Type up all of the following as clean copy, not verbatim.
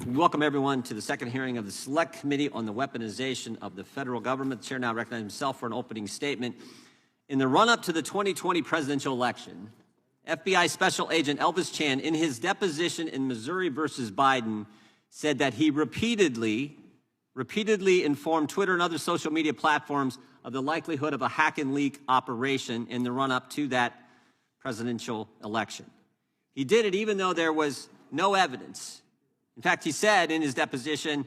Welcome everyone to the second hearing of the Select Committee on the Weaponization of the Federal Government. The chair now recognizes himself for an opening statement. In the run-up to the 2020 presidential election, FBI Special Agent Elvis Chan, in his deposition in Missouri versus Biden, said that he repeatedly informed Twitter and other social media platforms of the likelihood of a hack and leak operation in the run-up to that presidential election. He did it even though there was no evidence. In fact, he said in his deposition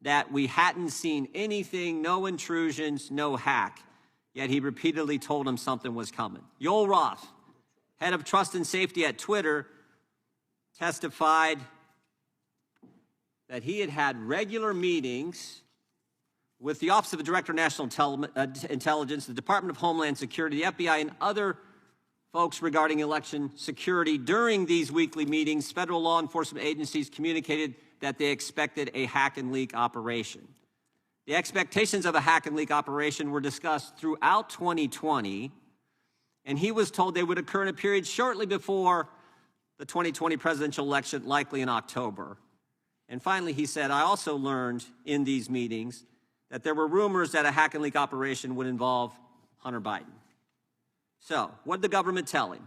that we hadn't seen anything, no intrusions, no hack, yet he repeatedly told him something was coming. Yoel Roth, head of trust and safety at Twitter, testified that he had had regular meetings with the Office of the Director of National Intelligence, the Department of Homeland Security, the FBI, and other folks regarding election security. During these weekly meetings, federal law enforcement agencies communicated that they expected a hack and leak operation. The expectations of a hack and leak operation were discussed throughout 2020, and he was told they would occur in a period shortly before the 2020 presidential election, likely in October. And finally, he said, I also learned in these meetings that there were rumors that a hack and leak operation would involve Hunter Biden. So, what did the government tell him?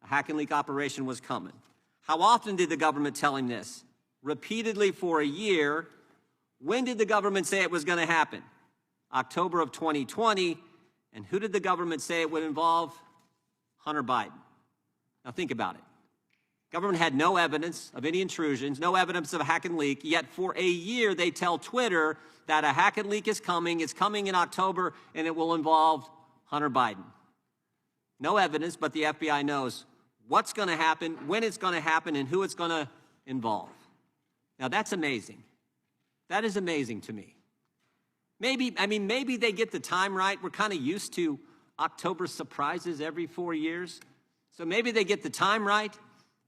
A hack and leak operation was coming. How often did the government tell him this? Repeatedly for a year. When did the government say it was going to happen? October of 2020. And who did the government say it would involve? Hunter Biden. Now think about it. Government had no evidence of any intrusions, no evidence of a hack and leak, yet for a year they tell Twitter that a hack and leak is coming. It's coming in October, and it will involve Hunter Biden. No evidence, but the FBI knows what's going to happen, when it's going to happen, and who it's going to involve. Now, that's amazing. That is amazing to me. Maybe they get the time right. We're kind of used to October surprises every 4 years. So maybe they get the time right,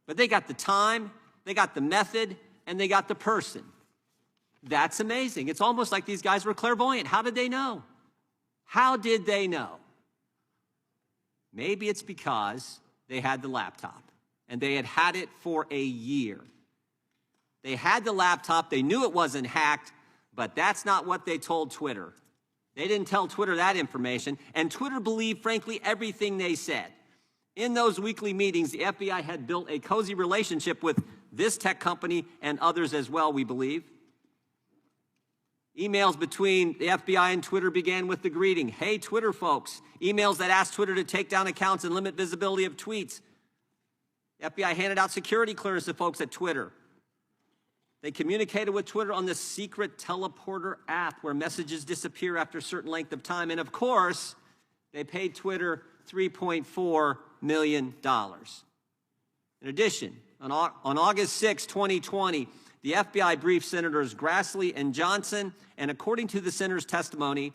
but they got the time, they got the method, and they got the person. That's amazing. It's almost like these guys were clairvoyant. How did they know? How did they know? Maybe it's because they had the laptop, and they had had it for a year. They had the laptop, they knew it wasn't hacked, but that's not what they told Twitter. They didn't tell Twitter that information, and Twitter believed, frankly, everything they said. In those weekly meetings, the FBI had built a cozy relationship with this tech company and others as well, we believe. Emails between the FBI and Twitter began with the greeting, hey, Twitter folks. Emails that asked Twitter to take down accounts and limit visibility of tweets. The FBI handed out security clearance to folks at Twitter. They communicated with Twitter on the secret teleporter app where messages disappear after a certain length of time. And of course, they paid Twitter $3.4 million. In addition, on August 6, 2020, the FBI briefed Senators Grassley and Johnson, and according to the senator's testimony,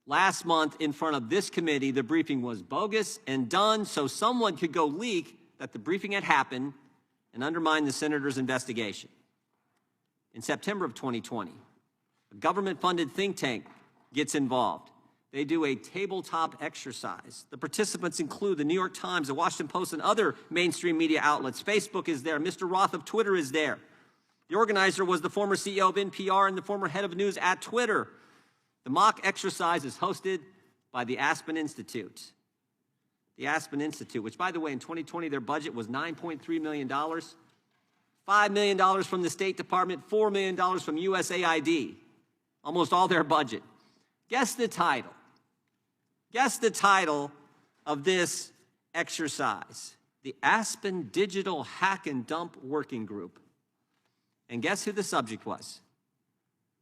last month in front of this committee, the briefing was bogus and done so someone could go leak that the briefing had happened and undermine the senator's investigation. In September of 2020, a government-funded think tank gets involved. They do a tabletop exercise. The participants include the New York Times, the Washington Post, and other mainstream media outlets. Facebook is there. Mr. Roth of Twitter is there. The organizer was the former CEO of NPR and the former head of news at Twitter. The mock exercise is hosted by the Aspen Institute. The Aspen Institute, which, by the way, in 2020, their budget was $9.3 million, $5 million from the State Department, $4 million from USAID, almost all their budget. Guess the title. Guess the title of this exercise. The Aspen Digital Hack and Dump Working Group. And guess who the subject was?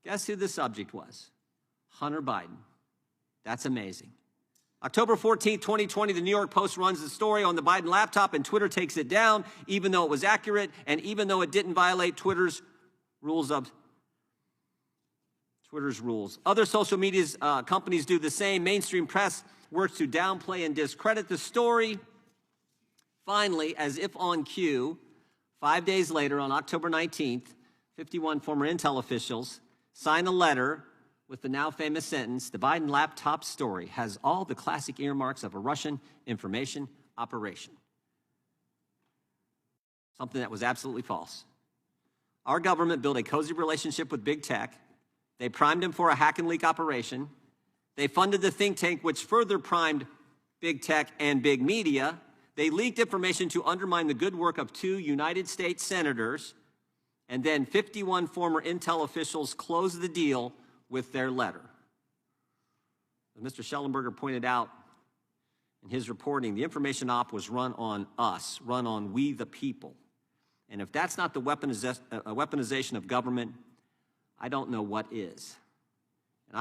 Guess who the subject was? Hunter Biden. That's amazing. October 14, 2020, the New York Post runs the story on the Biden laptop, and Twitter takes it down, even though it was accurate, and even though it didn't violate Twitter's rules. Other social media companies do the same. Mainstream press works to downplay and discredit the story. Finally, as if on cue, 5 days later, on October 19th, 51 former Intel officials signed a letter with the now famous sentence, the Biden laptop story has all the classic earmarks of a Russian information operation. Something that was absolutely false. Our government built a cozy relationship with big tech. They primed him for a hack and leak operation. They funded the think tank, which further primed big tech and big media. They leaked information to undermine the good work of 2 United States senators. And then 51 former intel officials closed the deal with their letter. As Mr. Schellenberger pointed out in his reporting, the information op was run on us, run on we the people. And if that's not the weaponization of government, I don't know what is. And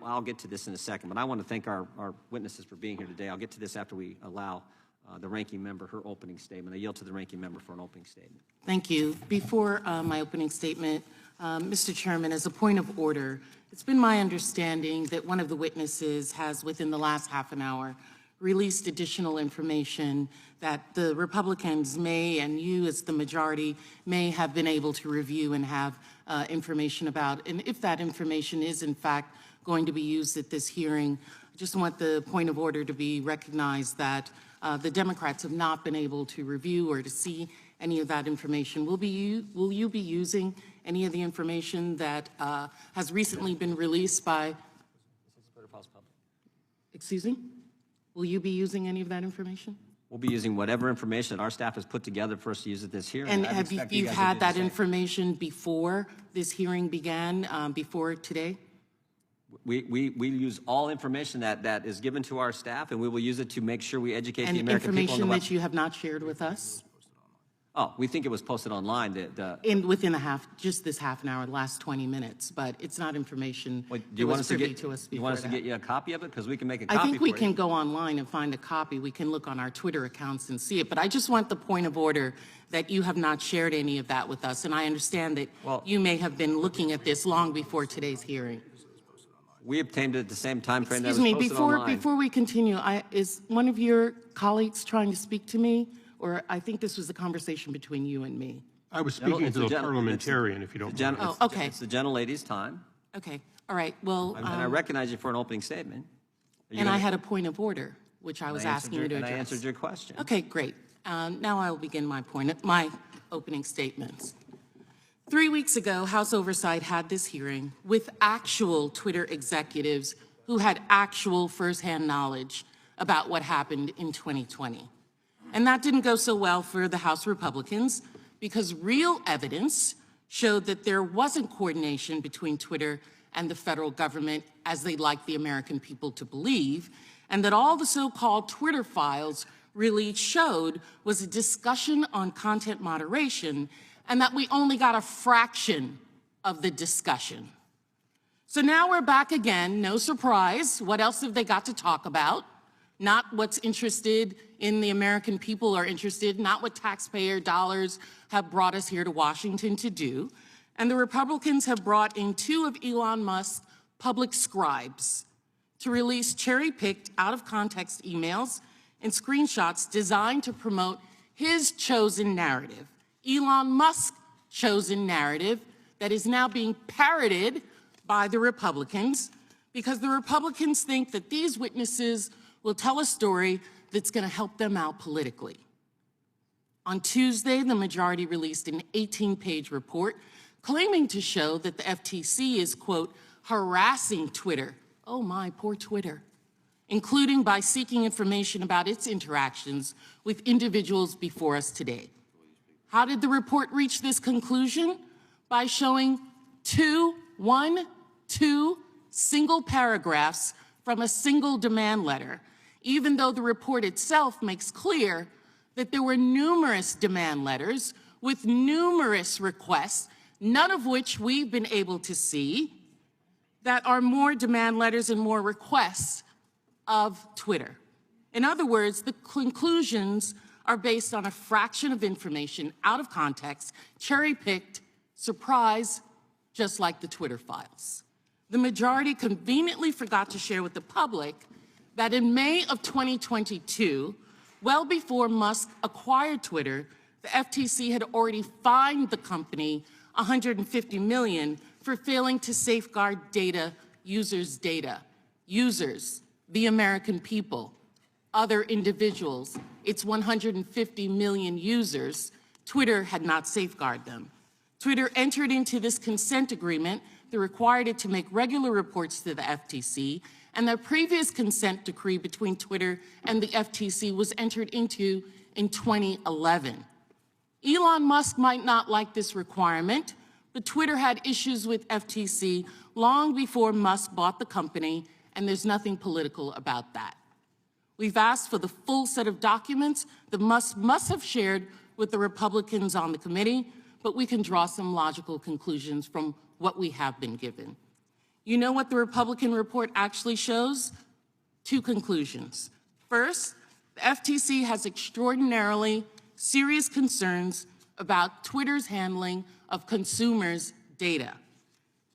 I'll get to this in a second, but I want to thank our witnesses for being here today. I'll get to this after we allow the ranking member her opening statement. I yield to the ranking member for an opening statement. Thank you. Before my opening statement, Mr. Chairman, as a point of order, it's been my understanding that one of the witnesses has, within the last half an hour, released additional information that the Republicans may, and you as the majority, may have been able to review and have information about. And if that information is, in fact, going to be used at this hearing, I just want the point of order to be recognized that the Democrats have not been able to review or to see any of that information. Will you be using any of the information that has recently been released by... Excuse me? Will you be using any of that information? We'll be using whatever information that our staff has put together for us to use at this hearing. And have you had that information before this hearing began, before today? We use all information that is given to our staff, and we will use it to make sure we educate the American people. And information that you have not shared with us? Oh, we think it was posted online. Within just this half an hour, the last 20 minutes, but it's not information that was privy to us before that. You want us to get you a copy of it? Because we can make a copy for you. I think we can go online and find a copy. We can look on our Twitter accounts and see it. But I just want the point of order that you have not shared any of that with us. And I understand that you may have been looking at this long before today's hearing. We obtained it at the same time frame that was posted online. Before we continue, is one of your colleagues trying to speak to me? Or I think this was a conversation between you and me. I was speaking to the parliamentarian, if you don't mind. Oh, okay. It's the gentlelady's time. Okay. All right. Well, and I recognize you for an opening statement. And I had a point of order, which I was asking you to address. And I answered your question. Okay, great. Now I will begin my opening statements. 3 weeks ago, House Oversight had this hearing with actual Twitter executives who had actual firsthand knowledge about what happened in 2020. And that didn't go so well for the House Republicans because real evidence showed that there wasn't coordination between Twitter and the federal government as they'd like the American people to believe, and that all the so-called Twitter files really showed was a discussion on content moderation, and that we only got a fraction of the discussion. So now we're back again, no surprise. What else have they got to talk about? Not what's interested in the American people are interested, not what taxpayer dollars have brought us here to Washington to do. And the Republicans have brought in 2 of Elon Musk's public scribes to release cherry-picked, out-of-context emails and screenshots designed to promote his chosen narrative, Elon Musk's chosen narrative, that is now being parroted by the Republicans because the Republicans think that these witnesses will tell a story that's going to help them out politically. On Tuesday, the majority released an 18-page report claiming to show that the FTC is, quote, harassing Twitter. Oh my, poor Twitter. Including by seeking information about its interactions with individuals before us today. How did the report reach this conclusion? By showing two single paragraphs from a single demand letter, even though the report itself makes clear that there were numerous demand letters with numerous requests, none of which we've been able to see, that are more demand letters and more requests of Twitter. In other words, the conclusions are based on a fraction of information out of context, cherry-picked, surprise, just like the Twitter files. The majority conveniently forgot to share with the public that in May of 2022, well before Musk acquired Twitter, the FTC had already fined the company $150 million for failing to safeguard users' data. Users, the American people, other individuals, its 150 million users, Twitter had not safeguarded them. Twitter entered into this consent agreement that required it to make regular reports to the FTC, and the previous consent decree between Twitter and the FTC was entered into in 2011. Elon Musk might not like this requirement, but Twitter had issues with FTC long before Musk bought the company, and there's nothing political about that. We've asked for the full set of documents that Musk must have shared with the Republicans on the committee, but we can draw some logical conclusions from what we have been given. You know what the Republican report actually shows? Two conclusions. First, the FTC has extraordinarily serious concerns about Twitter's handling of consumers' data,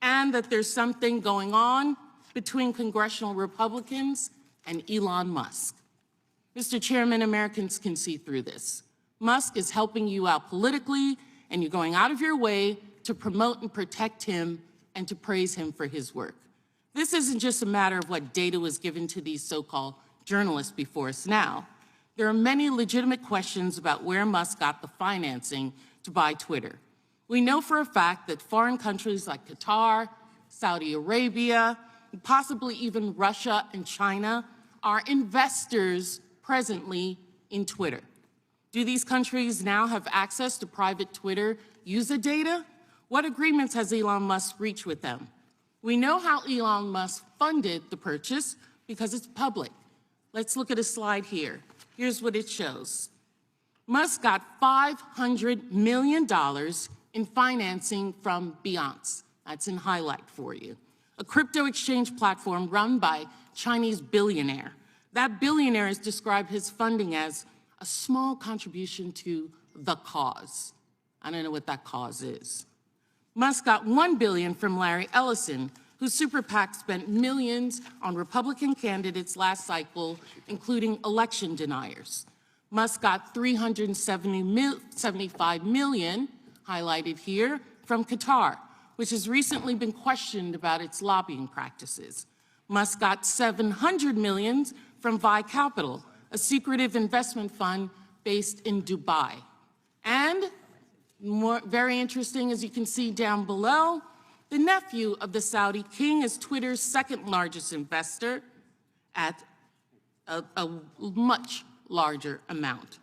and that there's something going on between congressional Republicans and Elon Musk. Mr. Chairman, Americans can see through this. Musk is helping you out politically, and you're going out of your way to promote and protect him and to praise him for his work. This isn't just a matter of what data was given to these so-called journalists before us now. There are many legitimate questions about where Musk got the financing to buy Twitter. We know for a fact that foreign countries like Qatar, Saudi Arabia, and possibly even Russia and China are investors presently in Twitter. Do these countries now have access to private Twitter user data? What agreements has Elon Musk reached with them? We know how Elon Musk funded the purchase because it's public. Let's look at a slide here. Here's what it shows. Musk got $500 million in financing from Binance. That's in highlight for you. A crypto exchange platform run by Chinese billionaire. That billionaire has described his funding as a small contribution to the cause. I don't know what that cause is. Musk got $1 billion from Larry Ellison, whose super PAC spent millions on Republican candidates last cycle, including election deniers. Musk got $375 million, highlighted here, from Qatar, which has recently been questioned about its lobbying practices. Musk got $700 million from Vi Capital, a secretive investment fund based in Dubai. And very interesting, as you can see down below, the nephew of the Saudi king is Twitter's second largest investor at a much larger amount.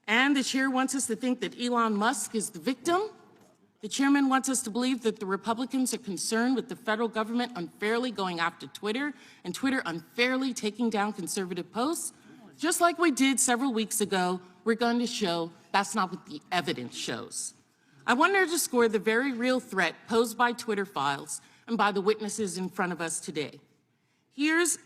And the chair wants us to think that Elon Musk is the victim. The chairman wants us to believe that the Republicans are concerned with the federal government unfairly going after Twitter and Twitter unfairly taking down conservative posts. Just like we did several weeks ago, we're going to show that's not what the evidence shows. I want to underscore the very real threat posed by Twitter files and by the witnesses in front of us today. Here's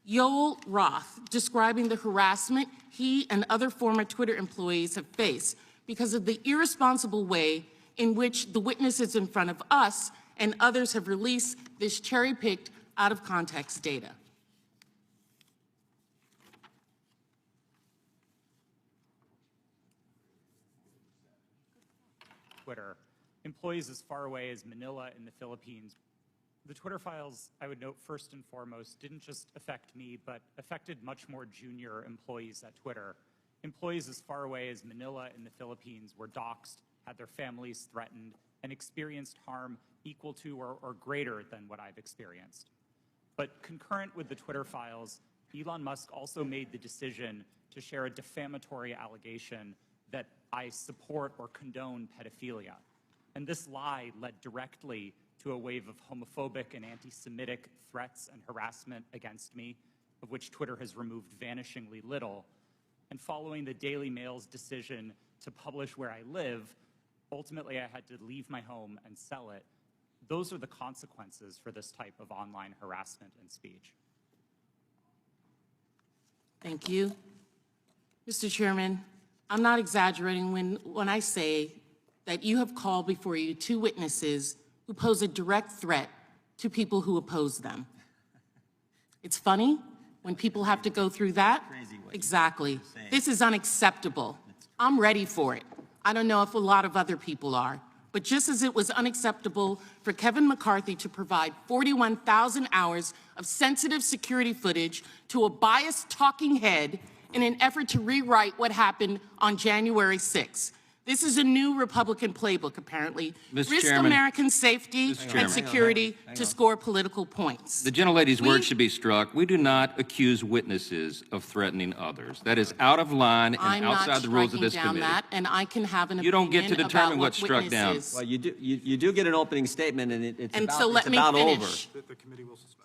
Yoel Roth describing the harassment he and other former Twitter employees have faced because of the irresponsible way in which the witnesses in front of us and others have released this cherry-picked, out-of-context data. Twitter, employees as far away as Manila in the Philippines. The Twitter files, I would note first and foremost, didn't just affect me, but affected much more junior employees at Twitter. Employees as far away as Manila in the Philippines were doxxed, had their families threatened, and experienced harm equal to or greater than what I've experienced. But concurrent with the Twitter files, Elon Musk also made the decision to share a defamatory allegation that I support or condone pedophilia. And this lie led directly to a wave of homophobic and anti-Semitic threats and harassment against me, of which Twitter has removed vanishingly little. And following the Daily Mail's decision to publish where I live, ultimately I had to leave my home and sell it. Those are the consequences for this type of online harassment and speech. Thank you. Mr. Chairman, I'm not exaggerating when I say that you have called before you two witnesses who pose a direct threat to people who oppose them. It's funny when people have to go through that. Exactly. This is unacceptable. I'm ready for it. I don't know if a lot of other people are, but just as it was unacceptable for Kevin McCarthy to provide 41,000 hours of sensitive security footage to a biased talking head in an effort to rewrite what happened on January 6th. This is a new Republican playbook, apparently. Mr. Risk Chairman. American safety Chairman. and security to score political points. The gentlelady's words should be struck. We do not accuse witnesses of threatening others. That is out of line and I'm outside the rules of this not striking down committee. that, and I can have an You don't get to opinion determine about what's what struck down. witnesses- Well, you do get an opening statement, and it's And about, so let it's me about finish. over. The committee will suspend.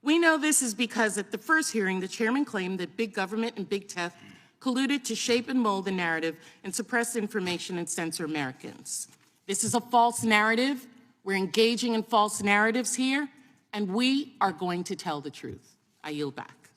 We know this is because at the first hearing, the chairman claimed that big government and big tech colluded to shape and mold the narrative and suppress information and censor Americans. This is a false narrative. We're engaging in false narratives here, and we are going to tell the truth. I yield back.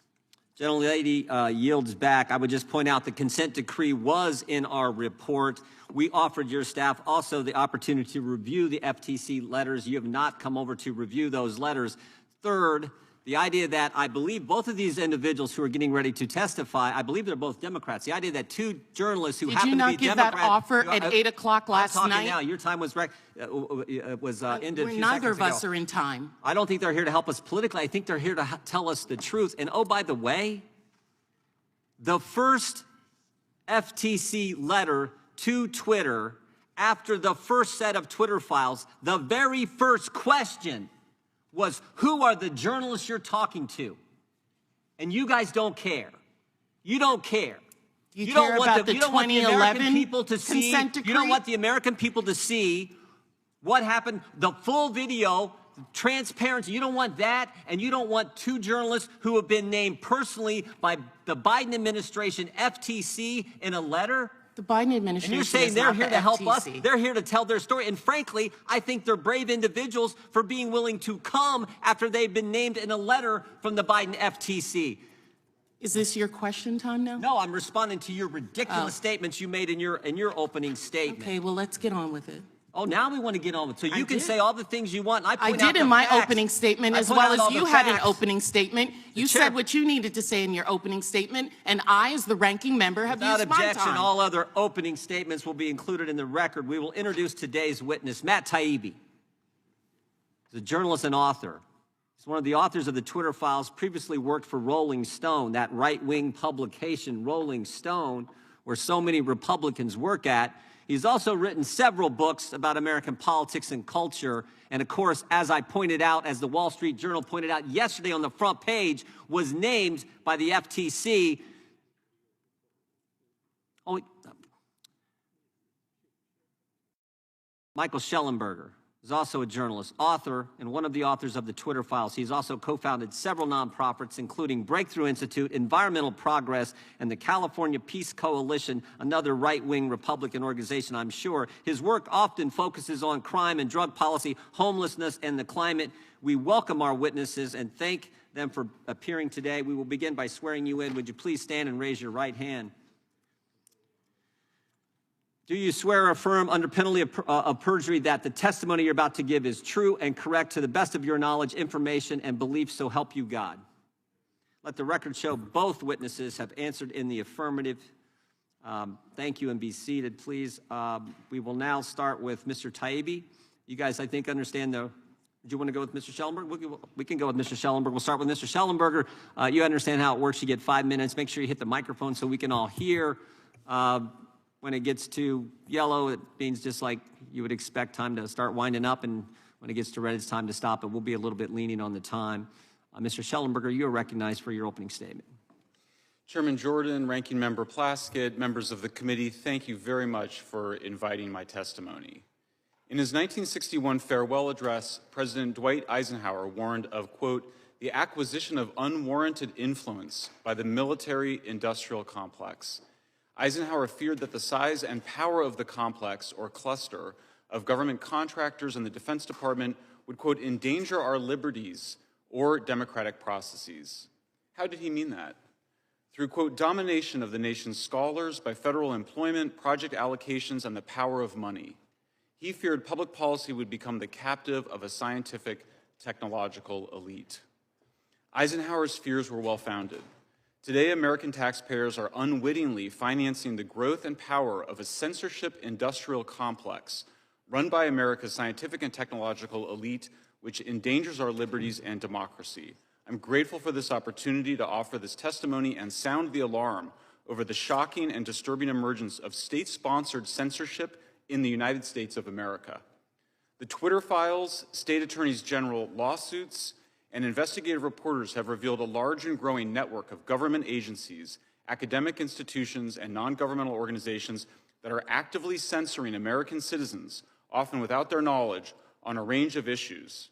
Gentlelady yields back. I would just point out the consent decree was in our report. We offered your staff also the opportunity to review the FTC letters. You have not come over to review those letters. Third, the idea that I believe both of these individuals who are getting ready to testify, I believe they're both Democrats. The idea that two journalists who happen to be Did you not give that offer at 8 o'clock last I'm night? talking now. Your time was ended a few Neither of seconds us ago. are in time. I don't think they're here to help us politically. I think they're here to tell us the truth. And oh, by the way, the first FTC letter to Twitter after the first set of Twitter files, the very first question was, who are the journalists you're talking to? And you guys don't care. You don't care. You don't care want about the you don't want the American 2011 people to see. consent You don't decree? want the American people to see what happened, the full video, transparency. You don't want that, and you don't want two journalists who have been named personally by the Biden administration, FTC, in a letter. The Biden administration And you're saying is they're not here the to help us. FTC. They're here to tell their story. And frankly, I think they're brave individuals for being willing to come after they've been named in a letter from the Biden FTC. Is this your question time now? No, I'm responding to your ridiculous statements you made in your opening statement. Okay, well, let's get on with it. Oh, now we want to get on with it. So you I can did. say all the things you want. And I I point out did the in my facts. opening statement, I as point well out all as you the had an facts. opening statement. You Chair- said what you needed to say in your opening statement, and I, as the ranking member, have Without used my objection, time. all other opening statements will be included in the record. We will introduce today's witness, Matt Taibbi. He's a journalist and author. He's one of the authors of the Twitter files, previously worked for Rolling Stone, that right-wing publication, Rolling Stone, where so many Republicans work at. He's also written several books about American politics and culture. And of course, as I pointed out, as the Wall Street Journal pointed out yesterday on the front page, was named by the FTC. Michael Schellenberger is also a journalist, author, and one of the authors of the Twitter files. He's also co-founded several nonprofits, including Breakthrough Institute, Environmental Progress, and the California Peace Coalition, another right-wing Republican organization, I'm sure. His work often focuses on crime and drug policy, homelessness, and the climate. We welcome our witnesses and thank them for appearing today. We will begin by swearing you in. Would you please stand and raise your right hand? Do you swear or affirm under penalty of perjury that the testimony you're about to give is true and correct to the best of your knowledge, information, and belief, so help you God? Let the record show both witnesses have answered in the affirmative. Thank you, and be seated, please. We will now start with Mr. Taibbi. You guys, I think, understand the... Do you want to go with Mr. Schellenberger? We can go with Mr. Schellenberger. We'll start with Mr. Schellenberger. You understand how it works. You get 5 minutes. Make sure you hit the microphone so we can all hear. When it gets to yellow, it means just like you would expect, time to start winding up, and when it gets to red, it's time to stop. And we'll be a little bit leaning on the time. Mr. Schellenberger, you are recognized for your opening statement. Chairman Jordan, Ranking Member Plaskett, members of the committee, thank you very much for inviting my testimony. In his 1961 farewell address, President Dwight Eisenhower warned of, quote, the acquisition of unwarranted influence by the military-industrial complex. Eisenhower feared that the size and power of the complex, or cluster, of government contractors and the Defense Department would, quote, endanger our liberties or democratic processes. How did he mean that? Through, quote, domination of the nation's scholars by federal employment, project allocations, and the power of money. He feared public policy would become the captive of a scientific, technological elite. Eisenhower's fears were well-founded. Today, American taxpayers are unwittingly financing the growth and power of a censorship industrial complex run by America's scientific and technological elite, which endangers our liberties and democracy. I'm grateful for this opportunity to offer this testimony and sound the alarm over the shocking and disturbing emergence of state-sponsored censorship in the United States of America. The Twitter files, state attorneys general lawsuits, and investigative reporters have revealed a large and growing network of government agencies, academic institutions, and non-governmental organizations that are actively censoring American citizens, often without their knowledge, on a range of issues.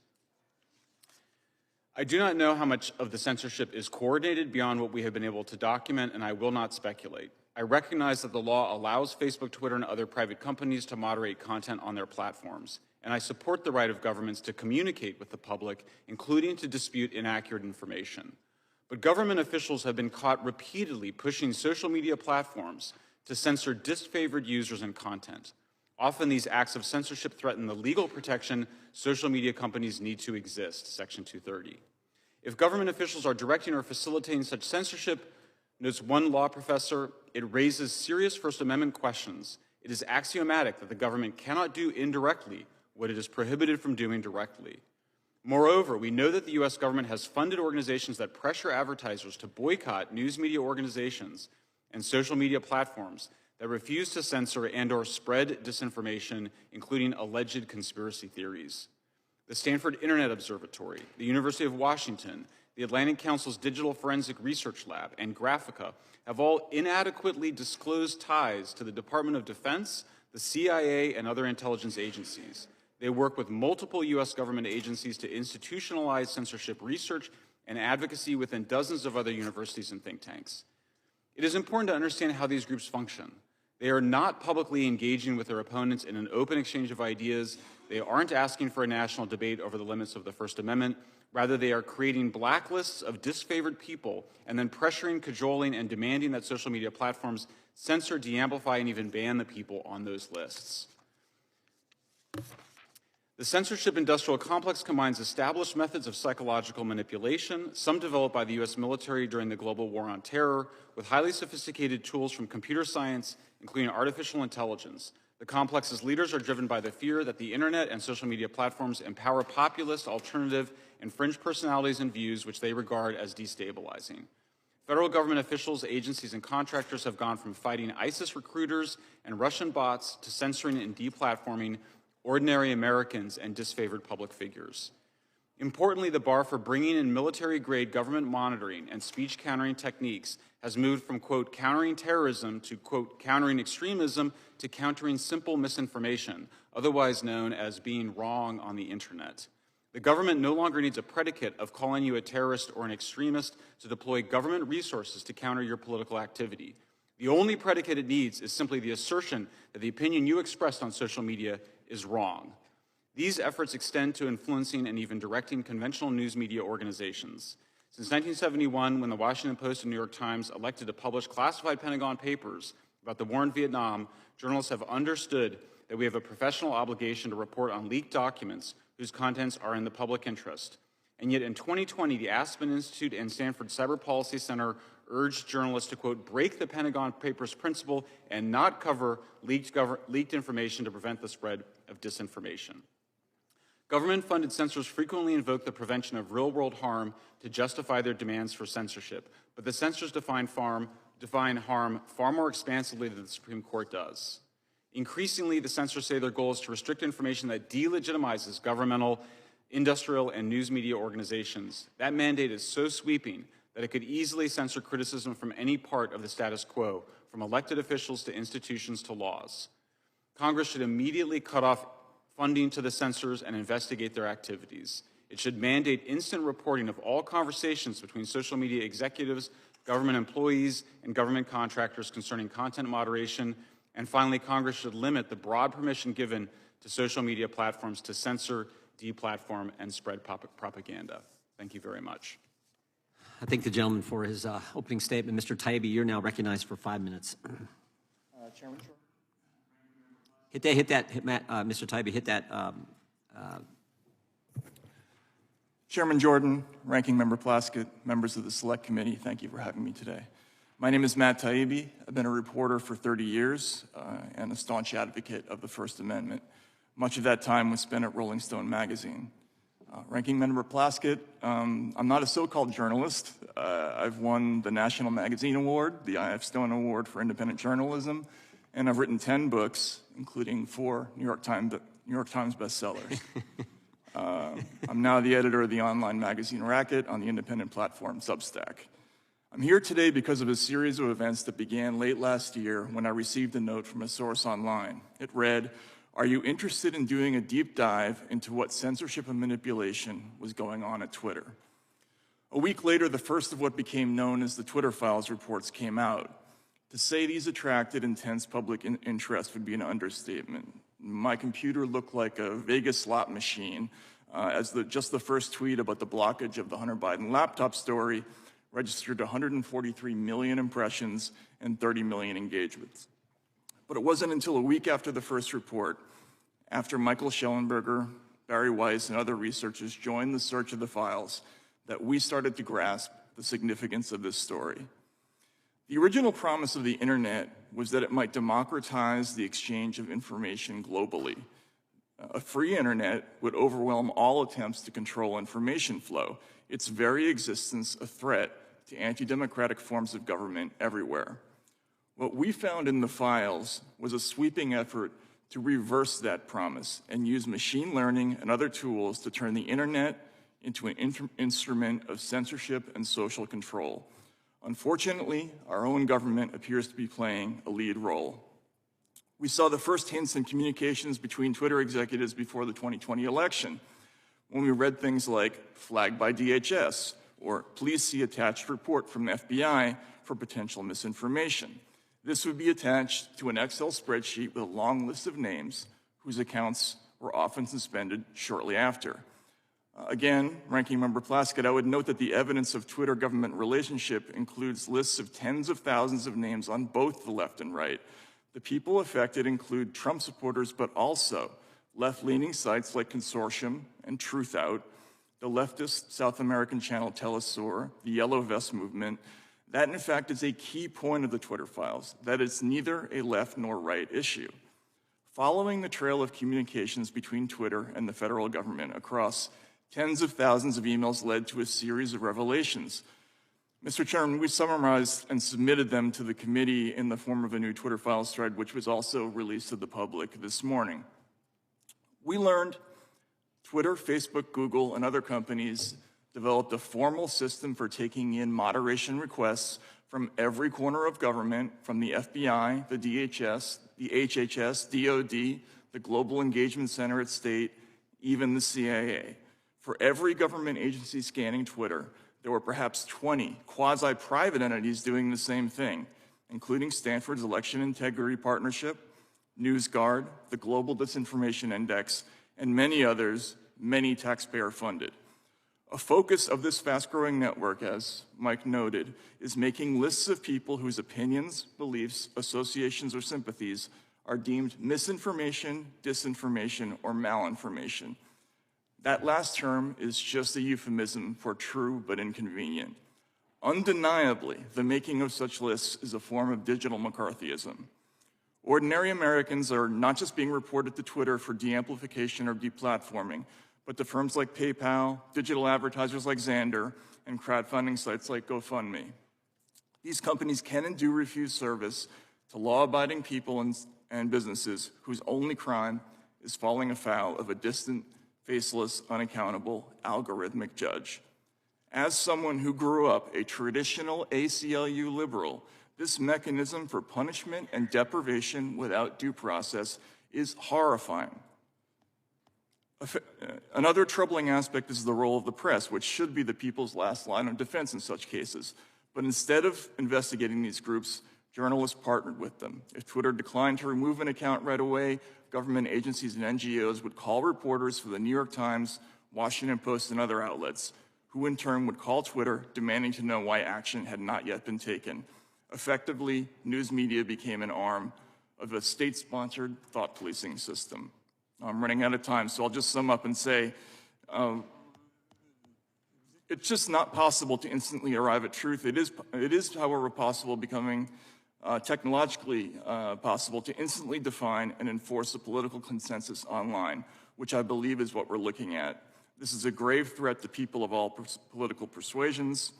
I do not know how much of the censorship is coordinated beyond what we have been able to document, and I will not speculate. I recognize that the law allows Facebook, Twitter, and other private companies to moderate content on their platforms, and I support the right of governments to communicate with the public, including to dispute inaccurate information. But government officials have been caught repeatedly pushing social media platforms to censor disfavored users and content. Often these acts of censorship threaten the legal protection social media companies need to exist, Section 230. If government officials are directing or facilitating such censorship, notes one law professor, it raises serious First Amendment questions. It is axiomatic that the government cannot do indirectly what it is prohibited from doing directly. Moreover, we know that the U.S. government has funded organizations that pressure advertisers to boycott news media organizations and social media platforms that refuse to censor and/or spread disinformation, including alleged conspiracy theories. The Stanford Internet Observatory, the University of Washington, the Atlantic Council's Digital Forensic Research Lab, and Graphica have all inadequately disclosed ties to the Department of Defense, the CIA, and other intelligence agencies. They work with multiple U.S. government agencies to institutionalize censorship research and advocacy within dozens of other universities and think tanks. It is important to understand how these groups function. They are not publicly engaging with their opponents in an open exchange of ideas. They aren't asking for a national debate over the limits of the First Amendment. Rather, they are creating blacklists of disfavored people and then pressuring, cajoling, and demanding that social media platforms censor, de-amplify, and even ban the people on those lists. The censorship industrial complex combines established methods of psychological manipulation, some developed by the U.S. military during the global war on terror, with highly sophisticated tools from computer science, including artificial intelligence. The complex's leaders are driven by the fear that the internet and social media platforms empower populist, alternative, and fringe personalities and views which they regard as destabilizing. Federal government officials, agencies, and contractors have gone from fighting ISIS recruiters and Russian bots to censoring and deplatforming ordinary Americans and disfavored public figures. Importantly, the bar for bringing in military-grade government monitoring and speech countering techniques has moved from, quote, countering terrorism to, quote, countering extremism to countering simple misinformation, otherwise known as being wrong on the internet. The government no longer needs a predicate of calling you a terrorist or an extremist to deploy government resources to counter your political activity. The only predicate it needs is simply the assertion that the opinion you expressed on social media is wrong. These efforts extend to influencing and even directing conventional news media organizations. Since 1971, when the Washington Post and New York Times elected to publish classified Pentagon papers about the war in Vietnam, journalists have understood that we have a professional obligation to report on leaked documents whose contents are in the public interest. And yet in 2020, the Aspen Institute and Stanford Cyber Policy Center urged journalists to, quote, break the Pentagon Papers principle and not cover leaked information to prevent the spread of disinformation. Government-funded censors frequently invoke the prevention of real-world harm to justify their demands for censorship, but the censors define harm far more expansively than the Supreme Court does. Increasingly, the censors say their goal is to restrict information that delegitimizes governmental, industrial, and news media organizations. That mandate is so sweeping that it could easily censor criticism from any part of the status quo, from elected officials to institutions to laws. Congress should immediately cut off funding to the censors and investigate their activities. It should mandate instant reporting of all conversations between social media executives, government employees, and government contractors concerning content moderation. And finally, Congress should limit the broad permission given to social media platforms to censor, deplatform, and spread propaganda. Thank you very much. I thank the gentleman for his opening statement. Mr. Taibbi, you're now recognized for 5 minutes. Chairman, sure. Mr. Taibbi, hit that. Chairman Jordan, Ranking Member Plaskett, members of the Select Committee, thank you for having me today. My name is Matt Taibbi. I've been a reporter for 30 years and a staunch advocate of the First Amendment. Much of that time was spent at Rolling Stone magazine. Ranking Member Plaskett, I'm not a so-called journalist. I've won the National Magazine Award, the I.F. Stone Award for Independent Journalism, and I've written 10 books, including 4 New York Times bestsellers. I'm now the editor of the online magazine Racket on the independent platform Substack. I'm here today because of a series of events that began late last year when I received a note from a source online. It read, "Are you interested in doing a deep dive into what censorship and manipulation was going on at Twitter?" A week later, the first of what became known as the Twitter Files reports came out. To say these attracted intense public interest would be an understatement. My computer looked like a Vegas slot machine as just the first tweet about the blockage of the Hunter Biden laptop story registered 143 million impressions and 30 million engagements. But it wasn't until a week after the first report, after Michael Schellenberger, Barry Weiss, and other researchers joined the search of the files, that we started to grasp the significance of this story. The original promise of the internet was that it might democratize the exchange of information globally. A free internet would overwhelm all attempts to control information flow, its very existence a threat to anti-democratic forms of government everywhere. What we found in the files was a sweeping effort to reverse that promise and use machine learning and other tools to turn the internet into an instrument of censorship and social control. Unfortunately, our own government appears to be playing a lead role. We saw the first hints in communications between Twitter executives before the 2020 election, when we read things like "flagged by DHS" or "please see attached report from FBI for potential misinformation." This would be attached to an Excel spreadsheet with a long list of names whose accounts were often suspended shortly after. Again, Ranking Member Plaskett, I would note that the evidence of Twitter-government relationship includes lists of tens of thousands of names on both the left and right. The people affected include Trump supporters, but also left-leaning sites like Consortium and Truthout, the leftist South American channel Telesur, the Yellow Vest movement. That, in fact, is a key point of the Twitter files, that it's neither a left nor right issue. Following the trail of communications between Twitter and the federal government across tens of thousands of emails led to a series of revelations. Mr. Chairman, we summarized and submitted them to the committee in the form of a new Twitter Files thread, which was also released to the public this morning. We learned Twitter, Facebook, Google, and other companies developed a formal system for taking in moderation requests from every corner of government, from the FBI, the DHS, the HHS, DOD, the Global Engagement Center at State, even the CIA. For every government agency scanning Twitter, there were perhaps 20 quasi-private entities doing the same thing, including Stanford's Election Integrity Partnership, NewsGuard, the Global Disinformation Index, and many others, many taxpayer-funded. A focus of this fast-growing network, as Mike noted, is making lists of people whose opinions, beliefs, associations, or sympathies are deemed misinformation, disinformation, or malinformation. That last term is just a euphemism for true but inconvenient. Undeniably, the making of such lists is a form of digital McCarthyism. Ordinary Americans are not just being reported to Twitter for de-amplification or deplatforming, but to firms like PayPal, digital advertisers like Xandr, and crowdfunding sites like GoFundMe. These companies can and do refuse service to law-abiding people and businesses whose only crime is falling afoul of a distant, faceless, unaccountable, algorithmic judge. As someone who grew up a traditional ACLU liberal, this mechanism for punishment and deprivation without due process is horrifying. Another troubling aspect is the role of the press, which should be the people's last line of defense in such cases. But instead of investigating these groups, journalists partnered with them. If Twitter declined to remove an account right away, government agencies and NGOs would call reporters for the New York Times, Washington Post, and other outlets, who in turn would call Twitter demanding to know why action had not yet been taken. Effectively, news media became an arm of a state-sponsored thought policing system. I'm running out of time, so I'll just sum up and say, it's just not possible to instantly arrive at truth. It is, however, possible, becoming technologically possible to instantly define and enforce a political consensus online, which I believe is what we're looking at This is a grave threat to people of all political persuasions.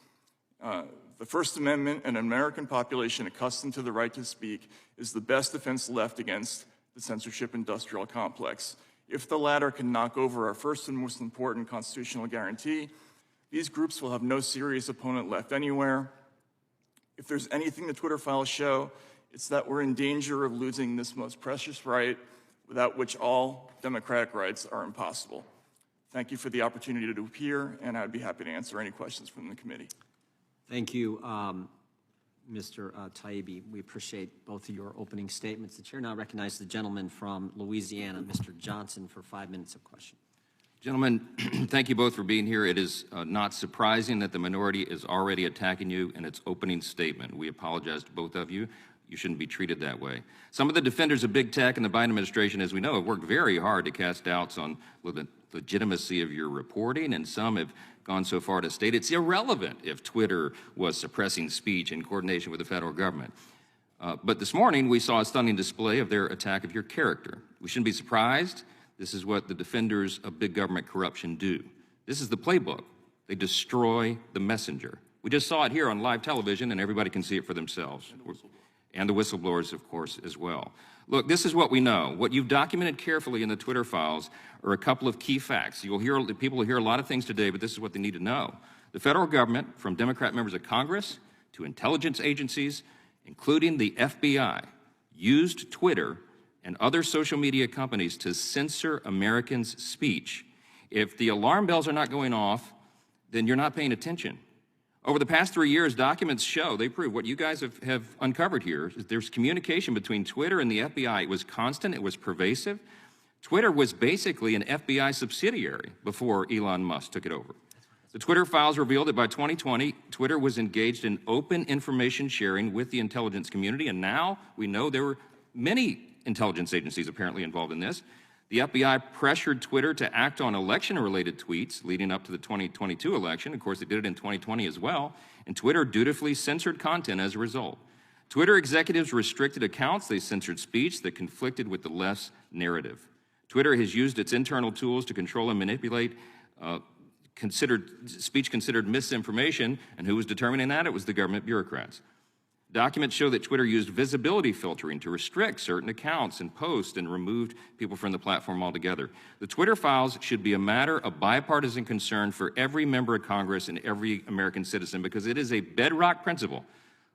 The First Amendment and an American population accustomed to the right to speak is the best defense left against the censorship industrial complex. If the latter can knock over our first and most important constitutional guarantee, these groups will have no serious opponent left anywhere. If there's anything the Twitter files show, it's that we're in danger of losing this most precious right, without which all democratic rights are impossible. Thank you for the opportunity to appear, and I'd be happy to answer any questions from the committee. Thank you, Mr. Taibbi. We appreciate both of your opening statements. The chair now recognizes the gentleman from Louisiana, Mr. Johnson, for 5 minutes of question. Gentlemen, thank you both for being here. It is not surprising that the minority is already attacking you in its opening statement. We apologize to both of you. You shouldn't be treated that way. Some of the defenders of big tech and the Biden administration, as we know, have worked very hard to cast doubts on the legitimacy of your reporting, and some have gone so far to state it's irrelevant if Twitter was suppressing speech in coordination with the federal government. But this morning, we saw a stunning display of their attack of your character. We shouldn't be surprised. This is what the defenders of big government corruption do. This is the playbook. They destroy the messenger. We just saw it here on live television, and everybody can see it for themselves. And the whistleblowers, of course, as well. Look, this is what we know. What you've documented carefully in the Twitter files are a couple of key facts. People will hear a lot of things today, but this is what they need to know. The federal government, from Democrat members of Congress to intelligence agencies, including the FBI, used Twitter and other social media companies to censor Americans' speech. If the alarm bells are not going off, then you're not paying attention. Over the past 3 years, documents show, they prove what you guys have uncovered here, is there's communication between Twitter and the FBI. It was constant, it was pervasive. Twitter was basically an FBI subsidiary before Elon Musk took it over. The Twitter files revealed that by 2020, Twitter was engaged in open information sharing with the intelligence community, and now we know there were many intelligence agencies apparently involved in this. The FBI pressured Twitter to act on election-related tweets leading up to the 2022 election. Of course, they did it in 2020 as well. And Twitter dutifully censored content as a result. Twitter executives restricted accounts. They censored speech that conflicted with the left's narrative. Twitter has used its internal tools to control and manipulate speech considered misinformation. And who was determining that? It was the government bureaucrats. Documents show that Twitter used visibility filtering to restrict certain accounts and posts and removed people from the platform altogether. The Twitter files should be a matter of bipartisan concern for every member of Congress and every American citizen, because it is a bedrock principle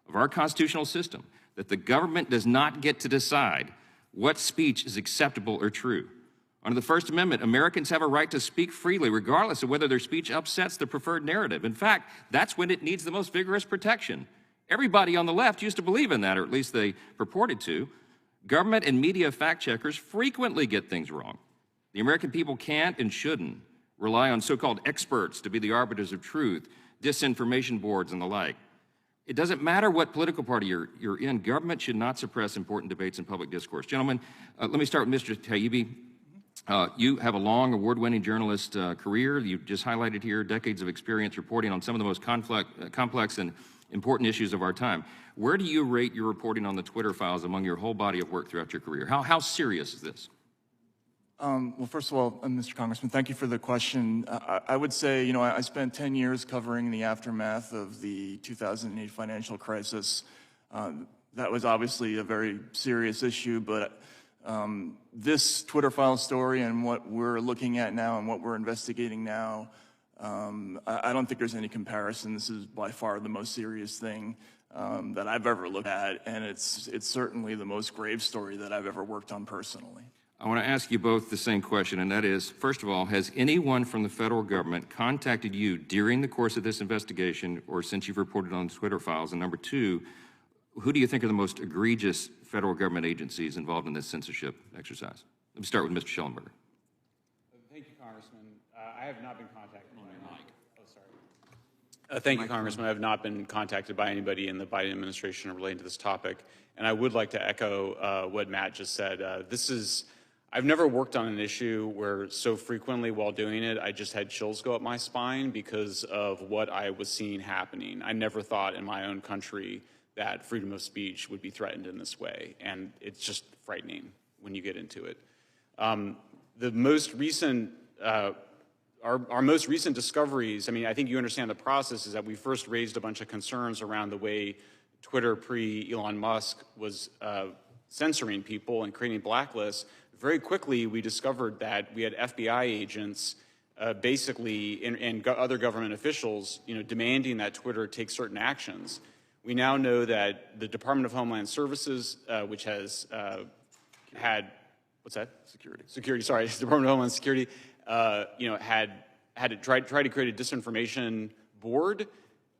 of our constitutional system that the government does not get to decide what speech is acceptable or true. Under the First Amendment, Americans have a right to speak freely, regardless of whether their speech upsets the preferred narrative. In fact, that's when it needs the most vigorous protection. Everybody on the left used to believe in that, or at least they purported to. Government and media fact-checkers frequently get things wrong. The American people can't and shouldn't rely on so-called experts to be the arbiters of truth, disinformation boards and the like. It doesn't matter what political party you're in, government should not suppress important debates in public discourse. Gentlemen, let me start with Mr. Taibbi. You have a long, award-winning journalist career. You just highlighted here decades of experience reporting on some of the most complex and important issues of our time. Where do you rate your reporting on the Twitter files among your whole body of work throughout your career? How serious is this? Well, first of all, Mr. Congressman, thank you for the question. I would say, you know, I spent 10 years covering the aftermath of the 2008 financial crisis. That was obviously a very serious issue, but this Twitter file story and what we're looking at now and what we're investigating now, I don't think there's any comparison. This is by far the most serious thing that I've ever looked at, and it's certainly the most grave story that I've ever worked on personally. I want to ask you both the same question, and that is, first of all, has anyone from the federal government contacted you during the course of this investigation or since you've reported on the Twitter files? And number two, who do you think are the most egregious federal government agencies involved in this censorship exercise? Let me start with Mr. Schellenberger. Thank you, Congressman. I have not been contacted by thank you, Congressman. I have not been contacted by anybody in the Biden administration relating to this topic. And I would like to echo what Matt just said. I've never worked on an issue where so frequently while doing it, I just had chills go up my spine because of what I was seeing happening. I never thought in my own country that freedom of speech would be threatened in this way. And it's just frightening when you get into it. The most recent our most recent discoveries, I mean, I think you understand the process, is that we first raised a bunch of concerns around the way Twitter pre-Elon Musk was censoring people and creating blacklists. Very quickly, we discovered that we had FBI agents basically, and other government officials, demanding that Twitter take certain actions. We now know that the Department of Homeland Services, which has had, what's that? Security, sorry, Department of Homeland Security, had tried to create a disinformation board.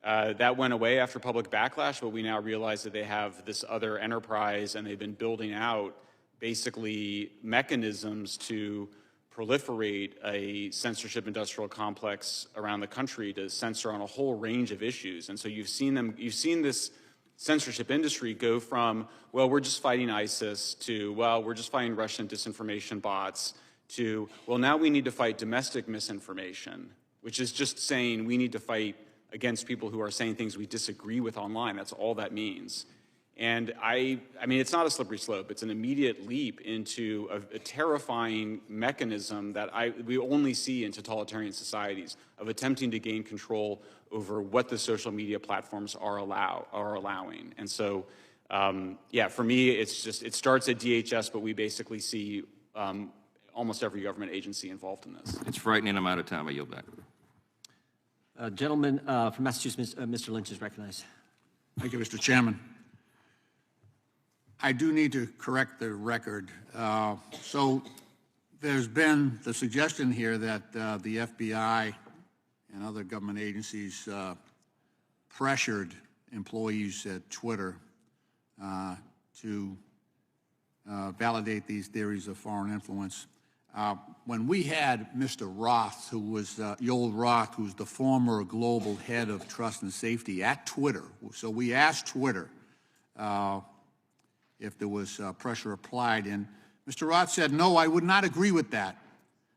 That went away after public backlash, but we now realize that they have this other enterprise, and they've been building out basically mechanisms to proliferate a censorship industrial complex around the country to censor on a whole range of issues. And so you've seen this censorship industry go from, well, we're just fighting ISIS, to, well, we're just fighting Russian disinformation bots, to, well, now we need to fight domestic misinformation, which is just saying we need to fight against people who are saying things we disagree with online. That's all that means. And I mean, it's not a slippery slope. It's an immediate leap into a terrifying mechanism that we only see in totalitarian societies, of attempting to gain control over what the social media platforms are allowing. And so, yeah, for me, it's just, it starts at DHS, but we basically see almost every government agency involved in this. It's frightening. I'm out of time. I yield back. Gentleman from Massachusetts, Mr. Lynch is recognized. Thank you, Mr. Chairman. I do need to correct the record. So there's been the suggestion here that the FBI and other government agencies pressured employees at Twitter to validate these theories of foreign influence. When we had Mr. Roth, who was Yoel Roth, who's the former global head of trust and safety at Twitter, so we asked Twitter if there was pressure applied, and Mr. Roth said, no, I would not agree with that.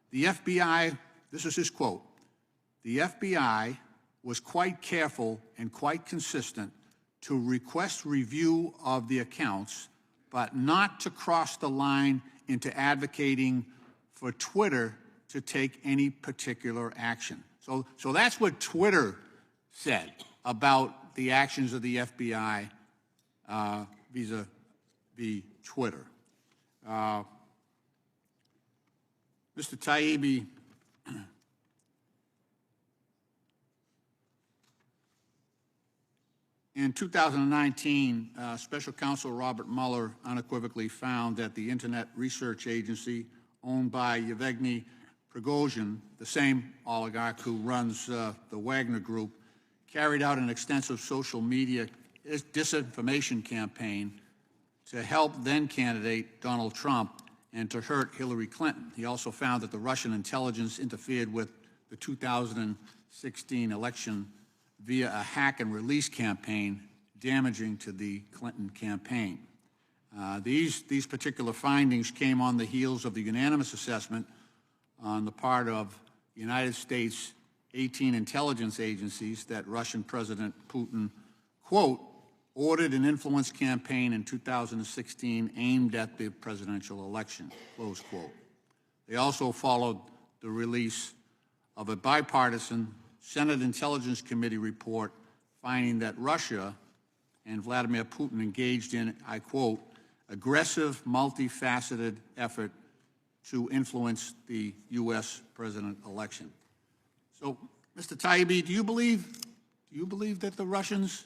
The FBI, this is his quote, the FBI was quite careful and quite consistent to request review of the accounts, but not to cross the line into advocating for Twitter to take any particular action. So that's what Twitter said about the actions of the FBI vis-a-vis Twitter. Mr. Taibbi, in 2019, Special Counsel Robert Mueller unequivocally found that the Internet Research Agency, owned by Yevgeny Prigozhin, the same oligarch who runs the Wagner Group, carried out an extensive social media disinformation campaign to help then-candidate Donald Trump and to hurt Hillary Clinton. He also found that the Russian intelligence interfered with the 2016 election via a hack and release campaign, damaging to the Clinton campaign. These particular findings came on the heels of the unanimous assessment on the part of United States 18 intelligence agencies that Russian President Putin, quote, ordered an influence campaign in 2016 aimed at the presidential election, close quote. They also followed the release of a bipartisan Senate Intelligence Committee report finding that Russia and Vladimir Putin engaged in, I quote, aggressive, multifaceted effort to influence the U.S. president election. So, Mr. Taibbi, do you believe that the Russians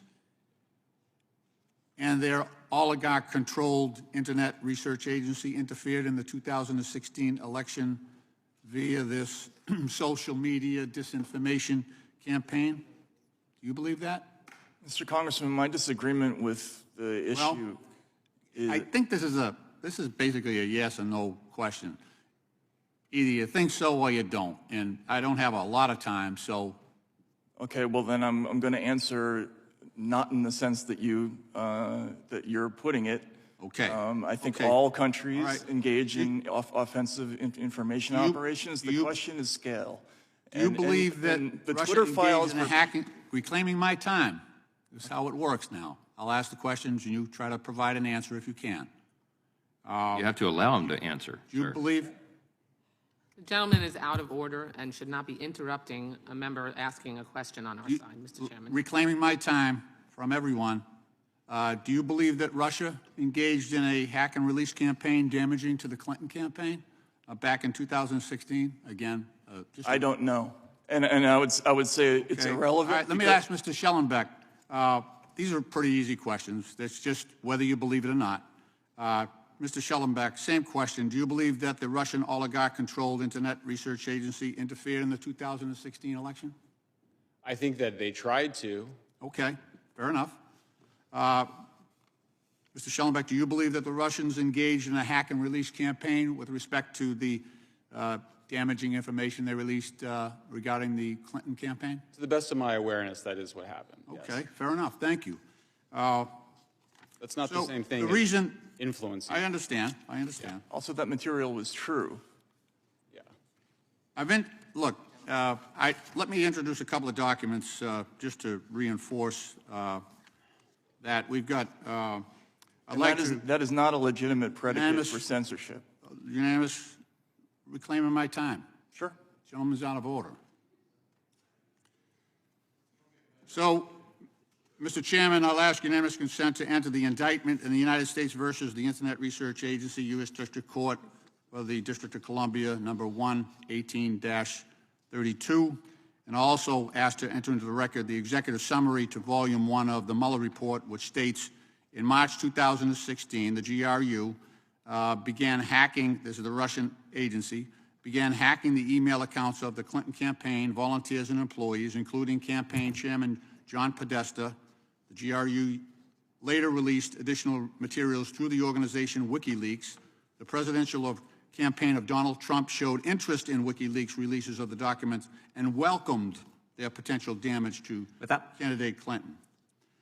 and their oligarch-controlled Internet Research Agency interfered in the 2016 election via this social media disinformation campaign? Do you believe that? Mr. Congressman, my disagreement with the issue is... I think this is basically a yes or no question. Either you think so or you don't, and I don't have a lot of time, so... Okay, well then I'm going to answer not in the sense that you're putting it. Okay. I think Okay. all countries All right. engage in offensive information operations. The question is scale. Do you believe that the Russia Twitter files engaged in a hacking, reclaiming my time? This is how it works now. I'll ask the questions and you try to provide an answer if you can. You have to allow him to answer. Do you sir. believe? The gentleman is out of order and should not be interrupting a member asking a question on our side, Mr. Chairman. Reclaiming my time from everyone, do you believe that Russia engaged in a hack and release campaign damaging to the Clinton campaign back in 2016? Again, I don't know. And I would say it's irrelevant. All right, let me ask Mr. Schellenbeck. These are pretty easy questions. That's just whether you believe it or not. Mr. Schellenbeck, same question. Do you believe that the Russian oligarch-controlled Internet Research Agency interfered in the 2016 election? I think that they tried to. Okay, fair enough. Mr. Schellenbeck, do you believe that the Russians engaged in a hack and release campaign with respect to the damaging information they released regarding the Clinton campaign? To the best of my awareness, that is what happened. Okay, yes. fair enough. Thank you. That's not the same thing. The reason influencing. I understand. I understand. Yeah. Also, that material was true. Yeah. Look. Let me introduce a couple of documents just to reinforce that we've got. That is not a legitimate predicate for censorship. Unanimous. Reclaiming my time. Sure. Gentleman's out of order. So, Mr. Chairman, I'll ask unanimous consent to enter the indictment in the United States versus the Internet Research Agency, U.S. District Court for the District of Columbia, number 1-18-32, and also ask to enter into the record the executive summary to Volume 1 of the Mueller Report, which states, in March 2016, the GRU began hacking, this is the Russian agency, began hacking the email accounts of the Clinton campaign, volunteers and employees, including campaign chairman John Podesta. The GRU later released additional materials through the organization WikiLeaks. The presidential campaign of Donald Trump showed interest in WikiLeaks releases of the documents and welcomed their potential damage to candidate Clinton.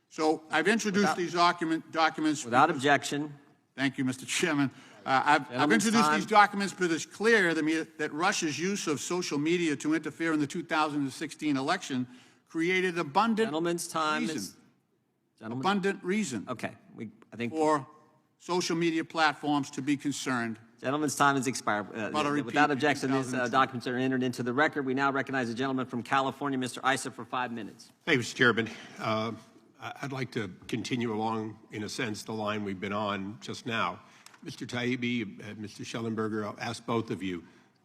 So I've introduced these documents. Without objection. Thank you, Mr. Chairman. I've introduced these documents because it's clear to me that Russia's use of social media to interfere in the 2016 election created abundant reason Okay, I think for social media platforms to be concerned. Gentleman's time has expired. Without objection, these documents are entered into the record. We now recognize the gentleman from California, Mr. Issa, for 5 minutes. Thank you, Mr. Chairman. I'd like to continue along, in a sense, the line we've been on just now. Mr. Taibbi, Mr. Schellenberger, I'll ask both of you,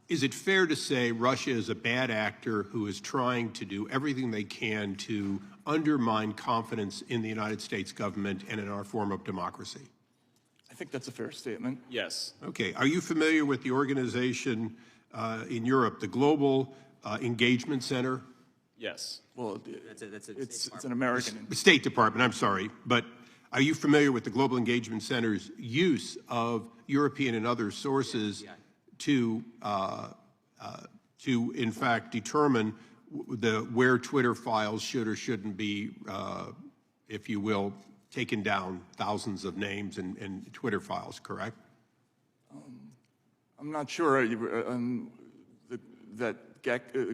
is it fair to say Russia is a bad actor who is trying to do everything they can to undermine confidence in the United States government and in our form of democracy? I think that's a fair statement. Yes. Okay. Are you familiar with the organization in Europe, the Global Engagement Center? Yes. Well, it's an American. State Department, I'm sorry. But are you familiar with the Global Engagement Center's use of European and other sources to in fact, determine where Twitter files should or shouldn't be, if you will, taken down thousands of names and Twitter files, correct? I'm not sure that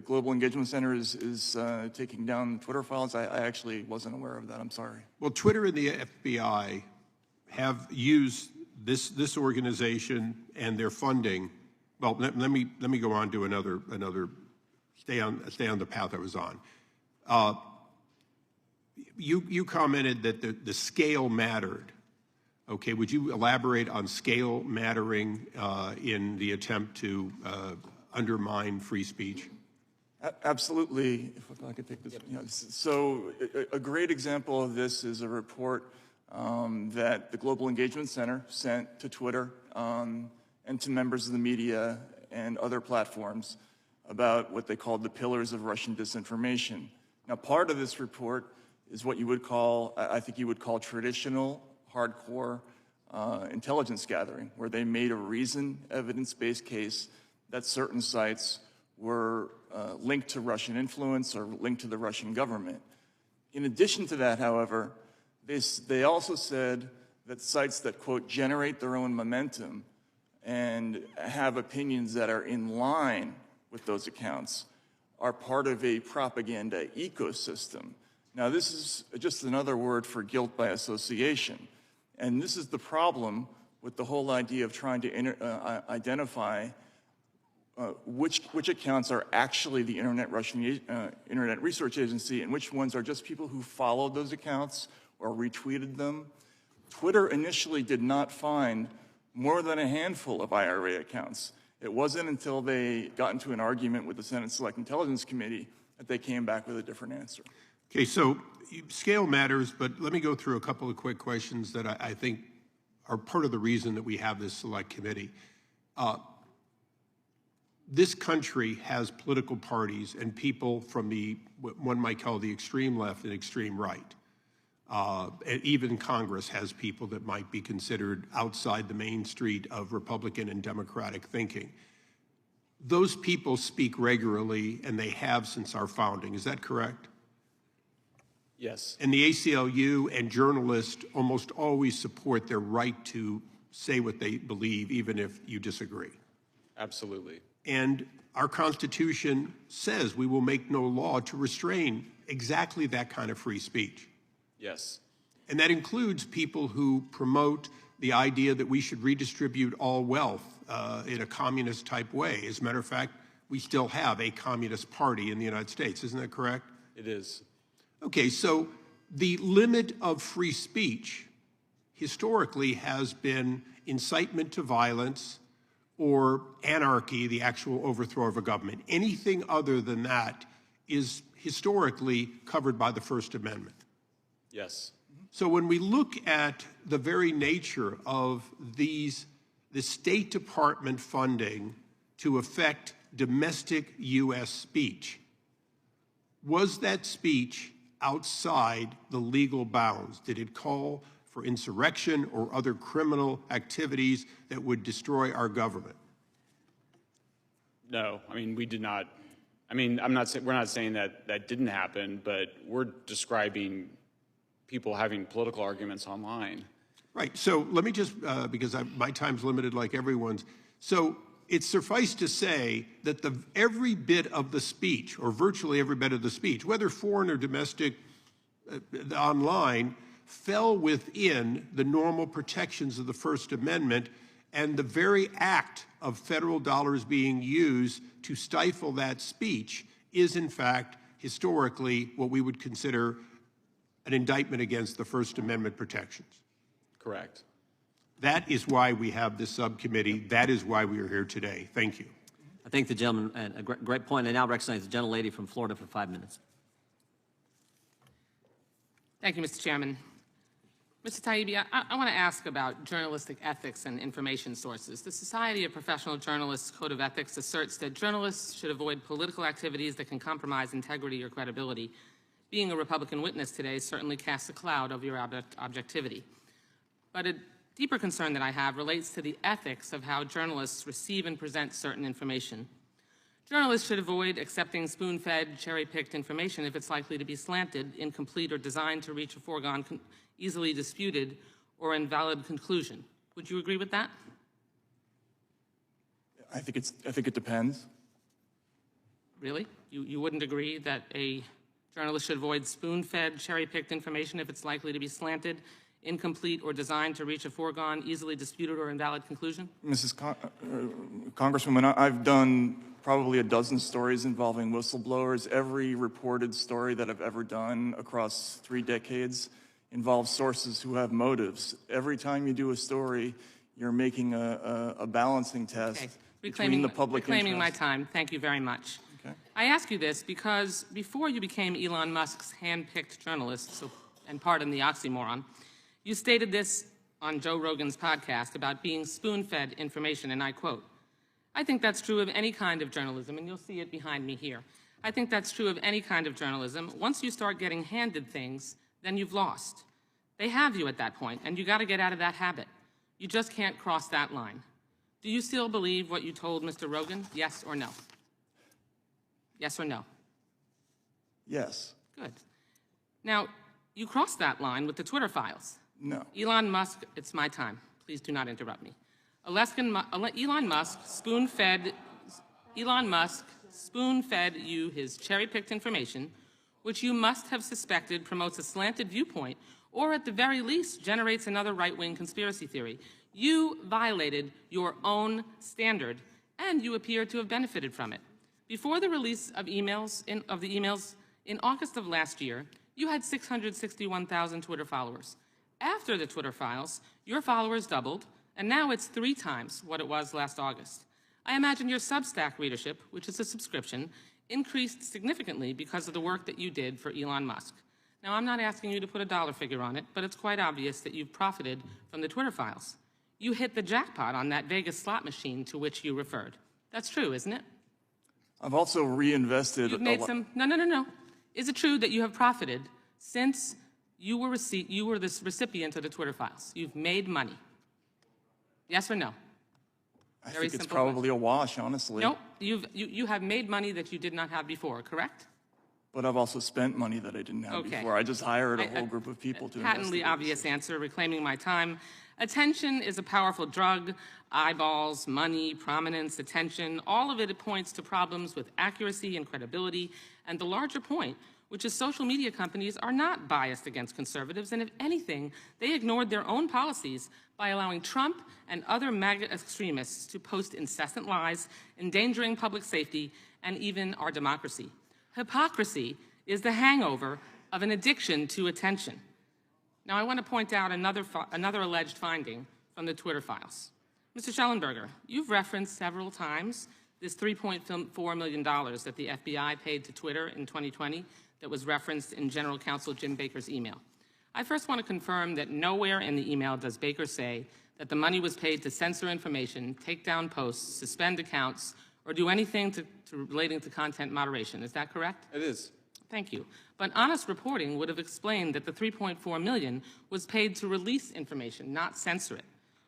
Global Engagement Center is taking down Twitter files. I actually wasn't aware of that. I'm sorry. Well, Twitter and the FBI have used this organization and their funding. Well, let me go on to another stay on the path I was on. You commented that the scale mattered. Okay, would you elaborate on scale mattering in the attempt to undermine free speech? Absolutely. If I could take this. So a great example of this is a report that the Global Engagement Center sent to Twitter and to members of the media and other platforms about what they called the pillars of Russian disinformation. Now, part of this report is what you would call, I think you would call traditional, hardcore intelligence gathering, where they made a reasoned, evidence-based case that certain sites were linked to Russian influence or linked to the Russian government. In addition to that, however, they also said that sites that, quote, generate their own momentum and have opinions that are in line with those accounts are part of a propaganda ecosystem. Now, this is just another word for guilt by association. And this is the problem with the whole idea of trying to identify which accounts are actually the Internet Research Agency and which ones are just people who followed those accounts or retweeted them. Twitter initially did not find more than a handful of IRA accounts. It wasn't until they got into an argument with the Senate Select Intelligence Committee that they came back with a different answer. Okay, so scale matters, but let me go through a couple of quick questions that I think are part of the reason that we have this select committee. This country has political parties and people from what one might call the extreme left and extreme right. And even Congress has people that might be considered outside the main street of Republican and Democratic thinking. Those people speak regularly, and they have since our founding. Is that correct? Yes. And the ACLU and journalists almost always support their right to say what they believe, even if you disagree. Absolutely. And our Constitution says we will make no law to restrain exactly that kind of free speech. Yes. And that includes people who promote the idea that we should redistribute all wealth in a communist type way. As a matter of fact, we still have a communist party in the United States. Isn't that correct? It is. Okay, so the limit of free speech historically has been incitement to violence or anarchy, the actual overthrow of a government. Anything other than that is historically covered by the First Amendment. Yes. So when we look at the very nature of the State Department funding to affect domestic U.S. speech, was that speech outside the legal bounds? Did it call for insurrection or other criminal activities that would destroy our government? No, I mean, we did not. I mean, we're not saying that that didn't happen, but we're describing people having political arguments online. Right. So let me just, because my time's limited like everyone's. So it's suffice to say that every bit of the speech, or virtually every bit of the speech, whether foreign or domestic online, fell within the normal protections of the First Amendment, and the very act of federal dollars being used to stifle that speech is, in fact, historically what we would consider an indictment against the First Amendment protections. Correct. That is why we have this subcommittee. That is why we are here today. Thank you. I thank the gentleman, and a great point. I now recognize the gentlelady from Florida for 5 minutes. Thank you, Mr. Chairman. Mr. Taibbi, I want to ask about journalistic ethics and information sources. The Society of Professional Journalists Code of Ethics asserts that journalists should avoid political activities that can compromise integrity or credibility. Being a Republican witness today certainly casts a cloud over your objectivity. But a deeper concern that I have relates to the ethics of how journalists receive and present certain information. Journalists should avoid accepting spoon-fed, cherry-picked information if it's likely to be slanted, incomplete, or designed to reach a foregone, easily disputed, or invalid conclusion. Would you agree with that? I think it depends. Really? You wouldn't agree that a journalist should avoid spoon-fed, cherry-picked information if it's likely to be slanted, incomplete, or designed to reach a foregone, easily disputed, or invalid conclusion? Congresswoman, I've done probably a dozen stories involving whistleblowers. Every reported story that I've ever done across 3 decades involves sources who have motives. Every time you do a story, you're making a balancing test between the public interest. Reclaiming my time. Thank you very much. Okay. I ask you this because before you became Elon Musk's hand-picked journalist, and pardon the oxymoron, you stated this on Joe Rogan's podcast about being spoon-fed information, and I quote, "I think that's true of any kind of journalism," and you'll see it behind me here. "I think that's true of any kind of journalism. Once you start getting handed things, then you've lost. They have you at that point, and you got to get out of that habit. You just can't cross that line." Do you still believe what you told Mr. Rogan? Yes or no? Yes or no? Yes. Good. Now, you crossed that line with the Twitter files. No. Elon Musk, it's my time. Please do not interrupt me. Elon Musk spoon-fed you his cherry-picked information, which you must have suspected promotes a slanted viewpoint, or at the very least generates another right-wing conspiracy theory. You violated your own standard, and you appear to have benefited from it. Before the release of the emails in August of last year, you had 661,000 Twitter followers. After the Twitter files, your followers doubled, and now it's 3 times what it was last August. I imagine your Substack readership, which is a subscription, increased significantly because of the work that you did for Elon Musk. Now, I'm not asking you to put a dollar figure on it, but it's quite obvious that you've profited from the Twitter files. You hit the jackpot on that Vegas slot machine to which you referred. That's true, isn't it? I've also reinvested. You've made some. No. Is it true that you have profited since you were the recipient of the Twitter files? You've made money. Yes or no? I think it's probably a wash, honestly. No, you have made money that you did not have before, correct? But I've also spent money that I didn't have before. I just hired a whole group of people to Patently obvious answer, reclaiming my time. Attention is a powerful drug. Eyeballs, money, prominence, attention, all of it points to problems with accuracy and credibility. And the larger point, which is social media companies are not biased against conservatives, and if anything, they ignored their own policies by allowing Trump and other MAGA extremists to post incessant lies, endangering public safety and even our democracy. Hypocrisy is the hangover of an addiction to attention. Now, I want to point out another alleged finding from the Twitter files. Mr. Schellenberger, you've referenced several times this $3.4 million that the FBI paid to Twitter in 2020 that was referenced in General Counsel Jim Baker's email. I first want to confirm that nowhere in the email does Baker say that the money was paid to censor information, take down posts, suspend accounts, or do anything relating to content moderation. Is that correct? It is. Thank you. But honest reporting would have explained that the $3.4 million was paid to release information, not censor it.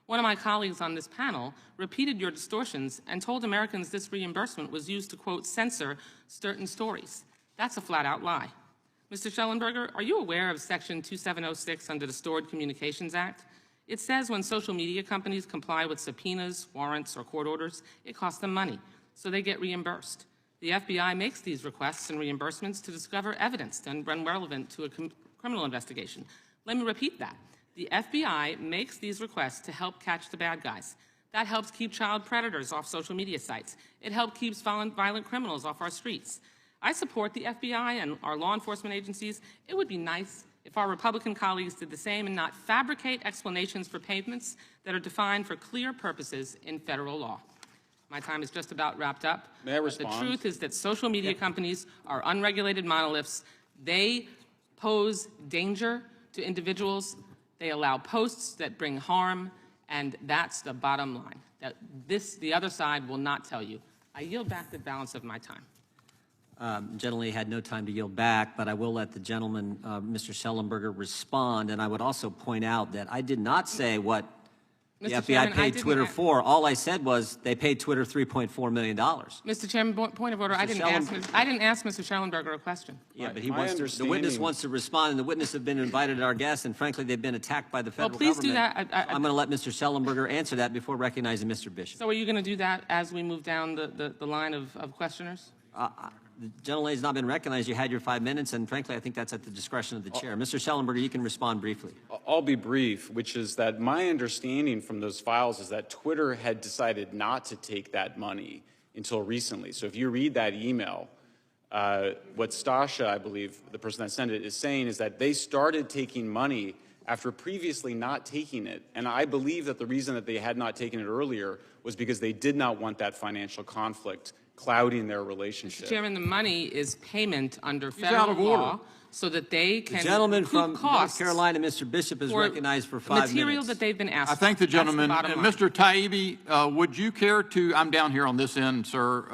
One of my colleagues on this panel repeated your distortions and told Americans this reimbursement was used to, quote, censor certain stories. That's a flat-out lie. Mr. Schellenberger, are you aware of Section 2706 under the Stored Communications Act? It says when social media companies comply with subpoenas, warrants, or court orders, it costs them money, so they get reimbursed. The FBI makes these requests and reimbursements to discover evidence then relevant to a criminal investigation. Let me repeat that. The FBI makes these requests to help catch the bad guys. That helps keep child predators off social media sites. It helps keep violent criminals off our streets. I support the FBI and our law enforcement agencies. It would be nice if our Republican colleagues did the same and not fabricate explanations for payments that are defined for clear purposes in federal law. My time is just about wrapped up. May I respond? The truth is that social media companies are unregulated monoliths. They pose danger to individuals. They allow posts that bring harm, and that's the bottom line. That the other side will not tell you. I yield back the balance of my time. Gentleman had no time to yield back, but I will let the gentleman, Mr. Schellenberger, respond. And I would also point out that I did not say what the FBI paid Twitter for. All I said was they paid Twitter $3.4 million. Mr. Chairman, point of order. I didn't ask Mr. Schellenberger a question. Yeah, but the witness wants to respond, and the witness have been invited at our guests, and frankly, they've been attacked by the federal government. Well, please do that. I'm going to let Mr. Schellenberger answer that before recognizing Mr. Bishop. So are you going to do that as we move down the line of questioners? The gentleman has not been recognized. You had your 5 minutes, and frankly, I think that's at the discretion of the chair. Mr. Schellenberger, you can respond briefly. I'll be brief, which is that my understanding from those files is that Twitter had decided not to take that money until recently. So if you read that email, what Stasha, I believe, the person that sent it, is saying is that they started taking money after previously not taking it. And I believe that the reason that they had not taken it earlier was because they did not want that financial conflict clouding their relationship. Mr. Chairman, the money is payment under federal law so that they can The gentleman from North Carolina, Mr. Bishop, is recognized for 5 minutes. The material that they've been asked for. I thank the gentleman. Mr. Taibbi, would you care to, I'm down here on this end, sir,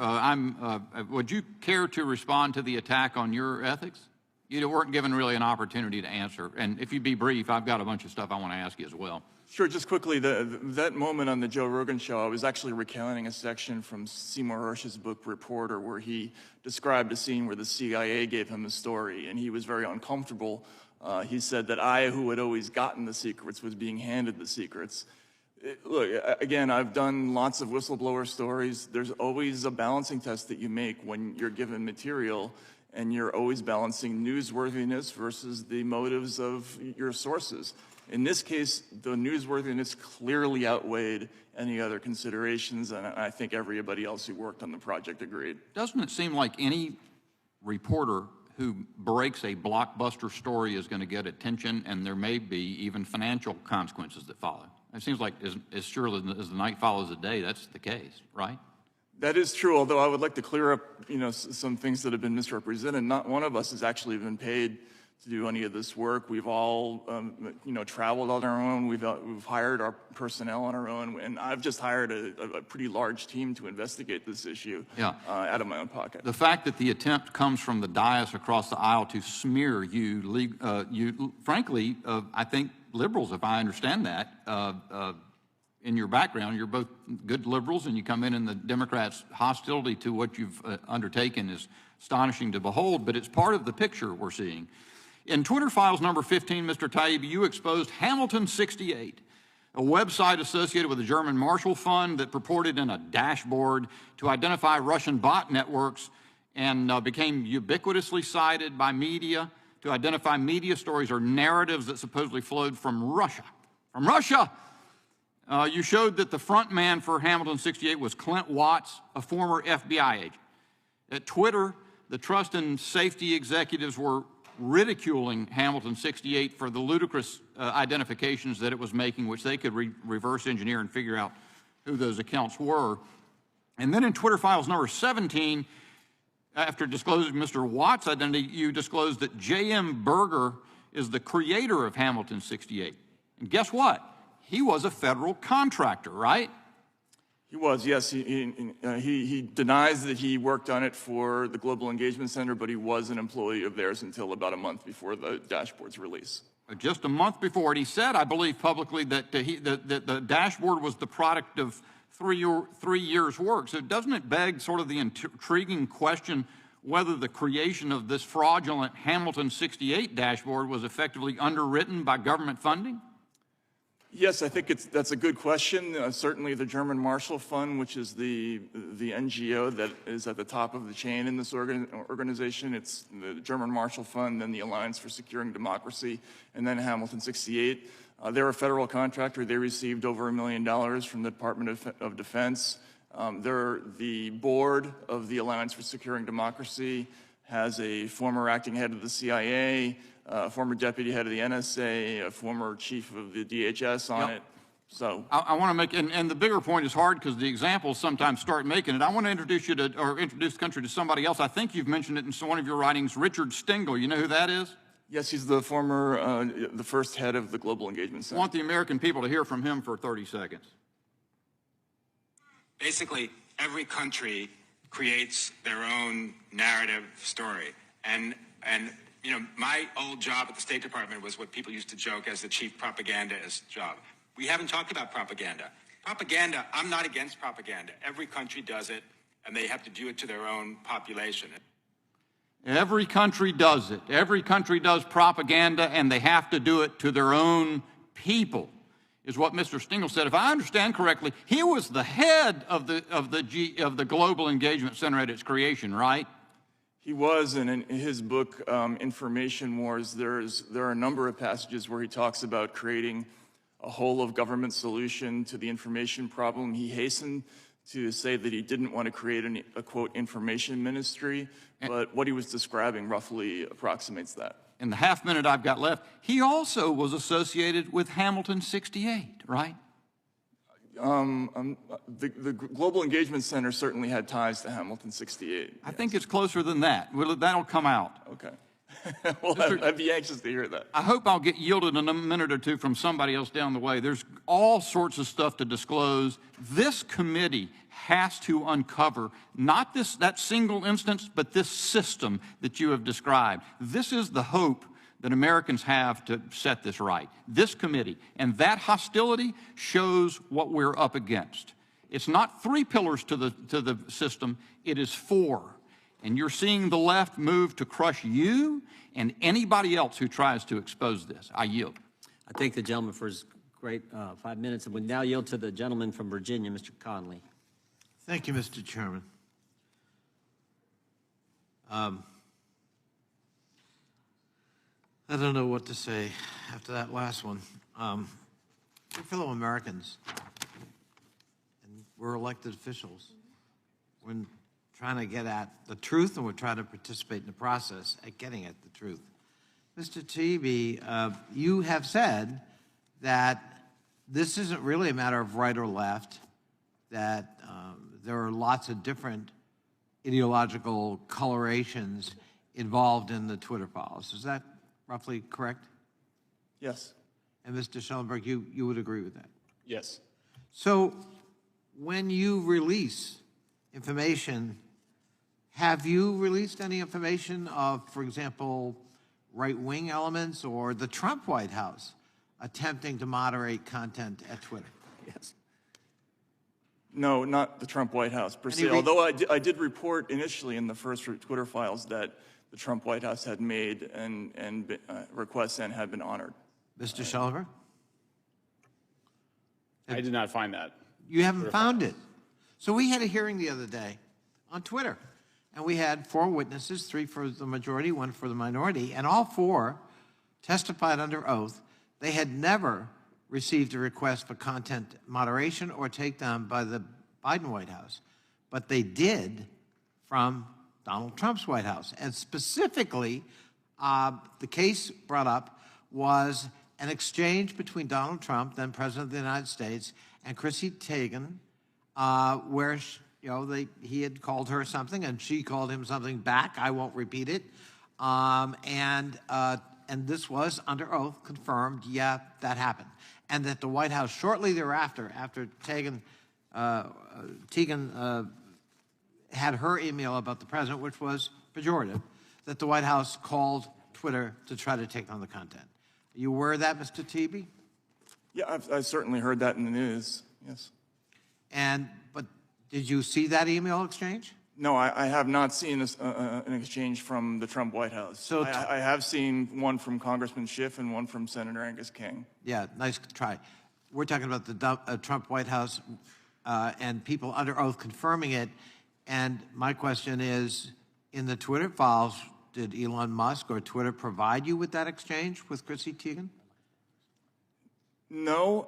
would you care to respond to the attack on your ethics? You weren't given really an opportunity to answer. And if you'd be brief, I've got a bunch of stuff I want to ask you as well. Sure, just quickly, that moment on the Joe Rogan show, I was actually recounting a section from Seymour Hersh's book, Reporter, where he described a scene where the CIA gave him a story, and he was very uncomfortable. He said that I, who had always gotten the secrets, was being handed the secrets. Look, again, I've done lots of whistleblower stories. There's always a balancing test that you make when you're given material, and you're always balancing newsworthiness versus the motives of your sources. In this case, the newsworthiness clearly outweighed any other considerations, and I think everybody else who worked on the project agreed. Doesn't it seem like any reporter who breaks a blockbuster story is going to get attention, and there may be even financial consequences that follow? It seems like as surely as the night follows the day, that's the case, right? That is true, although I would like to clear up, some things that have been misrepresented. Not one of us has actually been paid to do any of this work. We've all, traveled on our own. We've hired our personnel on our own, and I've just hired a pretty large team to investigate this issue out of my own pocket. The fact that the attempt comes from the dais across the aisle to smear you, frankly, I think liberals, if I understand that, in your background, you're both good liberals, and you come in, and the Democrats' hostility to what you've undertaken is astonishing to behold, but it's part of the picture we're seeing. In Twitter Files number 15, Mr. Taibbi, you exposed Hamilton 68, a website associated with the German Marshall Fund that purported in a dashboard to identify Russian bot networks and became ubiquitously cited by media to identify media stories or narratives that supposedly flowed from Russia. From Russia! You showed that the front man for Hamilton 68 was Clint Watts, a former FBI agent. At Twitter, the trust and safety executives were ridiculing Hamilton 68 for the ludicrous identifications that it was making, which they could reverse engineer and figure out who those accounts were. And then in Twitter Files number 17, after disclosing Mr. Watts' identity, you disclosed that J.M. Berger is the creator of Hamilton 68. And guess what? He was a federal contractor, right? He was, yes. He denies that he worked on it for the Global Engagement Center, but he was an employee of theirs until about a month before the dashboard's release. Just a month before it, he said, I believe publicly, that the dashboard was the product of 3 years' work. So doesn't it beg sort of the intriguing question whether the creation of this fraudulent Hamilton 68 dashboard was effectively underwritten by government funding? Yes, I think that's a good question. Certainly the German Marshall Fund, which is the NGO that is at the top of the chain in this organization. It's the German Marshall Fund, then the Alliance for Securing Democracy, and then Hamilton 68. They're a federal contractor. They received over $1 million from the Department of Defense. They're the board of the Alliance for Securing Democracy, has a former acting head of the CIA, a former deputy head of the NSA, a former chief of the DHS on it. So I want to make, and the bigger point is hard because the examples sometimes start making it. I want to introduce you to, or introduce the country to somebody else. I think you've mentioned it in one of your writings, Richard Stengel. You know who that is? Yes, he's the former, the first head of the Global Engagement Center. I want the American people to hear from him for 30 seconds. Basically, every country creates their own narrative story. And my old job at the State Department was what people used to joke as the chief propagandist job. We haven't talked about propaganda. Propaganda, I'm not against propaganda. Every country does it, and they have to do it to their own population. Every country does it. Every country does propaganda, and they have to do it to their own people, is what Mr. Stengel said. If I understand correctly, he was the head of the Global Engagement Center at its creation, right? He was, and in his book, Information Wars, there are a number of passages where he talks about creating a whole-of-government solution to the information problem. He hastened to say that he didn't want to create a, quote, information ministry, but what he was describing roughly approximates that. In the half minute I've got left, he also was associated with Hamilton 68, right? The Global Engagement Center certainly had ties to Hamilton 68. I think it's closer than that. That'll come out. Okay. Well, I'd be anxious to hear that. I hope I'll get yielded in a minute or two from somebody else down the way. There's all sorts of stuff to disclose. This committee has to uncover not that single instance, but this system that you have described. This is the hope that Americans have to set this right. This committee, and that hostility shows what we're up against. It's not 3 pillars to the system, it is 4. And you're seeing the left move to crush you and anybody else who tries to expose this. I yield. I thank the gentleman for his great 5 minutes, and we now yield to the gentleman from Virginia, Mr. Conley. Thank you, Mr. Chairman. I don't know what to say after that last one. Dear fellow Americans, and we're elected officials, we're trying to get at the truth, and we're trying to participate in the process at getting at the truth. Mr. Taibbi, you have said that this isn't really a matter of right or left, that there are lots of different ideological colorations involved in the Twitter files. Is that roughly correct? Yes. And Mr. Schellenberg, you would agree with that? Yes. So when you release information, have you released any information of, for example, right-wing elements or the Trump White House attempting to moderate content at Twitter? Yes. No, not the Trump White House per se, although I did report initially in the first Twitter files that the Trump White House had made and requests and had been honored. Mr. Schellenberg? I did not find that. You haven't found it. So we had a hearing the other day on Twitter, and we had 4 witnesses, 3 for the majority, 1 for the minority, and all 4 testified under oath they had never received a request for content moderation or takedown by the Biden White House, but they did from Donald Trump's White House. And specifically, the case brought up was an exchange between Donald Trump, then President of the United States, and Chrissy Teigen, where he had called her something and she called him something back. I won't repeat it. And this was under oath confirmed. Yeah, that happened. And that the White House shortly thereafter, after Teigen had her email about the president, which was pejorative, that the White House called Twitter to try to take down the content. Are you aware of that, Mr. Taibbi? Yeah, I've certainly heard that in the news, yes. But did you see that email exchange? No, I have not seen an exchange from the Trump White House. So I have seen one from Congressman Schiff and one from Senator Angus King. Yeah, nice try. We're talking about the Trump White House and people under oath confirming it. And my question is, in the Twitter files, did Elon Musk or Twitter provide you with that exchange with Chrissy Teigen? No,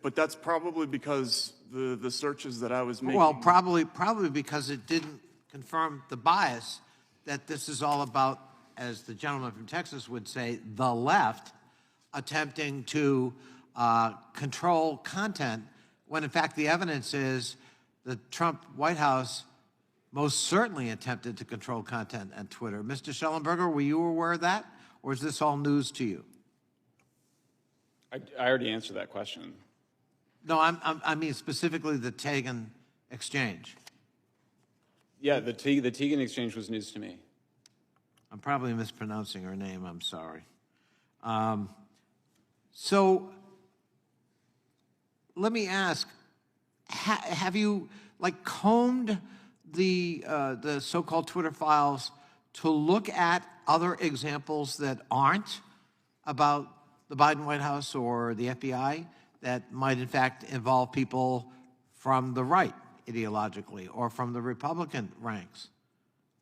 but that's probably because the searches that I was making. Well, probably because it didn't confirm the bias that this is all about, as the gentleman from Texas would say, the left attempting to control content, when in fact the evidence is the Trump White House most certainly attempted to control content on Twitter. Mr. Schellenberger, were you aware of that, or is this all news to you? I already answered that question. No, I mean specifically the Teigen exchange. Yeah, the Teigen exchange was news to me. I'm probably mispronouncing her name. I'm sorry. So let me ask: have you combed the so-called Twitter files to look at other examples that aren't about the Biden White House or the FBI that might in fact involve people from the right ideologically or from the Republican ranks?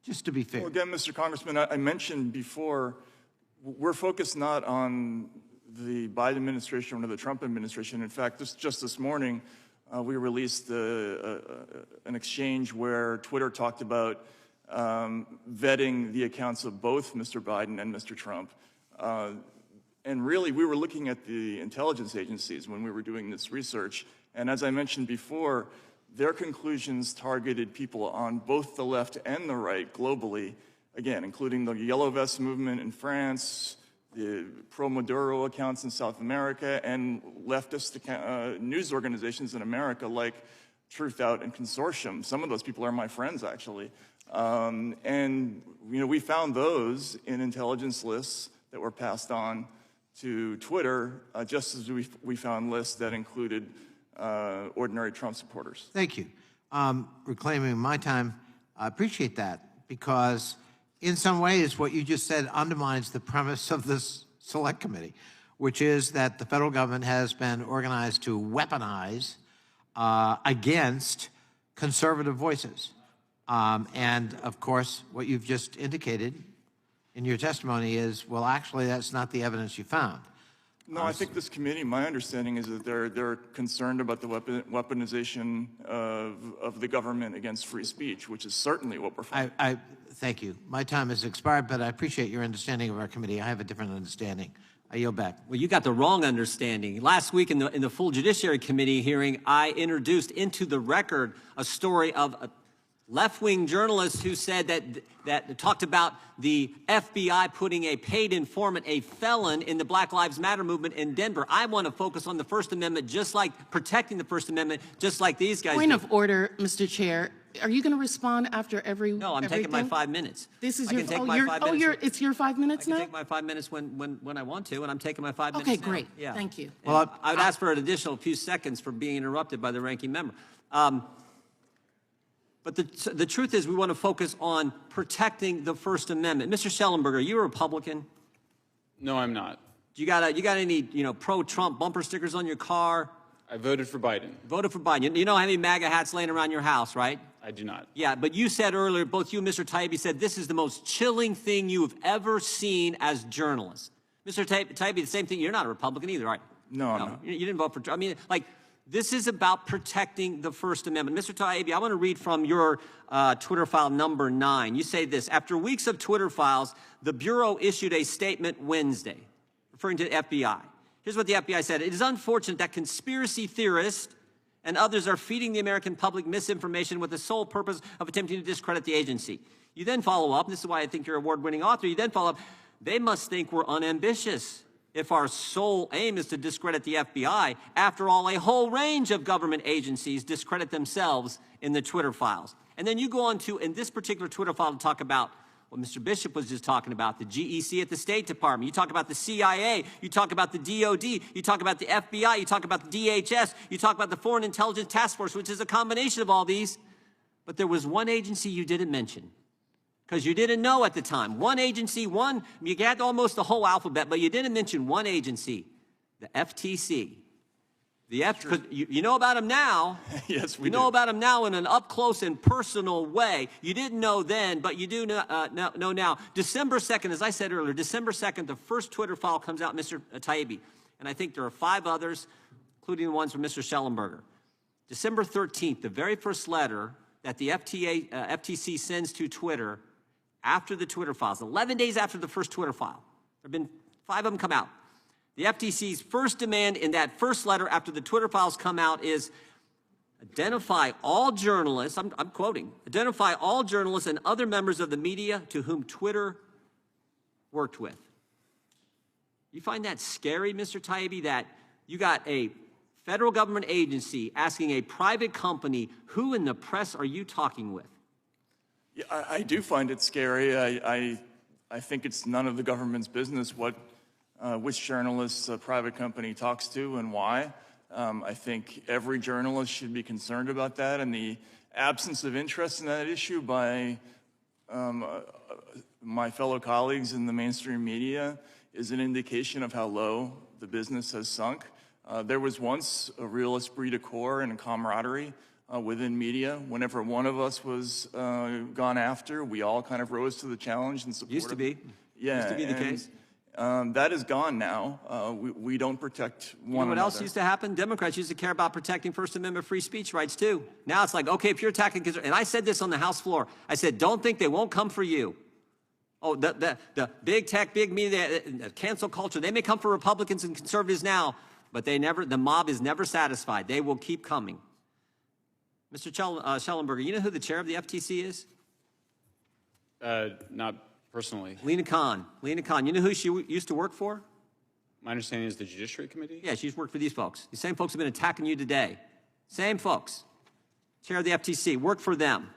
Just to be fair. Well, again, Mr. Congressman, I mentioned before, we're focused not on the Biden administration or the Trump administration. In fact, just this morning, we released an exchange where Twitter talked about vetting the accounts of both Mr. Biden and Mr. Trump. And really, we were looking at the intelligence agencies when we were doing this research. And as I mentioned before, their conclusions targeted people on both the left and the right globally, again, including the Yellow Vest movement in France, the pro-Maduro accounts in South America, and leftist news organizations in America like Truth Out and Consortium. Some of those people are my friends, actually. And we found those in intelligence lists that were passed on to Twitter, just as we found lists that included ordinary Trump supporters. Thank you. Reclaiming my time, I appreciate that, because in some ways what you just said undermines the premise of this select committee, which is that the federal government has been organized to weaponize against conservative voices. And of course, what you've just indicated in your testimony is, well, actually, that's not the evidence you found. No, I think this committee, my understanding is that they're concerned about the weaponization of the government against free speech, which is certainly what we're fighting. Thank you. My time has expired, but I appreciate your understanding of our committee. I have a different understanding. I yield back. Well, you got the wrong understanding. Last week in the full Judiciary Committee hearing, I introduced into the record a story of a left-wing journalist who said that talked about the FBI putting a paid informant, a felon, in the Black Lives Matter movement in Denver. I want to focus on the First Amendment, just like protecting the First Amendment, just like these guys Point do. of order, Mr. Chair. Are you going to respond after every? No, I'm taking my 5 minutes. This is I your. can take Oh, my 5 minutes. it's your 5 minutes I now. can take my 5 minutes when I want to, and I'm taking my 5 minutes. Okay, now. great. Yeah. Thank you. Well, I would ask for an additional few seconds for being interrupted by the ranking member. But the truth is, we want to focus on protecting the First Amendment. Mr. Schellenberger, you a Republican? No, I'm not. You got any pro-Trump bumper stickers on your car? I voted for Biden. Voted for Biden. You don't have any MAGA hats laying around your house, right? I do not. Yeah, but you said earlier, both you and Mr. Taibbi said this is the most chilling thing you have ever seen as journalists. Mr. Taibbi, the same thing. You're not a Republican either, right? No, I'm not. You didn't vote for Trump. I mean, like, this is about protecting the First Amendment. Mr. Taibbi, I want to read from your Twitter file number 9. You say this: after weeks of Twitter files, the Bureau issued a statement Wednesday, referring to the FBI. Here's what the FBI said: it is unfortunate that conspiracy theorists and others are feeding the American public misinformation with the sole purpose of attempting to discredit the agency. You then follow up, and this is why I think you're an award-winning author, you then follow up, they must think we're unambitious if our sole aim is to discredit the FBI. After all, a whole range of government agencies discredit themselves in the Twitter files. And then you go on to, in this particular Twitter file, to talk about what Mr. Bishop was just talking about, the GEC at the State Department. You talk about the CIA. You talk about the DOD. You talk about the FBI. You talk about the DHS. You talk about the Foreign Intelligence Task Force, which is a combination of all these. But there was one agency you didn't mention, because you didn't know at the time. One agency, you had almost the whole alphabet, but you didn't mention one agency, the FTC. Because you know about them now. Yes, we do. You know about them now in an up-close and personal way. You didn't know then, but you do know now. December 2nd, as I said earlier, December 2nd, the first Twitter file comes out, Mr. Taibbi. And I think there are 5 others, including the ones from Mr. Schellenberger. December 13th, the very first letter that the FTC sends to Twitter after the Twitter files, 11 days after the first Twitter file. There have been 5 of them come out. The FTC's first demand in that first letter after the Twitter files come out is identify all journalists, I'm quoting, identify all journalists and other members of the media to whom Twitter worked with. You find that scary, Mr. Taibbi, that you got a federal government agency asking a private company, who in the press are you talking with? Yeah, I do find it scary. I think it's none of the government's business which journalists a private company talks to and why. I think every journalist should be concerned about that, and the absence of interest in that issue by my fellow colleagues in the mainstream media is an indication of how low the business has sunk. There was once a real esprit de corps and a camaraderie within media. Whenever one of us was gone after, we all kind of rose to the challenge and supported. Used to be. Yeah. Used to be the case. That is gone now. We don't protect one another. You know what else used to happen? Democrats used to care about protecting First Amendment free speech rights, too. Now it's like, okay, if you're attacking, and I said this on the House floor, I said, don't think they won't come for you. Oh, the big tech, big media, cancel culture, they may come for Republicans and conservatives now, but the mob is never satisfied. They will keep coming. Mr. Schellenberger, you know who the chair of the FTC is? Not personally. Lena Khan. Lena Khan. You know who she used to work for? My understanding is the Judiciary Committee? Yeah, she's worked for these folks. These same folks have been attacking you today. Same folks. Chair of the FTC. Work for them.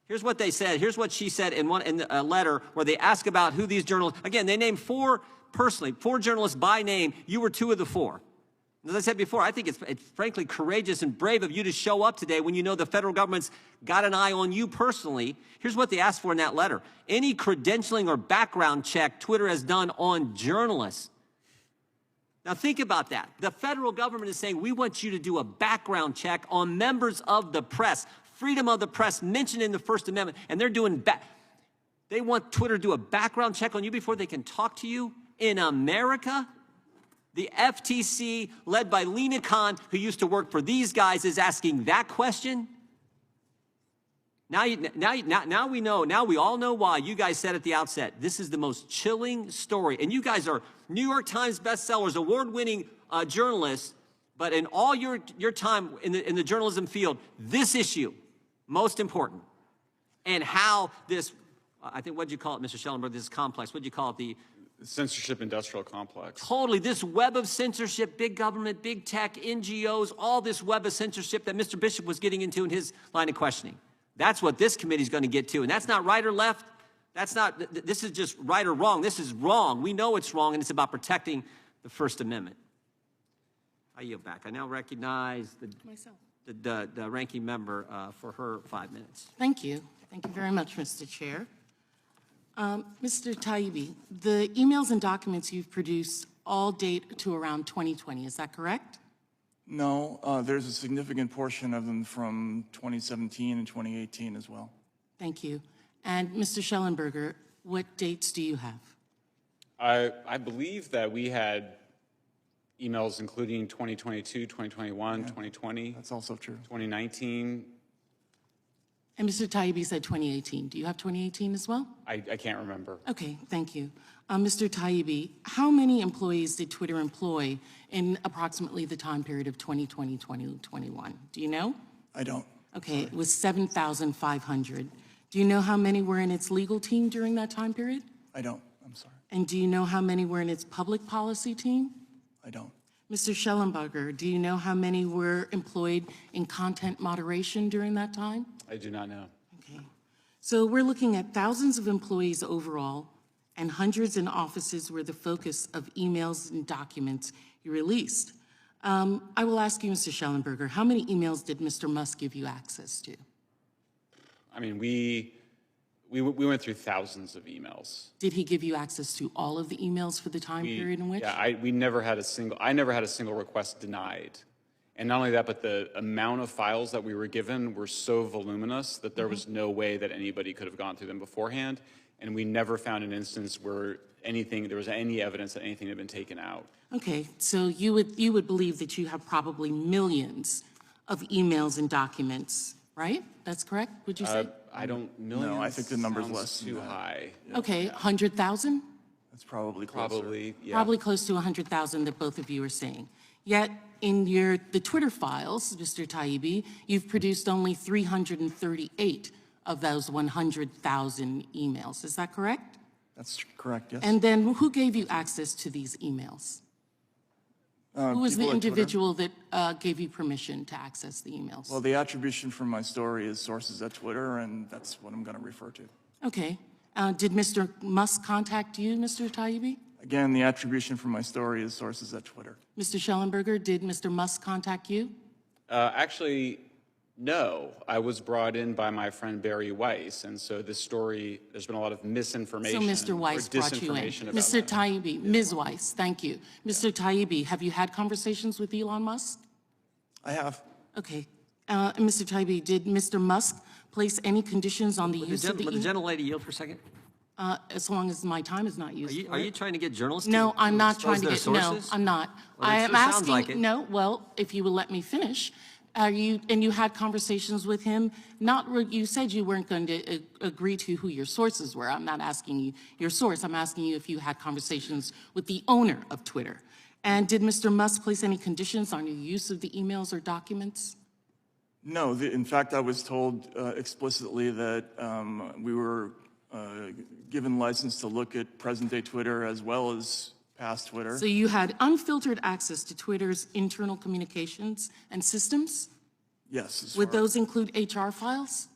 Here's what they said. Here's what she said in a letter where they ask about who these journalists... Again, they named 4 journalists by name. You were 2 of the 4. As I said before, I think it's frankly courageous and brave of you to show up today when you know the federal government's got an eye on you personally. Here's what they asked for in that letter. Any credentialing or background check Twitter has done on journalists. Now think about that. The federal government is saying, we want you to do a background check on members of the press. Freedom of the press mentioned in the First Amendment. And they're doing they want Twitter to do a background check on you before they can talk to you in America? The FTC, led by Lena Khan, who used to work for these guys, is asking that question? Now we know, now we all know why. You guys said at the outset, this is the most chilling story. And you guys are New York Times bestsellers, award-winning journalists, but in all your time in the journalism field, this issue, most important. And how this, I think, what'd you call it, Mr. Schellenberg, this is complex, what'd you call it, the censorship industrial complex. Totally, this web of censorship, big government, big tech, NGOs, all this web of censorship that Mr. Bishop was getting into in his line of questioning. That's what this committee is going to get to. And that's not right or left. That's not, this is just right or wrong. This is wrong. We know it's wrong, and it's about protecting the First Amendment. I yield back. I now recognize the ranking member for her 5 minutes. Thank you. Thank you very much, Mr. Chair. Mr. Taibbi, the emails and documents you've produced all date to around 2020. Is that correct? No, there's a significant portion of them from 2017 and 2018 as well. Thank you. And Mr. Schellenberger, what dates do you have? I believe that we had emails including 2022, 2021, 2020. That's also true. 2019. And Mr. Taibbi said 2018. Do you have 2018 as well? I can't remember. Okay, thank you. Mr. Taibbi, how many employees did Twitter employ in approximately the time period of 2020, 2021? Do you know? I don't. Okay, it was 7,500. Do you know how many were in its legal team during that time period? I don't. I'm sorry. And do you know how many were in its public policy team? I don't. Mr. Schellenberger, do you know how many were employed in content moderation during that time? I do not know. Okay. So we're looking at thousands of employees overall and hundreds in offices were the focus of emails and documents you released. I will ask you, Mr. Schellenberger, how many emails did Mr. Musk give you access to? I mean, we went through thousands of emails. Did he give you access to all of the emails for the time period in which? Yeah, I never had a single request denied. And not only that, but the amount of files that we were given were so voluminous that there was no way that anybody could have gone through them beforehand. And we never found an instance where there was any evidence that anything had been taken out. Okay, so you would believe that you have probably millions of emails and documents, right? That's correct, would you say? I don't, millions. No, I think the number's less than too that. high. Okay, 100,000? That's probably closer. Probably, yeah. Probably close to 100,000 that both of you are saying. Yet in the Twitter files, Mr. Taibbi, you've produced only 338 of those 100,000 emails. Is that correct? That's correct, yes. And then who gave you access to these emails? Who was the people at Twitter. individual that gave you permission to access the emails? Well, the attribution from my story is sources at Twitter, and that's what I'm going to refer to. Okay. Did Mr. Musk contact you, Mr. Taibbi? Again, the attribution from my story is sources at Twitter. Mr. Schellenberger, did Mr. Musk contact you? Actually, no. I was brought in by my friend Barry Weiss, and so this story, there's been a lot of misinformation. So Mr. Weiss or brought you in. disinformation about Mr. that. Taibbi, Ms. Weiss, thank you. Mr. Taibbi, have you had conversations with Elon Musk? I have. Okay. Mr. Taibbi, did Mr. Musk place any conditions on the use of the Would the gentlelady yield for a second? as long as my time is not used. Are you trying to get journalists? No, to I'm not expose trying to their get. sources? No, I'm not. Well, I it am sure sounds asking. like it. No, well, if you will let me finish. You had conversations with him. You said you weren't going to agree to who your sources were. I'm not asking you your source. I'm asking you if you had conversations with the owner of Twitter. And did Mr. Musk place any conditions on your use of the emails or documents? No, in fact, I was told explicitly that we were given license to look at present-day Twitter as well as past Twitter. So you had unfiltered access to Twitter's internal communications and systems? Yes. Would those include HR files?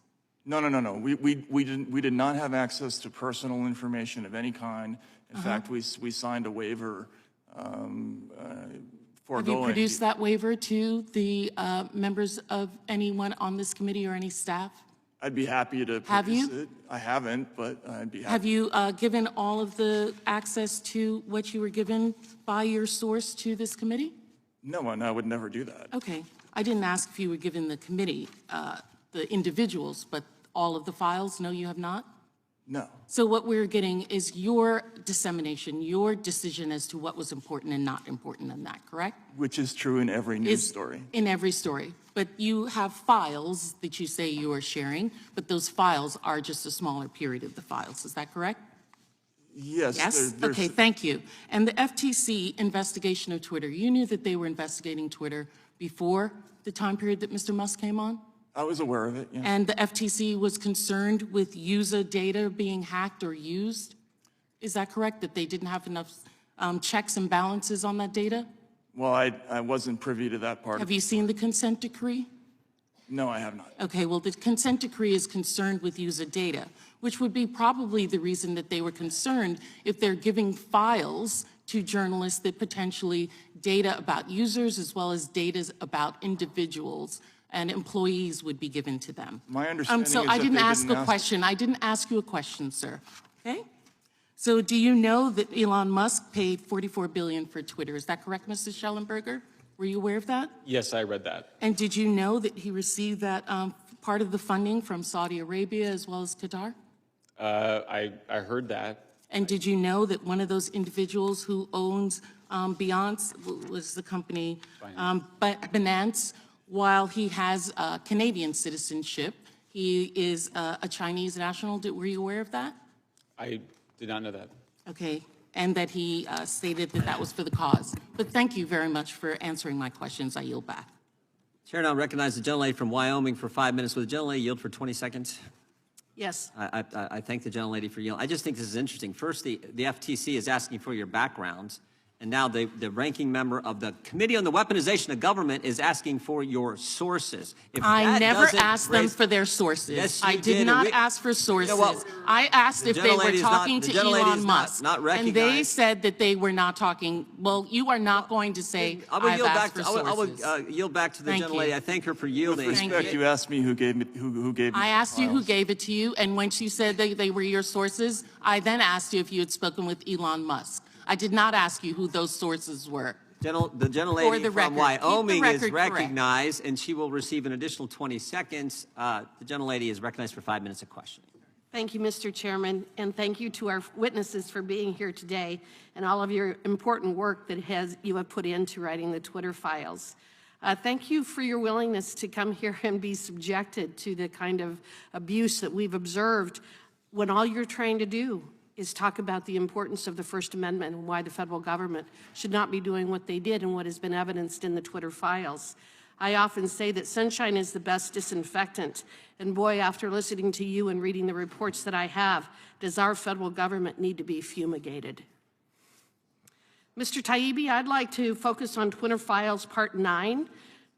No. We did not have access to personal information of any kind. In fact, we signed a waiver Have you produced that waiver to the members of anyone on this committee or any staff? I'd be happy to produce Have you? it. I haven't, but I'd be happy. Have you given all of the access to what you were given by your source to this committee? No, and I would never do that. Okay. I didn't ask if you were given the committee, the individuals, but all of the files? No, you have not? No, So what we're getting is your dissemination, your decision as to what was important and not important in that, correct? which is true in every news story. In every story. But you have files that you say you are sharing, but those files are just a smaller period of the files. Is that correct? Yes. Yes? Okay, thank you. And the FTC investigation of Twitter, you knew that they were investigating Twitter before the time period that Mr. Musk came on? I was aware of it, yes. And the FTC was concerned with user data being hacked or used? Is that correct, that they didn't have enough checks and balances on that data? Well, I wasn't privy to that part. Have you seen the consent decree? No, I have not. Okay, well, the consent decree is concerned with user data, which would be probably the reason that they were concerned if they're giving files to journalists that potentially data about users as well as data about individuals and employees would be given to them. My understanding So is I that didn't they ask didn't a ask- question. I didn't ask you a question, sir. Okay? So do you know that Elon Musk paid $44 billion for Twitter? Is that correct, Mrs. Schellenberger? Were you aware of that? Yes, I read that. And did you know that he received that part of the funding from Saudi Arabia as well as Qatar? I heard that. And did you know that one of those individuals who owns Binance was the company Binance, while he has Canadian citizenship, he is a Chinese national. Were you aware of that? I did not know that. Okay, and that he stated that that was for the cause. But thank you very much for answering my questions. I yield back. Chair now recognizes the gentlelady from Wyoming for 5 minutes. Will the gentlelady yield for 20 seconds? Yes. I thank the gentlelady for yielding. I just think this is interesting. First, the FTC is asking for your backgrounds, and now the ranking member of the Committee on the Weaponization of Government is asking for your sources. If I that never doesn't asked them raise- for their sources. Yes, you I did, did and not ask for sources. what? I asked The if they were gentlelady is not- talking the to gentlelady Elon is not- Musk. not and they recognized. said that they were not talking. Well, you are not going to say I will I've yield asked back for to, I will sources. yield back to the Thank gentlelady. you. I thank her for With yielding. respect, you asked me who gave me I asked you who files. gave it to you, and once you said they were your sources, I then asked you if you had spoken with Elon Musk. I did not ask you who those sources were. The For gentlelady the from record. Keep the Wyoming is record correct. recognized, and she will receive an additional 20 seconds. The gentlelady is recognized for 5 minutes of questioning. Thank you, Mr. Chairman, and thank you to our witnesses for being here today and all of your important work that you have put into writing the Twitter files. Thank you for your willingness to come here and be subjected to the kind of abuse that we've observed when all you're trying to do is talk about the importance of the First Amendment and why the federal government should not be doing what they did and what has been evidenced in the Twitter files. I often say that sunshine is the best disinfectant, and boy, after listening to you and reading the reports that I have, does our federal government need to be fumigated. Mr. Taibbi, I'd like to focus on Twitter Files Part 9,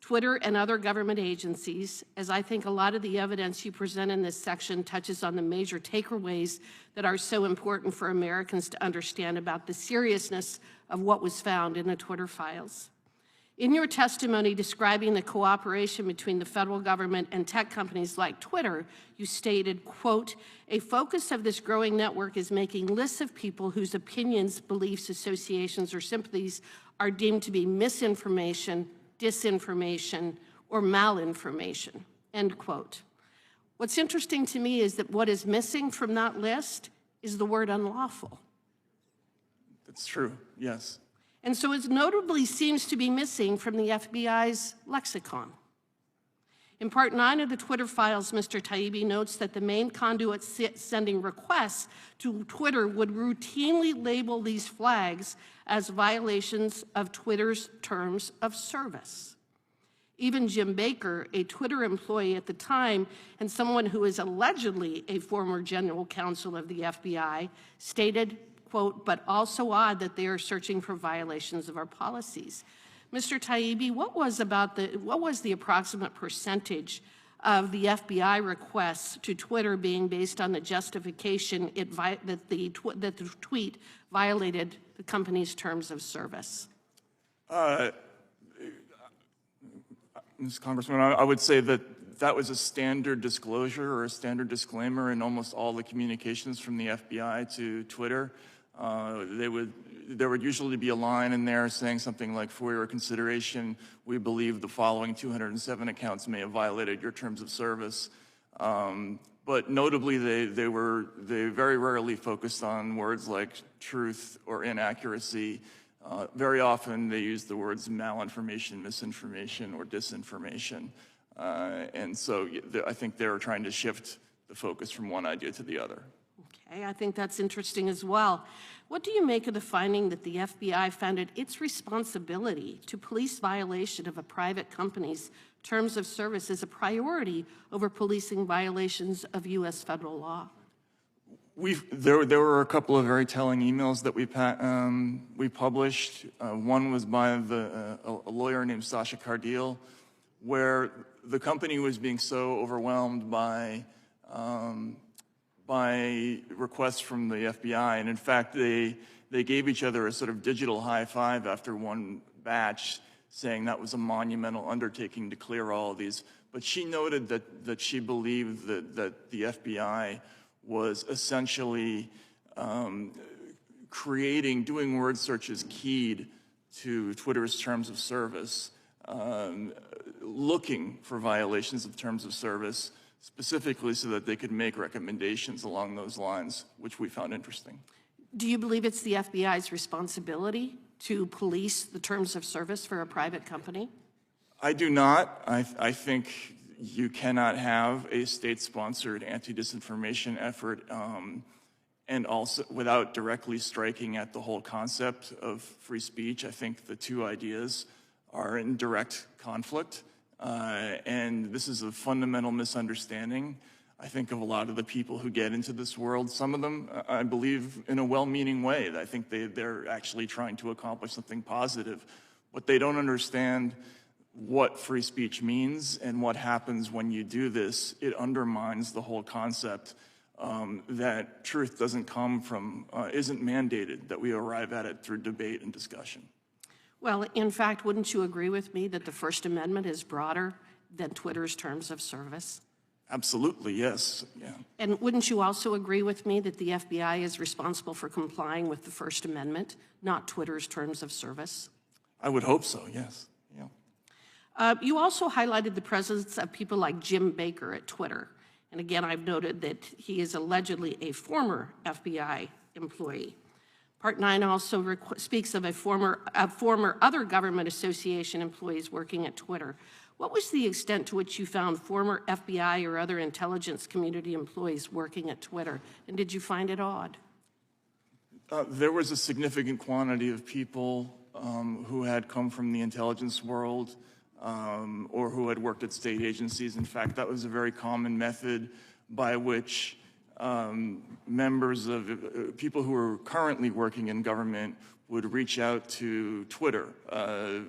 Twitter and other government agencies, as I think a lot of the evidence you present in this section touches on the major takeaways that are so important for Americans to understand about the seriousness of what was found in the Twitter files. In your testimony describing the cooperation between the federal government and tech companies like Twitter, you stated, quote, "A focus of this growing network is making lists of people whose opinions, beliefs, associations, or sympathies are deemed to be misinformation, disinformation, or malinformation," end quote. What's interesting to me is that what is missing from that list is the word unlawful. That's true, yes. And so it notably seems to be missing from the FBI's lexicon. In Part 9 of the Twitter files, Mr. Taibbi notes that the main conduit sending requests to Twitter would routinely label these flags as violations of Twitter's terms of service. Even Jim Baker, a Twitter employee at the time and someone who is allegedly a former general counsel of the FBI, stated, quote, "but also odd that they are searching for violations of our policies." Mr. Taibbi, what was the approximate percentage of the FBI requests to Twitter being based on the justification that the tweet violated the company's terms of service? Ms. Congressman, I would say that was a standard disclosure or a standard disclaimer in almost all the communications from the FBI to Twitter. There would usually be a line in there saying something like, "For your consideration, we believe the following 207 accounts may have violated your terms of service." But notably, they very rarely focused on words like truth or inaccuracy. Very often, they used the words malinformation, misinformation, or disinformation. And so I think they were trying to shift the focus from one idea to the other. Okay, I think that's interesting as well. What do you make of the finding that the FBI found it its responsibility to police violation of a private company's terms of service as a priority over policing violations of U.S. federal law? There were a couple of very telling emails that we published. One was by a lawyer named Sasha Cardile, where the company was being so overwhelmed by requests from the FBI, and in fact, they gave each other a sort of digital high five after one batch, saying that was a monumental undertaking to clear all of these. But she noted that she believed that the FBI was essentially doing word searches keyed to Twitter's terms of service, looking for violations of terms of service, specifically so that they could make recommendations along those lines, which we found interesting. Do you believe it's the FBI's responsibility to police the terms of service for a private company? I do not. I think you cannot have a state-sponsored anti-disinformation effort and also without directly striking at the whole concept of free speech. I think the two ideas are in direct conflict, and this is a fundamental misunderstanding, I think, of a lot of the people who get into this world. Some of them, I believe, in a well-meaning way. I think they're actually trying to accomplish something positive, but they don't understand what free speech means and what happens when you do this. It undermines the whole concept that truth doesn't come from, isn't mandated, that we arrive at it through debate and discussion. Well, in fact, wouldn't you agree with me that the First Amendment is broader than Twitter's terms of service? Absolutely, yes. Yeah. And wouldn't you also agree with me that the FBI is responsible for complying with the First Amendment, not Twitter's terms of service? I would hope so, yes. You also highlighted the presence of people like Jim Baker at Twitter. And again, I've noted that he is allegedly a former FBI employee. Part 9 also speaks of former other government association employees working at Twitter. What was the extent to which you found former FBI or other intelligence community employees working at Twitter? And did you find it odd? There was a significant quantity of people who had come from the intelligence world or who had worked at state agencies. In fact, that was a very common method by which members of people who are currently working in government would reach out to Twitter.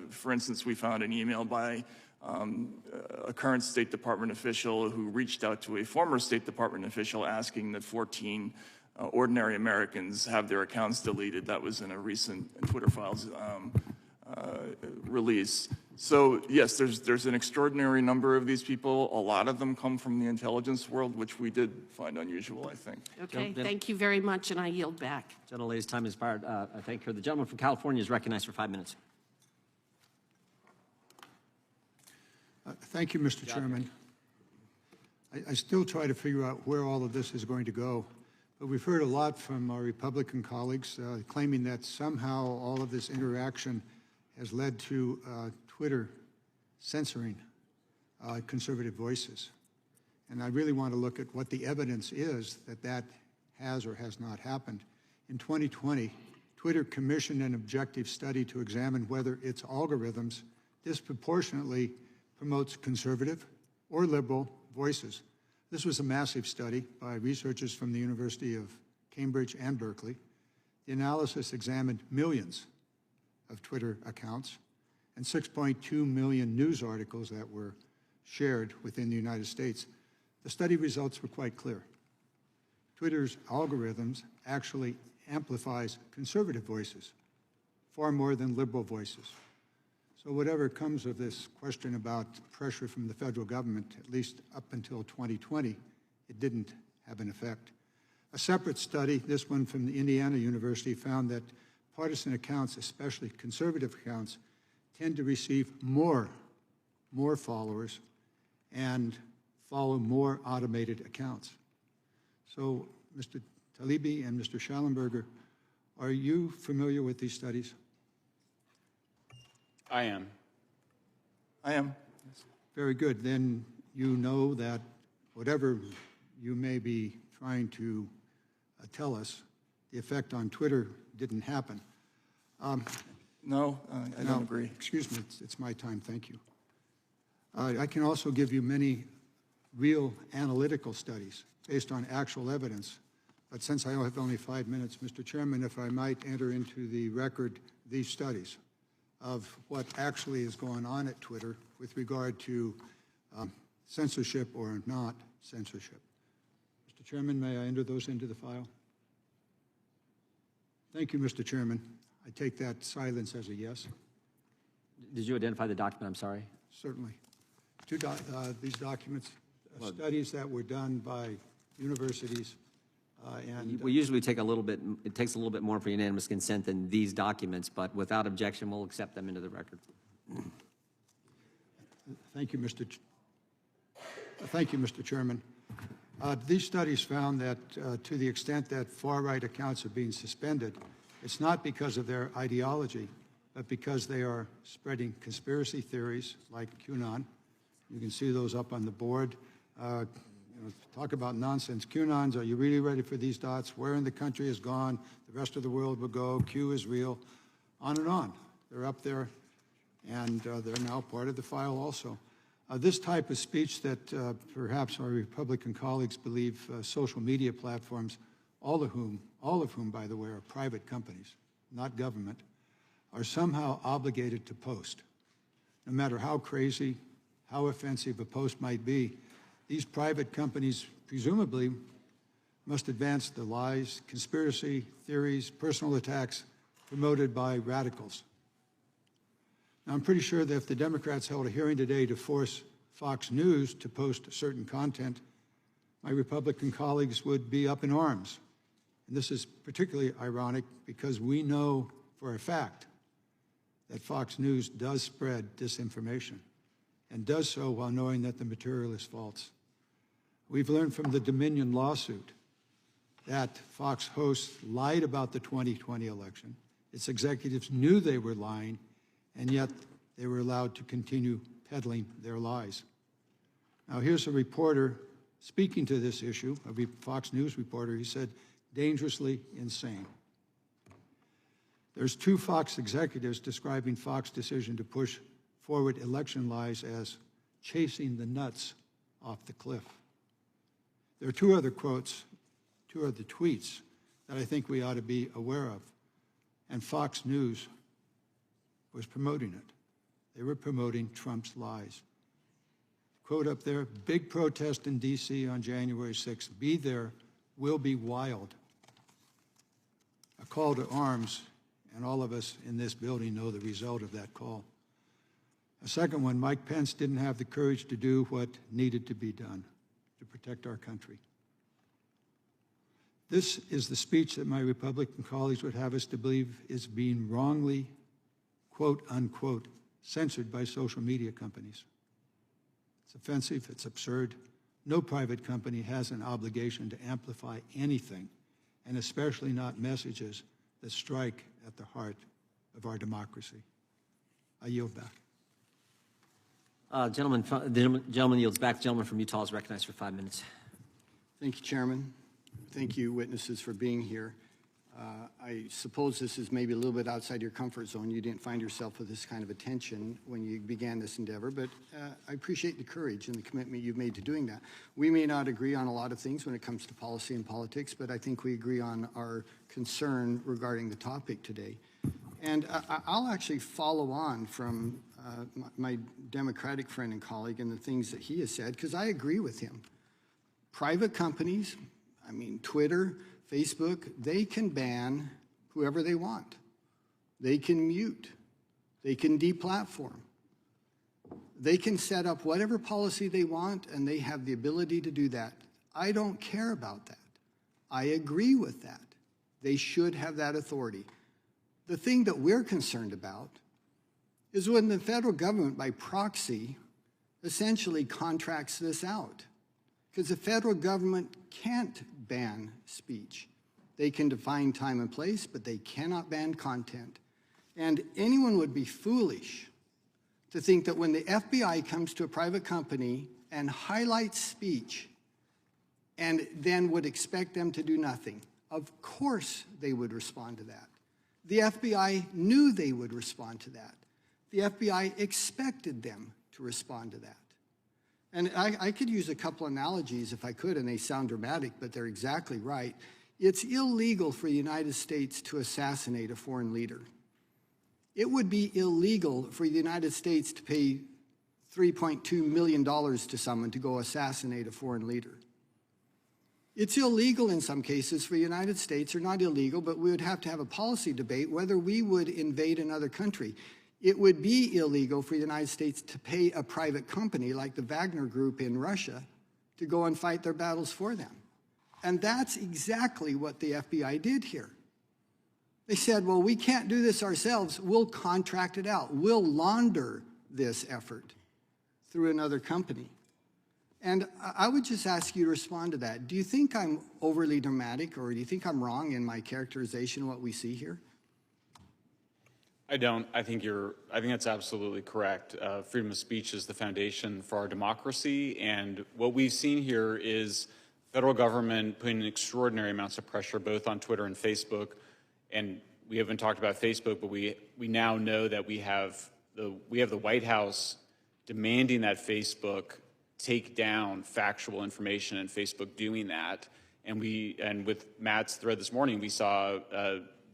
For instance, we found an email by a current State Department official who reached out to a former State Department official asking that 14 ordinary Americans have their accounts deleted. That was in a recent Twitter Files release. So yes, there's an extraordinary number of these people. A lot of them come from the intelligence world, which we did find unusual, I think. Okay, thank you very much, and I yield back. Gentlelady's time is expired. I thank her. The gentleman from California is recognized for 5 minutes. Thank you, Mr. Chairman. I still try to figure out where all of this is going to go, but we've heard a lot from our Republican colleagues claiming that somehow all of this interaction has led to Twitter censoring conservative voices. And I really want to look at what the evidence is that has or has not happened. In 2020, Twitter commissioned an objective study to examine whether its algorithms disproportionately promotes conservative or liberal voices. This was a massive study by researchers from the University of Cambridge and Berkeley. The analysis examined millions of Twitter accounts and 6.2 million news articles that were shared within the United States. The study results were quite clear. Twitter's algorithms actually amplifies conservative voices far more than liberal voices. So whatever comes of this question about pressure from the federal government, at least up until 2020, it didn't have an effect. A separate study, this one from the Indiana University, found that partisan accounts, especially conservative accounts, tend to receive more followers and follow more automated accounts. So, Mr. Taibbi and Mr. Schallenberger, are you familiar with these studies? I am. I am. Very good. Then you know that whatever you may be trying to tell us, the effect on Twitter didn't happen. No, I don't agree. Excuse me, it's my time, thank you. I can also give you many real analytical studies based on actual evidence, but since I have only 5 minutes, Mr. Chairman, if I might enter into the record these studies of what actually is going on at Twitter with regard to censorship or not censorship. Mr. Chairman, may I enter those into the file? Thank you, Mr. Chairman. I take that silence as a yes. Did you identify the document? I'm sorry. Certainly. These documents, studies that were done by universities and... We usually take a little bit, it takes a little bit more for unanimous consent than these documents, but without objection, we'll accept them into the record. Thank you, Mr. Chairman. These studies found that to the extent that far-right accounts are being suspended, it's not because of their ideology, but because they are spreading conspiracy theories like QAnon. You can see those up on the board. Talk about nonsense. QAnons, are you really ready for these dots? Where in the country is gone? The rest of the world will go. Q is real. On and on. They're up there, and they're now part of the file also. This type of speech that perhaps our Republican colleagues believe social media platforms, all of whom, by the way, are private companies, not government, are somehow obligated to post. No matter how crazy, how offensive a post might be, these private companies presumably must advance the lies, conspiracy theories, personal attacks promoted by radicals. Now, I'm pretty sure that if the Democrats held a hearing today to force Fox News to post certain content, my Republican colleagues would be up in arms. And this is particularly ironic because we know for a fact that Fox News does spread disinformation and does so while knowing that the material is false. We've learned from the Dominion lawsuit that Fox hosts lied about the 2020 election. Its executives knew they were lying, and yet they were allowed to continue peddling their lies. Now, here's a reporter speaking to this issue, a Fox News reporter. He said, dangerously insane. There's 2 Fox executives describing Fox's decision to push forward election lies as chasing the nuts off the cliff. There are 2 other quotes, 2 other tweets that I think we ought to be aware of, and Fox News was promoting it. They were promoting Trump's lies. Quote up there, big protest in D.C. on January 6th. Be there, will be wild. A call to arms, and all of us in this building know the result of that call. A second one, Mike Pence didn't have the courage to do what needed to be done to protect our country. This is the speech that my Republican colleagues would have us to believe is being wrongly, quote unquote, censored by social media companies. It's offensive, it's absurd. No private company has an obligation to amplify anything, and especially not messages that strike at the heart of our democracy. I yield back. The gentleman yields back. The gentleman from Utah is recognized for 5 minutes. Thank you, Chairman. Thank you, witnesses, for being here. I suppose this is maybe a little bit outside your comfort zone. You didn't find yourself with this kind of attention when you began this endeavor, but I appreciate the courage and the commitment you've made to doing that. We may not agree on a lot of things when it comes to policy and politics, but I think we agree on our concern regarding the topic today. And I'll actually follow on from my Democratic friend and colleague and the things that he has said, because I agree with him. Private companies, I mean, Twitter, Facebook, they can ban whoever they want. They can mute. They can deplatform. They can set up whatever policy they want, and they have the ability to do that. I don't care about that. I agree with that. They should have that authority. The thing that we're concerned about is when the federal government, by proxy, essentially contracts this out because the federal government can't ban speech. They can define time and place, but they cannot ban content. And anyone would be foolish to think that when the FBI comes to a private company and highlights speech and then would expect them to do nothing. Of course they would respond to that. The FBI knew they would respond to that. The FBI expected them to respond to that. And I could use a couple analogies if I could, and they sound dramatic, but they're exactly right. It's illegal for the United States to assassinate a foreign leader. It would be illegal for the United States to pay $3.2 million to someone to go assassinate a foreign leader. It's illegal in some cases for the United States, or not illegal, but we would have to have a policy debate whether we would invade another country. It would be illegal for the United States to pay a private company like the Wagner Group in Russia to go and fight their battles for them. And that's exactly what the FBI did here. They said, well, we can't do this ourselves. We'll contract it out. We'll launder this effort through another company. And I would just ask you to respond to that. Do you think I'm overly dramatic, or do you think I'm wrong in my characterization of what we see here? I don't. I think that's absolutely correct. Freedom of speech is the foundation for our democracy, and what we've seen here is federal government putting extraordinary amounts of pressure both on Twitter and Facebook. And we haven't talked about Facebook, but we now know that we have the White House demanding that Facebook take down factual information, and Facebook doing that. And with Matt's thread this morning, we saw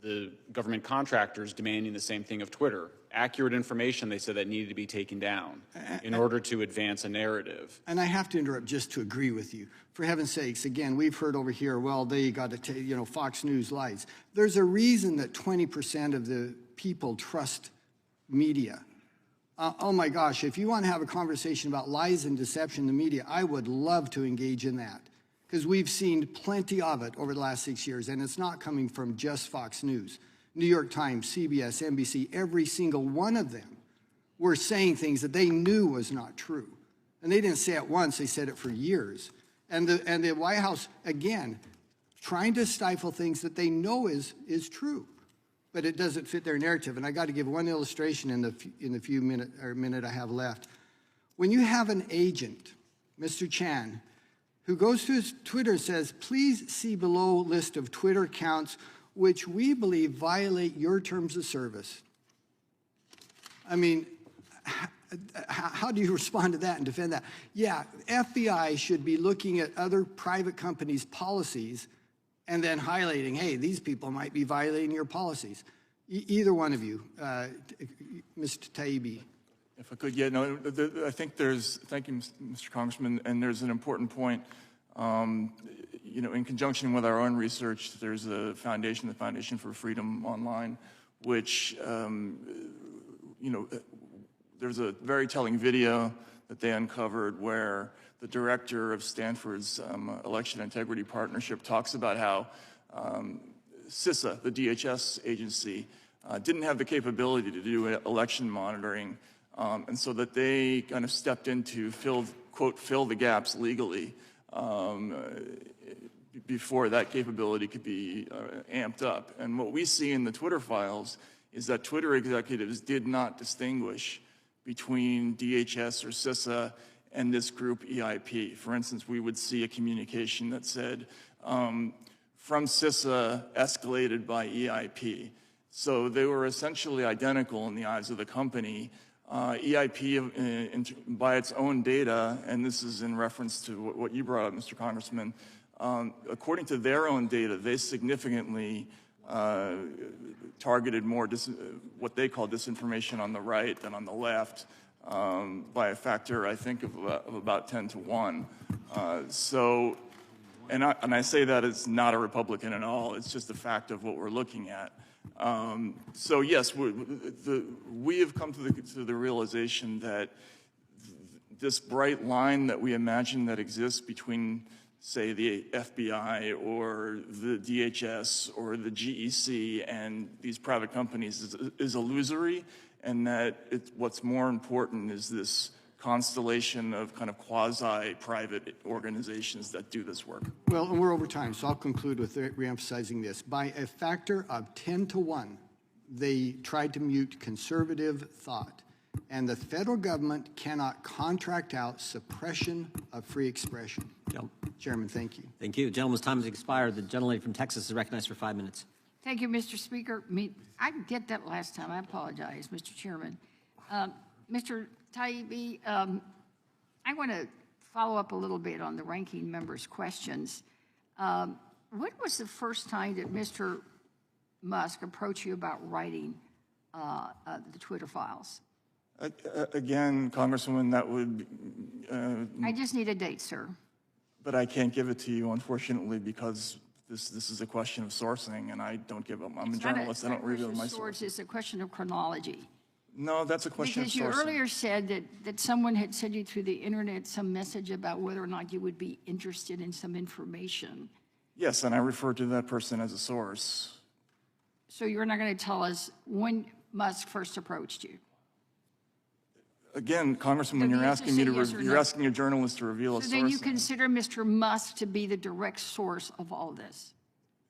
the government contractors demanding the same thing of Twitter. Accurate information, they said, that needed to be taken down in order to advance a narrative. And I have to interrupt just to agree with you. For heaven's sakes, again, we've heard over here, well, they got to Fox News lies. There's a reason that 20% of the people trust media. Oh my gosh, if you want to have a conversation about lies and deception in the media, I would love to engage in that, because we've seen plenty of it over the last 6 years, and it's not coming from just Fox News. New York Times, CBS, NBC, every single one of them were saying things that they knew was not true. And they didn't say it once, they said it for years. And the White House, again, trying to stifle things that they know is true, but it doesn't fit their narrative. And I got to give one illustration in the few minute I have left. When you have an agent, Mr. Chan, who goes to his Twitter and says, please see below list of Twitter accounts which we believe violate your terms of service. I mean, how do you respond to that and defend that? Yeah, FBI should be looking at other private companies' policies and then highlighting, hey, these people might be violating your policies. Either one of you, Mr. Taibbi. If I could, yeah, no, I think thank you, Mr. Congressman, and there's an important point. In conjunction with our own research, there's a foundation, the Foundation for Freedom Online, which, there's a very telling video that they uncovered where the director of Stanford's Election Integrity Partnership talks about how CISA, the DHS agency, didn't have the capability to do election monitoring, and so that they kind of stepped in to quote, fill the gaps legally before that capability could be amped up. And what we see in the Twitter files is that Twitter executives did not distinguish between DHS or CISA and this group EIP. For instance, we would see a communication that said, from CISA escalated by EIP. So they were essentially identical in the eyes of the company. EIP, by its own data, and this is in reference to what you brought up, Mr. Congressman, according to their own data, they significantly targeted more what they call disinformation on the right than on the left by a factor, I think, of about 10 to 1. And I say that as not a Republican at all. It's just a fact of what we're looking at. So yes, we have come to the realization that this bright line that we imagine that exists between, say, the FBI or the DHS or the GEC and these private companies is illusory, and that what's more important is this constellation of kind of quasi-private organizations that do this work. Well, and we're over time, so I'll conclude with reemphasizing this. By a factor of 10 to 1, they tried to mute conservative thought. And the federal government cannot contract out suppression of free expression. Chairman, thank you. Thank you. Gentleman's time has expired. The gentlelady from Texas is recognized for 5 minutes. Thank you, Mr. Speaker. I didn't get that last time. I apologize, Mr. Chairman. Mr. Taibbi, I want to follow up a little bit on the ranking member's questions. When was the first time that Mr. Musk approached you about writing the Twitter files? Again, Congresswoman, that would... I just need a date, sir. But I can't give it to you, unfortunately, because this is a question of sourcing, and I don't give up. I'm a journalist. I don't reveal my sources. It's a question of chronology. No, that's a question of sourcing. Because you earlier said that someone had sent you through the internet some message about whether or not you would be interested in some information. Yes, and I refer to that person as a source. So you're not going to tell us when Musk first approached you? Again, Congressman, you're asking me to you're asking a journalist to reveal a source. So then you consider Mr. Musk to be the direct source of all this?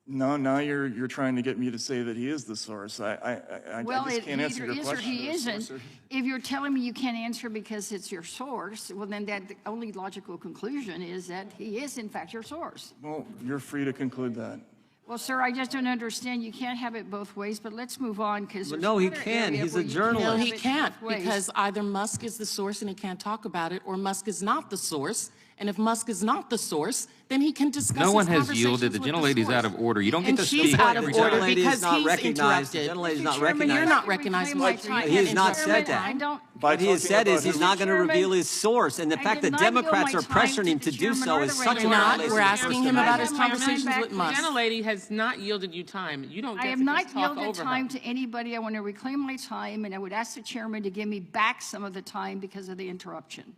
No, now you're trying to get me to say that he is the source. I just can't answer your question. Well, it either is or he isn't. If you're telling me you can't answer because it's your source, well, then the only logical conclusion is that he is, in fact, your source. Well, you're free to conclude that. Well, sir, I just don't understand. You can't have it both ways, but let's move on because no, he can. He's a journalist. No, he can't because either Musk is the source and he can't talk about it, or Musk is not the source. And if Musk is not the source, then he can discuss. No one has yielded. The gentlelady's out of order. You don't get to speak. She's out of order because not he's recognized. interrupted. The gentlelady's not Chairman, recognized. you're not recognized, Mr. He has not said that. What he has said is he's not going to reveal his source, and the fact that Democrats are pressuring him to do so is such a violation. We're asking him about his conversations with Musk. The gentlelady has not yielded you time. You don't get I have to not just talk yielded over time her. to anybody. I want to reclaim my time, and I would ask the chairman to give me back some of the time because of the interruption.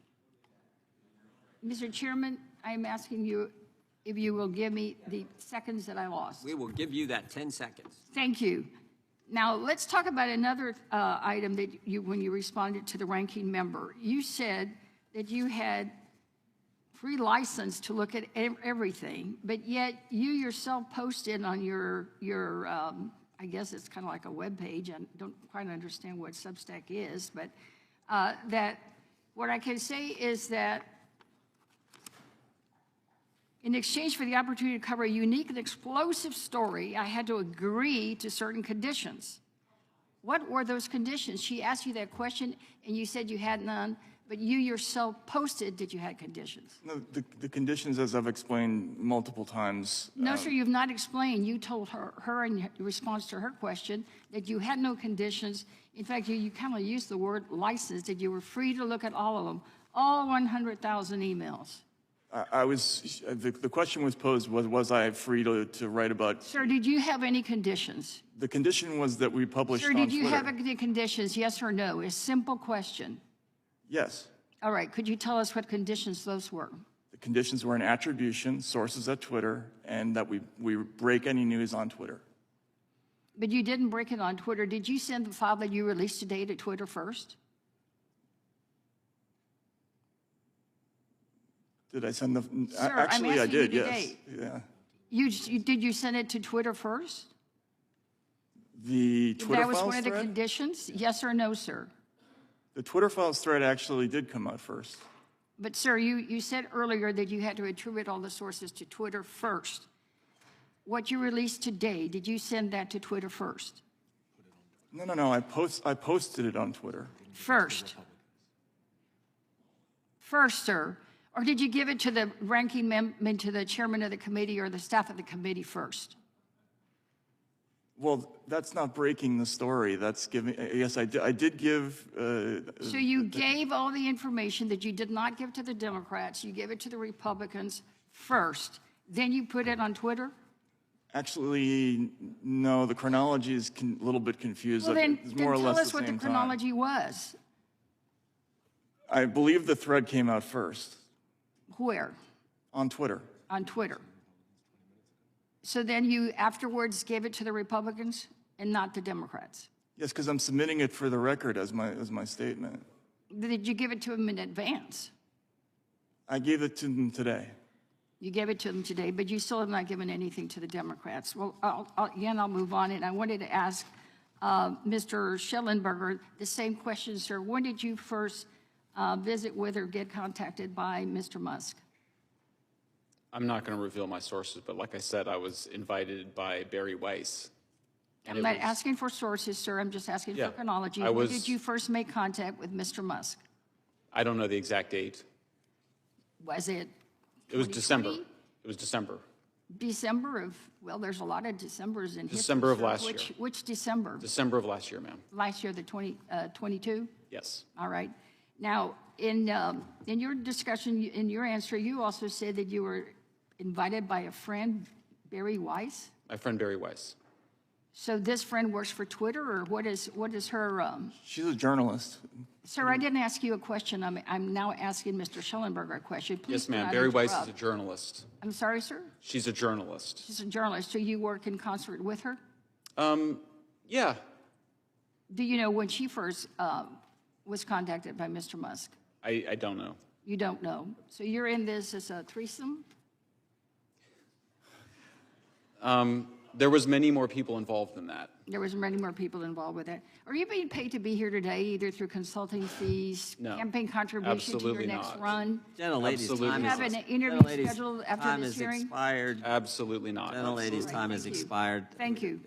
Mr. Chairman, I am asking you if you will give me the seconds that I lost. We will give you that 10 seconds. Thank you. Now, let's talk about another item that when you responded to the ranking member. You said that you had free license to look at everything, but yet you yourself posted on your I guess it's kind of like a web page. I don't quite understand what Substack is, but that what I can say is that in exchange for the opportunity to cover a unique and explosive story, I had to agree to certain conditions. What were those conditions? She asked you that question, and you said you had none, but you yourself posted that you had conditions. No, the conditions, as I've explained multiple times. No, sir, you've not explained. You told her in response to her question that you had no conditions. In fact, you kind of used the word license, that you were free to look at all of them, all 100,000 emails. The question was posed, was I free to write about? Sir, did you have any conditions? The condition was that we published on Sir, Twitter. did you have any conditions, yes or no? A simple question. Yes. All right, could you tell us what conditions those were? The conditions were an attribution, sources at Twitter, and that we break any news on Twitter. But you didn't break it on Twitter. Did you send the file that you released today to Twitter first? Did I send the? Sir, actually, I did. You yes. Yeah. Did you send it to Twitter first? The Twitter That was files one of the thread? conditions. Yes or no, sir? The Twitter files thread actually did come out first. But sir, you said earlier that you had to attribute all the sources to Twitter first. What you released today, did you send that to Twitter first? No. I posted it on Twitter. First, sir. Or did you give it to the ranking member, to the chairman of the committee or the staff of the committee first? Well, that's not breaking the story. That's giving. Yes, I did give. So you gave all the information that you did not give to the Democrats. You gave it to the Republicans first. Then you put it on Twitter? Actually, no. The chronology is a little bit confused. Well, then it's more or tell less us the what the same chronology was. I believe the thread came out first. Where? On Twitter. On Twitter. So then you afterwards gave it to the Republicans and not the Democrats? Yes, because I'm submitting it for the record as my statement. Did you give it to them in advance? I gave it to them today. You gave it to them today, but you still have not given anything to the Democrats. Well, I'll move on, and I wanted to ask Mr. Schellenberger the same question, sir. When did you first visit with or get contacted by Mr. Musk? I'm not going to reveal my sources, but like I said, I was invited by Barry Weiss. I'm not asking for sources, sir. I'm just asking for chronology. When did you first make contact with Mr. Musk? I don't know the exact date. Was it? It was December. It was December. December of, well, there's a lot of Decembers in history. December of sir. last year. Which December? December of last year, ma'am. Last year, the 22? Yes. All right. Now, in your discussion, in your answer, you also said that you were invited by a friend, Barry Weiss? My friend Barry Weiss. So this friend works for Twitter, or what is her? She's a journalist. Sir, I didn't ask you a question. I'm now asking Mr. Schellenberger a question. Please Yes, ma'am. do not Barry Weiss interrupt. is a journalist. I'm sorry, sir? She's a journalist. She's a journalist. So you work in concert with her? Yeah. Do you know when she first was contacted by Mr. Musk? I don't know. You don't know. So you're in this as a threesome? There was many more people involved than that. There was many more people involved with it. Are you being paid to be here today, either through consulting fees, No. campaign contribution to your next run? Gentlelady's Absolutely time Do you have is, an interview gentlelady's scheduled after time this is hearing? expired. Absolutely not. Gentlelady's time is Thank you. expired. Thank you.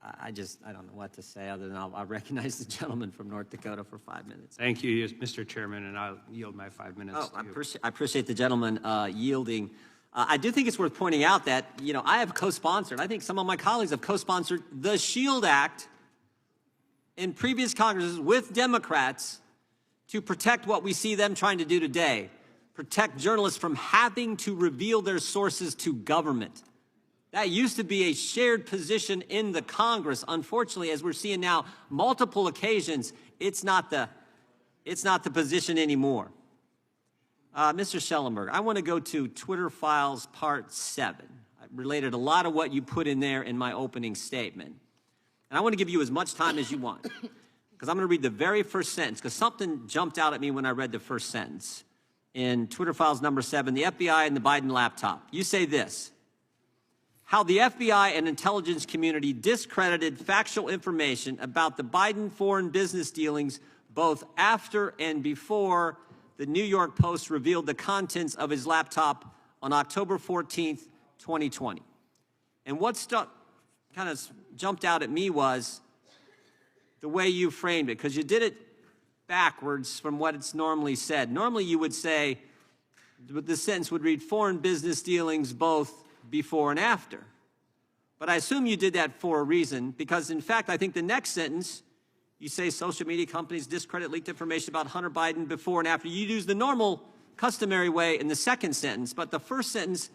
I don't know what to say other than I'll recognize the gentleman from North Dakota for 5 minutes. Thank you, Mr. Chairman, and I'll yield my 5 minutes. Oh, to you. I appreciate the gentleman yielding. I do think it's worth pointing out that, I have co-sponsored, I think some of my colleagues have co-sponsored the SHIELD Act in previous Congresses with Democrats to protect what we see them trying to do today, protect journalists from having to reveal their sources to government. That used to be a shared position in the Congress. Unfortunately, as we're seeing now, multiple occasions, it's not the position anymore. Mr. Schellenberg, I want to go to Twitter Files Part 7. I related a lot of what you put in there in my opening statement. And I want to give you as much time as you want, because I'm going to read the very first sentence, because something jumped out at me when I read the first sentence. In Twitter Files number 7, the FBI and the Biden laptop. You say this: how the FBI and intelligence community discredited factual information about the Biden foreign business dealings both after and before the New York Post revealed the contents of his laptop on October 14th, 2020. And what kind of jumped out at me was the way you framed it, because you did it backwards from what it's normally said. Normally you would say, the sentence would read, foreign business dealings both before and after. But I assume you did that for a reason, because in fact, I think the next sentence, you say social media companies discredit leaked information about Hunter Biden before and after. You use the normal, customary way in the second sentence, but the first sentence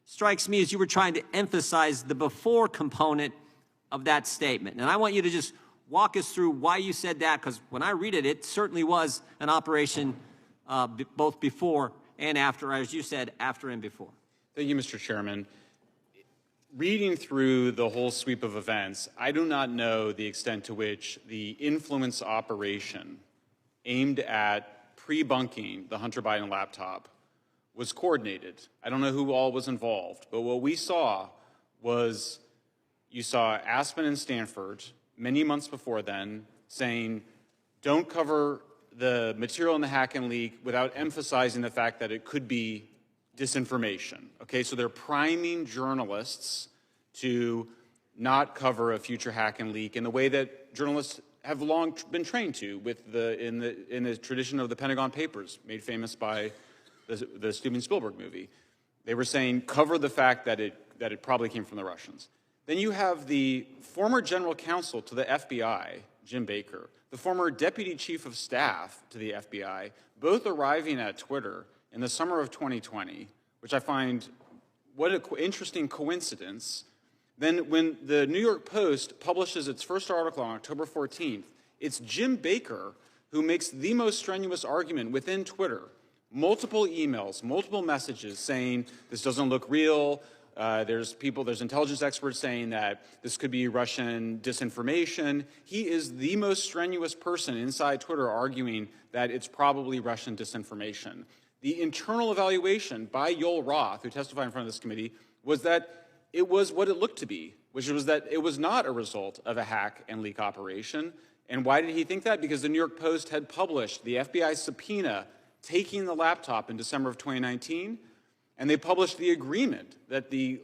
strikes me as you were trying to emphasize the before component of that statement. And I want you to just walk us through why you said that, because when I read it, it certainly was an operation both before and after, as you said, after and before. Thank you, Mr. Chairman. Reading through the whole sweep of events, I do not know the extent to which the influence operation aimed at pre-bunking the Hunter Biden laptop was coordinated. I don't know who all was involved, but what we saw was you saw Aspen and Stanford many months before then saying, don't cover the material in the hack and leak without emphasizing the fact that it could be disinformation. Okay, so they're priming journalists to not cover a future hack and leak in the way that journalists have long been trained to, in the tradition of the Pentagon Papers, made famous by the Steven Spielberg movie. They were saying cover the fact that it probably came from the Russians. Then you have the former general counsel to the FBI, Jim Baker, the former deputy chief of staff to the FBI, both arriving at Twitter in the summer of 2020, which I find what an interesting coincidence. Then when the New York Post publishes its first article on October 14th, it's Jim Baker who makes the most strenuous argument within Twitter. Multiple emails, multiple messages saying this doesn't look real, There's intelligence experts saying that this could be Russian disinformation. He is the most strenuous person inside Twitter arguing that it's probably Russian disinformation. The internal evaluation by Yoel Roth, who testified in front of this committee, was that it was what it looked to be, which was that it was not a result of a hack and leak operation. And why did he think that? Because the New York Post had published the FBI subpoena taking the laptop in December of 2019, and they published the agreement that the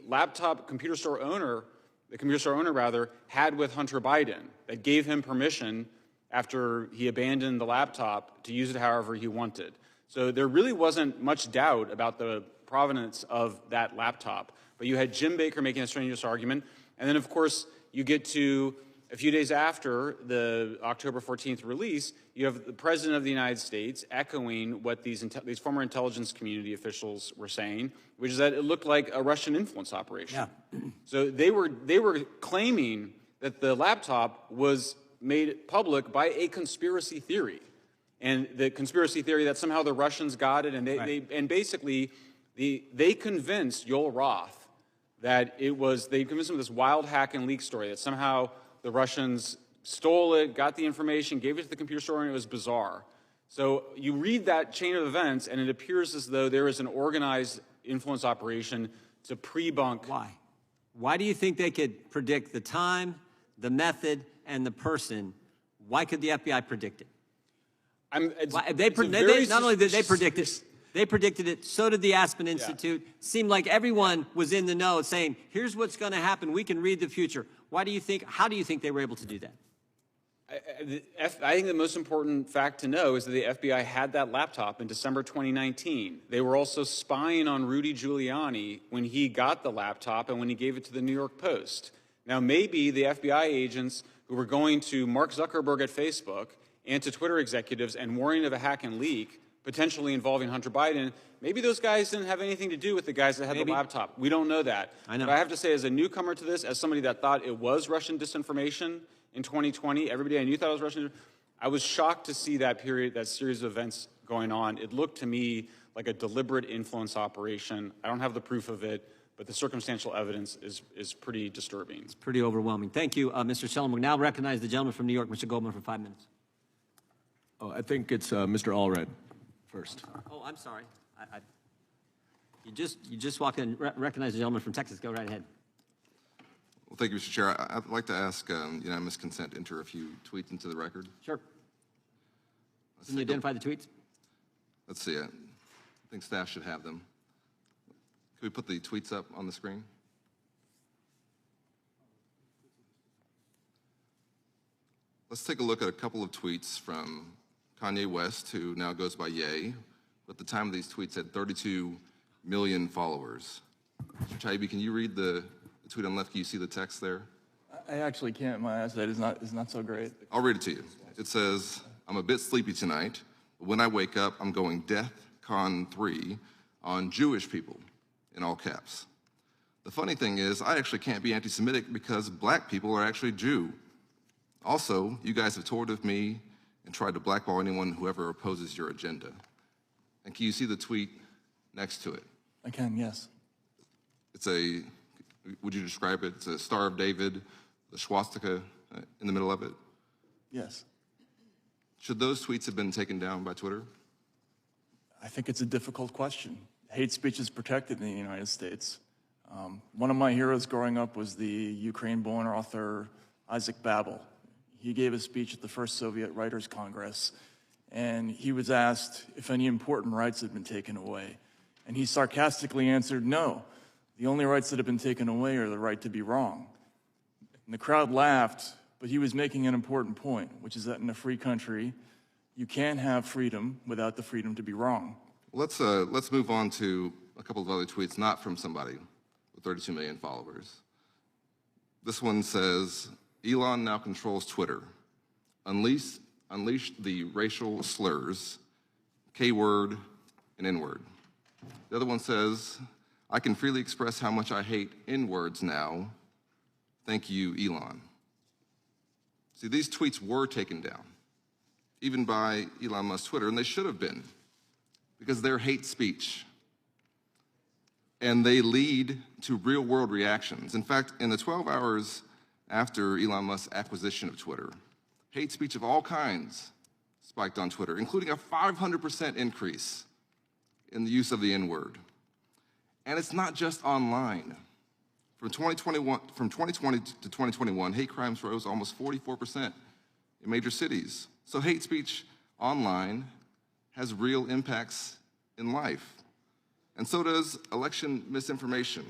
computer store owner had with Hunter Biden that gave him permission after he abandoned the laptop to use it however he wanted. So there really wasn't much doubt about the provenance of that laptop. But you had Jim Baker making a strenuous argument, and then of course you get to a few days after the October 14th release, you have the President of the United States echoing what these former intelligence community officials were saying, which is that it looked like a Russian influence operation. Yeah. So they were claiming that the laptop was made public by a conspiracy theory, and the conspiracy theory that somehow the Russians got it, and they convinced Yoel Roth that they convinced him of this wild hack and leak story that somehow the Russians stole it, got the information, gave it to the computer store, and it was bizarre. So you read that chain of events, and it appears as though there is an organized influence operation to pre-bunk. Why? Why do you think they could predict the time, the method, and the person? Why could the FBI predict it? Not only did they predict it, they predicted it, so did the Aspen Institute. Seemed like everyone was in the know saying, here's what's going to happen, we can read the future. How do you think they were able to do that? I think the most important fact to know is that the FBI had that laptop in December 2019. They were also spying on Rudy Giuliani when he got the laptop and when he gave it to the New York Post. Now, maybe the FBI agents who were going to Mark Zuckerberg at Facebook and to Twitter executives and warning of a hack and leak, potentially involving Hunter Biden, maybe those guys didn't have anything to do with the guys that had the laptop. We don't know that. I know. But I have to say, as a newcomer to this, as somebody that thought it was Russian disinformation in 2020, everybody I knew thought it was Russian. I was shocked to see that series of events going on. It looked to me like a deliberate influence operation. I don't have the proof of it, but the circumstantial evidence is pretty disturbing. It's pretty overwhelming. Thank you, Mr. Schellenberg. Now recognize the gentleman from New York, Mr. Goldman, for 5 minutes. Oh, I think it's Mr. Allred first. Oh, I'm sorry. You just walked in. Recognize the gentleman from Texas. Go right ahead. Well, thank you, Mr. Chair. I'd like to ask unanimous consent to enter a few tweets into the record. Sure. Can you identify the tweets? Let's see. I think staff should have them. Can we put the tweets up on the screen? Let's take a look at a couple of tweets from Kanye West, who now goes by Ye. At the time of these tweets, had 32 million followers. Mr. Taibbi, can you read the tweet on the left? Can you see the text there? I actually can't. My eyesight is not so great. I'll read it to you. It says, I'm a bit sleepy tonight, but when I wake up, I'm going DEFCON 3 on Jewish people, in all caps. The funny thing is, I actually can't be anti-Semitic because black people are actually Jew. Also, you guys have toured with me and tried to blackball anyone who ever opposes your agenda. And can you see the tweet next to it? I can, yes. It's would you describe it? It's a Star of David, the swastika in the middle of it? Yes. Should those tweets have been taken down by Twitter? I think it's a difficult question. Hate speech is protected in the United States. One of my heroes growing up was the Ukraine-born author Isaac Babel. He gave a speech at the first Soviet Writers' Congress, and he was asked if any important rights had been taken away. And he sarcastically answered, no, the only rights that have been taken away are the right to be wrong. And the crowd laughed, but he was making an important point, which is that in a free country, you can't have freedom without the freedom to be wrong. Let's move on to a couple of other tweets, not from somebody with 32 million followers. This one says, Elon now controls Twitter. Unleash the racial slurs, K-word and N-word. The other one says, I can freely express how much I hate N-words now. Thank you, Elon. See, these tweets were taken down, even by Elon Musk's Twitter, and they should have been, because they're hate speech. and they lead to real-world reactions. In fact, in the 12 hours after Elon Musk's acquisition of Twitter, hate speech of all kinds spiked on Twitter, including a 500% increase in the use of the N-word. And it's not just online. From 2020 to 2021, hate crimes rose almost 44% in major cities. So hate speech online has real impacts in life. And so does election misinformation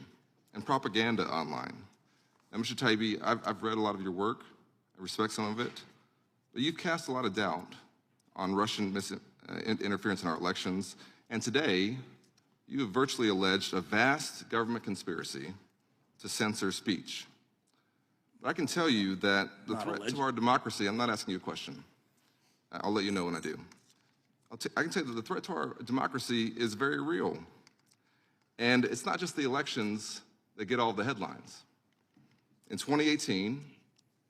and propaganda online. Now, Mr. Taibbi, I've read a lot of your work. I respect some of it. But you've cast a lot of doubt on Russian interference in our elections. And today, you have virtually alleged a vast government conspiracy to censor speech. But I can tell you that the threat to our democracy, I'm not asking you a question. I'll let you know when I do. I can tell you that the threat to our democracy is very real. And it's not just the elections that get all the headlines. In 2018,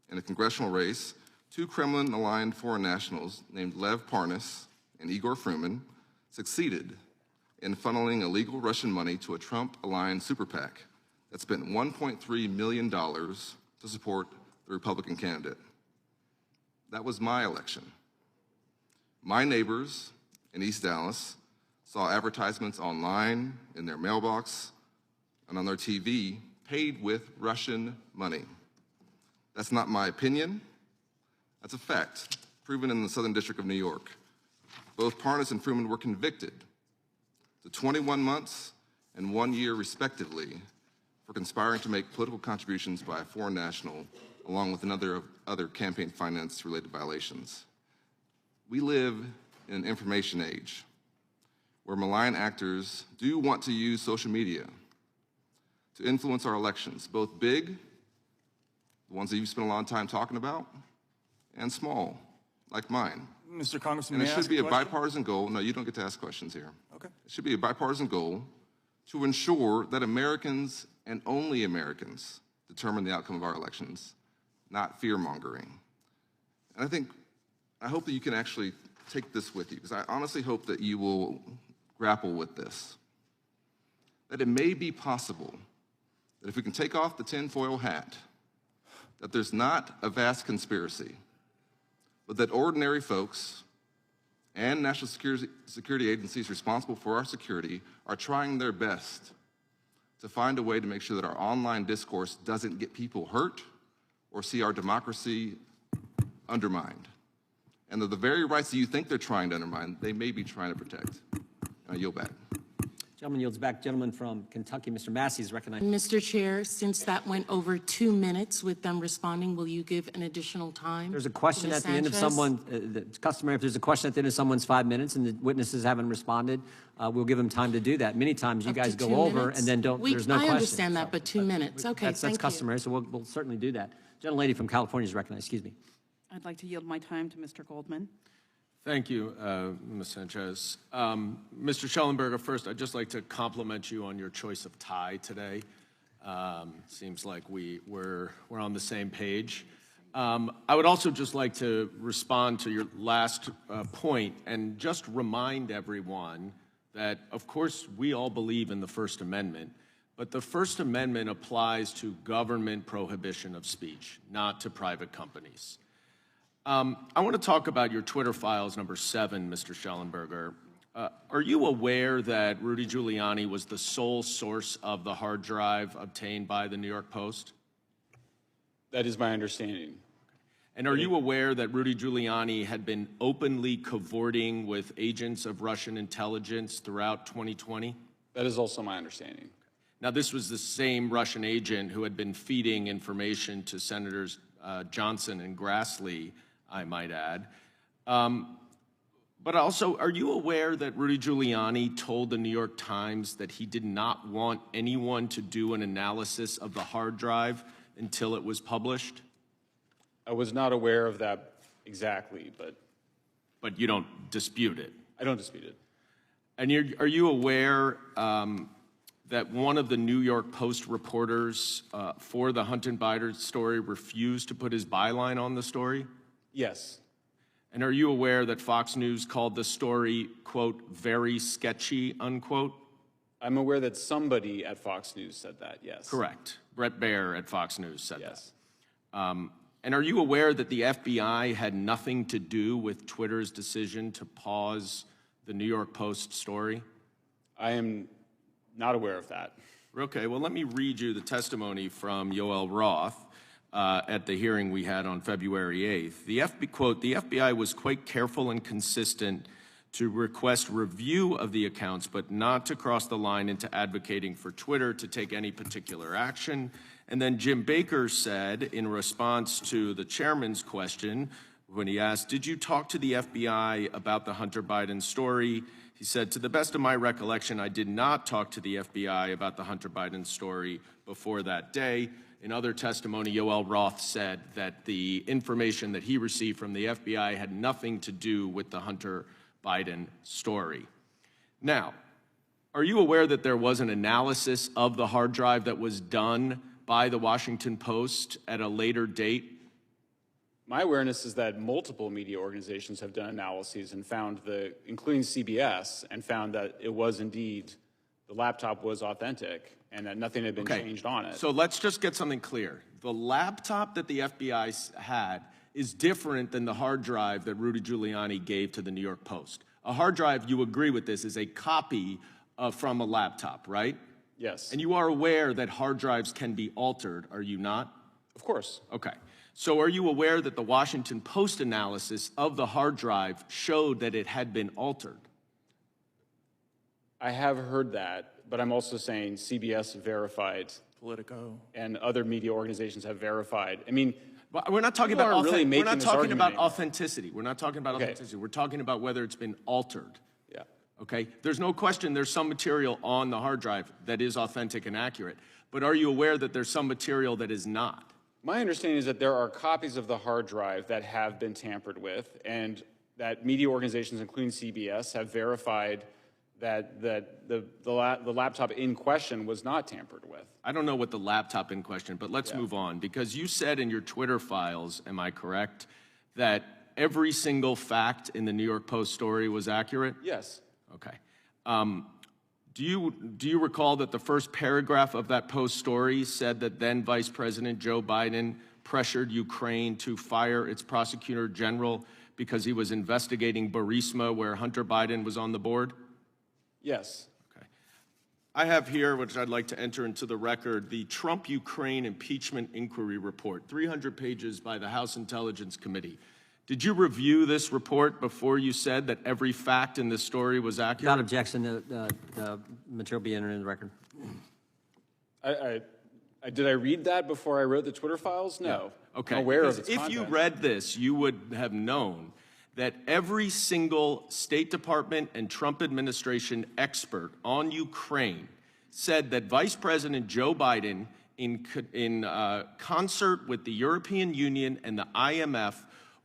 in a congressional race, two Kremlin-aligned foreign nationals named Lev Parnas and Igor Fruman succeeded in funneling illegal Russian money to a Trump-aligned super PAC that spent $1.3 million to support the Republican candidate. That was my election. My neighbors in East Dallas saw advertisements online, in their mailbox, and on their TV paid with Russian money. That's not my opinion. That's a fact, proven in the Southern District of New York. Both Parnas and Fruman were convicted to 21 months and 1 year, respectively, for conspiring to make political contributions by a foreign national, along with other campaign finance-related violations. We live in an information age where malign actors do want to use social media to influence our elections, both big, the ones that you've spent a lot of time talking about, and small, like mine. Mr. Congressman, and it should be a bipartisan goal. No, you don't get to ask questions here. Okay. It should be a bipartisan goal to ensure that Americans and only Americans determine the outcome of our elections, not fear-mongering. And I hope that you can actually take this with you, because I honestly hope that you will grapple with this. That it may be possible that if we can take off the tinfoil hat, that there's not a vast conspiracy, but that ordinary folks and national security agencies responsible for our security are trying their best to find a way to make sure that our online discourse doesn't get people hurt or see our democracy undermined. And that the very rights that you think they're trying to undermine, they may be trying to protect. I yield back. Gentleman yields back. Gentleman from Kentucky, Mr. Massey, is recognized. Mr. Chair, since that went over 2 minutes with them responding, will you give an additional time? There's a question Ms. at the end of someone, it's customary if there's a question at the end of someone's 5 minutes and the witnesses haven't responded, we'll give them time to do that. Many times you guys go over and then there's no question. I understand that, but 2 minutes. Okay, that's thank you. customary, so we'll certainly do that. Gentlelady from California is recognized. Excuse me. I'd like to yield my time to Mr. Goldman. Thank you, Ms. Sanchez. Mr. Schellenberger, first, I'd just like to compliment you on your choice of tie today. Seems like we're on the same page. I would also just like to respond to your last point and just remind everyone that, of course, we all believe in the First Amendment, but the First Amendment applies to government prohibition of speech, not to private companies. I want to talk about your Twitter files number 7, Mr. Schellenberger. Are you aware that Rudy Giuliani was the sole source of the hard drive obtained by the New York Post? That is my understanding. And are you aware that Rudy Giuliani had been openly cavorting with agents of Russian intelligence throughout 2020? That is also my understanding. Now, this was the same Russian agent who had been feeding information to Senators Johnson and Grassley, I might add. But also, are you aware that Rudy Giuliani told the New York Times that he did not want anyone to do an analysis of the hard drive until it was published? I was not aware of that exactly, but... But you don't dispute it? I don't dispute it. And are you aware that one of the New York Post reporters for the Hunter Biden story refused to put his byline on the story? Yes. And are you aware that Fox News called the story, quote, very sketchy, unquote? I'm aware that somebody at Fox News said that, yes. Correct. Brett Baer at Fox News said Yes. that. And are you aware that the FBI had nothing to do with Twitter's decision to pause the New York Post story? I am not aware of that. Okay, well, let me read you the testimony from Yoel Roth at the hearing we had on February 8th. Quote, the FBI was quite careful and consistent to request review of the accounts, but not to cross the line into advocating for Twitter to take any particular action. And then Jim Baker said, in response to the chairman's question, when he asked, did you talk to the FBI about the Hunter Biden story? He said, to the best of my recollection, I did not talk to the FBI about the Hunter Biden story before that day. In other testimony, Yoel Roth said that the information that he received from the FBI had nothing to do with the Hunter Biden story. Now, are you aware that there was an analysis of the hard drive that was done by the Washington Post at a later date? My awareness is that multiple media organizations have done analyses and found including CBS, and found that it was indeed, the laptop was authentic and that nothing had been changed on it. So let's just get something clear. The laptop that the FBI had is different than the hard drive that Rudy Giuliani gave to the New York Post. A hard drive, you agree with this, is a copy from a laptop, right? Yes. And you are aware that hard drives can be altered, are you not? Of course. Okay. So are you aware that the Washington Post analysis of the hard drive showed that it had been altered? I have heard that, but I'm also saying CBS verified. Politico. And other media organizations have verified. I mean, but we're not talking about authenticity. We're not talking about authenticity. We're talking about whether it's been altered. Yeah. Okay? There's no question there's some material on the hard drive that is authentic and accurate. But are you aware that there's some material that is not? My understanding is that there are copies of the hard drive that have been tampered with, and that media organizations, including CBS, have verified that the laptop in question was not tampered with. I don't know what the laptop in question, but let's move on, because you said in your Twitter files, am I correct, that every single fact in the New York Post story was accurate? Yes. Okay. Do you recall that the first paragraph of that Post story said that then Vice President Joe Biden pressured Ukraine to fire its prosecutor general because he was investigating Burisma, where Hunter Biden was on the board? Yes. Okay. I have here, which I'd like to enter into the record, the Trump-Ukraine Impeachment Inquiry Report, 300 pages by the House Intelligence Committee. Did you review this report before you said that every fact in this story was accurate? Without objection, the material be entered in the record. Did I read that before I wrote the Twitter files? No. Yeah. Okay. I'm aware because of its if content. you read this, you would have known that every single State Department and Trump administration expert on Ukraine said that Vice President Joe Biden, in concert with the European Union and the IMF,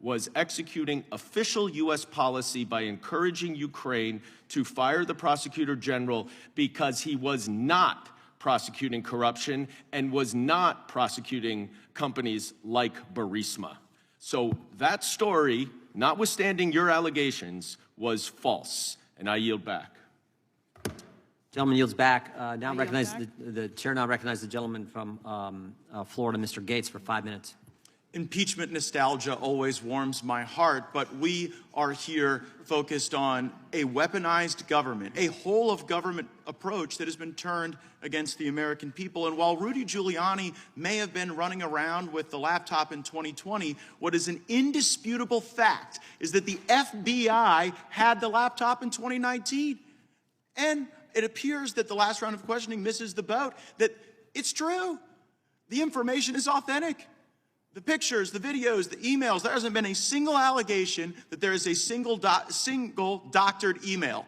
was executing official U.S. policy by encouraging Ukraine to fire the prosecutor general because he was not prosecuting corruption and was not prosecuting companies like Burisma. So that story, notwithstanding your allegations, was false. And I yield back. Gentleman yields back. The chair now recognizes the gentleman from Florida, Mr. Gates, for 5 minutes. Impeachment nostalgia always warms my heart, but we are here focused on a weaponized government, a whole-of-government approach that has been turned against the American people. And while Rudy Giuliani may have been running around with the laptop in 2020, what is an indisputable fact is that the FBI had the laptop in 2019. And it appears that the last round of questioning misses the boat, that it's true. The information is authentic. The pictures, the videos, the emails, there hasn't been a single allegation that there is a single doctored email.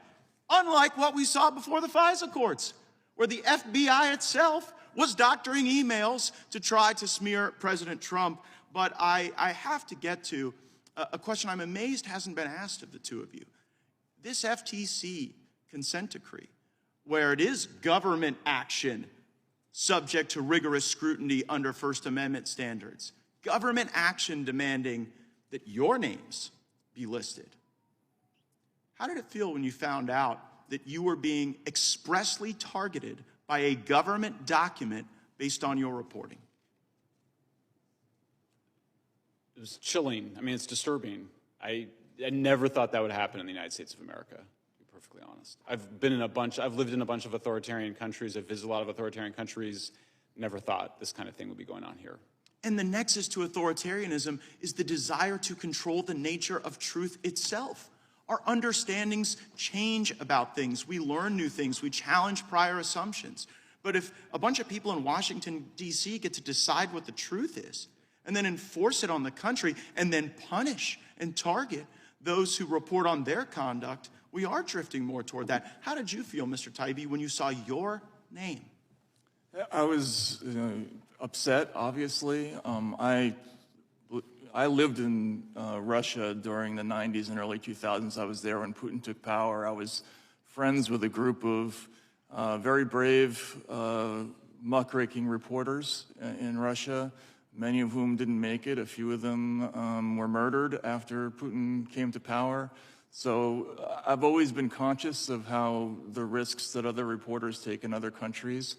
Unlike what we saw before the FISA courts, where the FBI itself was doctoring emails to try to smear President Trump. But I have to get to a question I'm amazed hasn't been asked of the two of you. This FTC consent decree, where it is government action subject to rigorous scrutiny under First Amendment standards, government action demanding that your names be listed. How did it feel when you found out that you were being expressly targeted by a government document based on your reporting? It was chilling. I mean, it's disturbing. I never thought that would happen in the United States of America, to be perfectly honest. I've lived in a bunch of authoritarian countries. I've visited a lot of authoritarian countries. Never thought this kind of thing would be going on here. And the nexus to authoritarianism is the desire to control the nature of truth itself. Our understandings change about things. We learn new things. We challenge prior assumptions. But if a bunch of people in Washington, D.C. get to decide what the truth is, and then enforce it on the country, and then punish and target those who report on their conduct, we are drifting more toward that. How did you feel, Mr. Taibbi, when you saw your name? I was upset, obviously. I lived in Russia during the 90s and early 2000s. I was there when Putin took power. I was friends with a group of very brave, muckraking reporters in Russia, many of whom didn't make it. A few of them were murdered after Putin came to power. So I've always been conscious of how the risks that other reporters take in other countries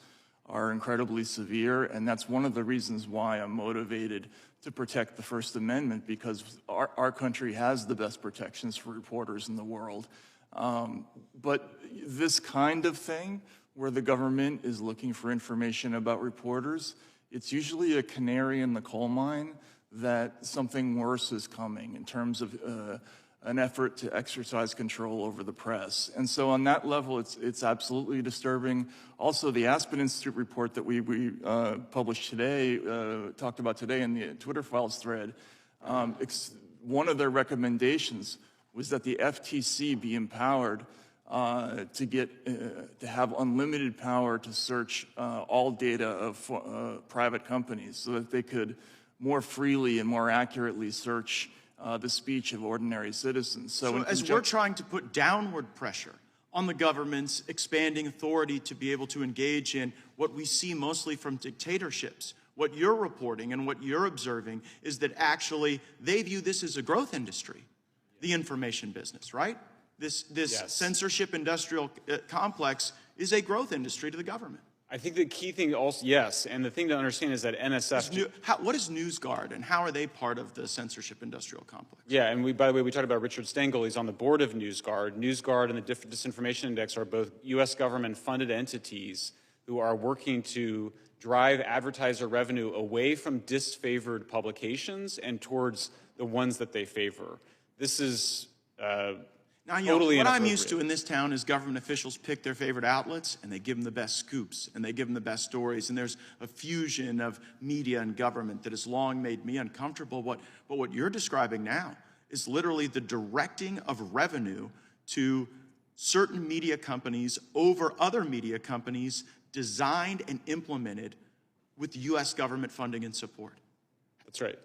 are incredibly severe, and that's one of the reasons why I'm motivated to protect the First Amendment, because our country has the best protections for reporters in the world. But this kind of thing, where the government is looking for information about reporters, it's usually a canary in the coal mine that something worse is coming in terms of an effort to exercise control over the press. And so on that level, it's absolutely disturbing. Also, the Aspen Institute report that we published today, talked about today in the Twitter files thread, one of their recommendations was that the FTC be empowered to have unlimited power to search all data of private companies so that they could more freely and more accurately search the speech of ordinary citizens. So as we're trying to put downward pressure on the government's expanding authority to be able to engage in what we see mostly from dictatorships, what you're reporting and what you're observing is that actually they view this as a growth industry, the information business, right? This yes. Censorship industrial complex is a growth industry to the government. I think the key thing also, yes, and the thing to understand is that NSF... What is NewsGuard, and how are they part of the censorship industrial complex? Yeah, and by the way, we talked about Richard Stengel. He's on the board of NewsGuard. NewsGuard and the Disinformation Index are both U.S. government-funded entities who are working to drive advertiser revenue away from disfavored publications and towards the ones that they favor. This is... Now, you know, what I'm used to in this town is government officials pick their favorite outlets and they give them the best scoops and they give them the best stories. And there's a fusion of media and government that has long made me uncomfortable. But what you're describing now is literally the directing of revenue to certain media companies over other media companies designed and implemented with U.S. government funding and support. That's right.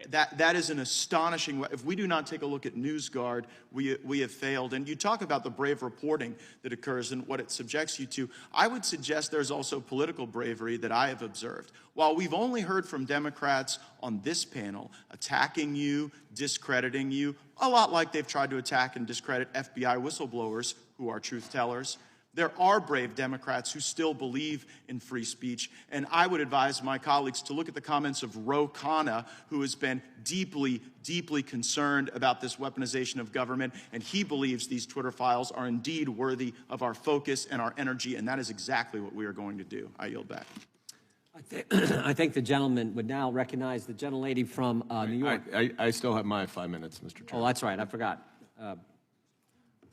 That is an astonishing way. If we do not take a look at NewsGuard, we have failed. And you talk about the brave reporting that occurs and what it subjects you to. I would suggest there's also political bravery that I have observed. While we've only heard from Democrats on this panel attacking you, discrediting you, a lot like they've tried to attack and discredit FBI whistleblowers who are truth tellers, there are brave Democrats who still believe in free speech, and I would advise my colleagues to look at the comments of Ro Khanna, who has been deeply, deeply concerned about this weaponization of government, and he believes these Twitter files are indeed worthy of our focus and our energy, and that is exactly what we are going to do. I yield back. I think the gentleman would now recognize the gentlelady from New York. I still have my 5 minutes, Mr. Chairman. Oh, that's right. I forgot.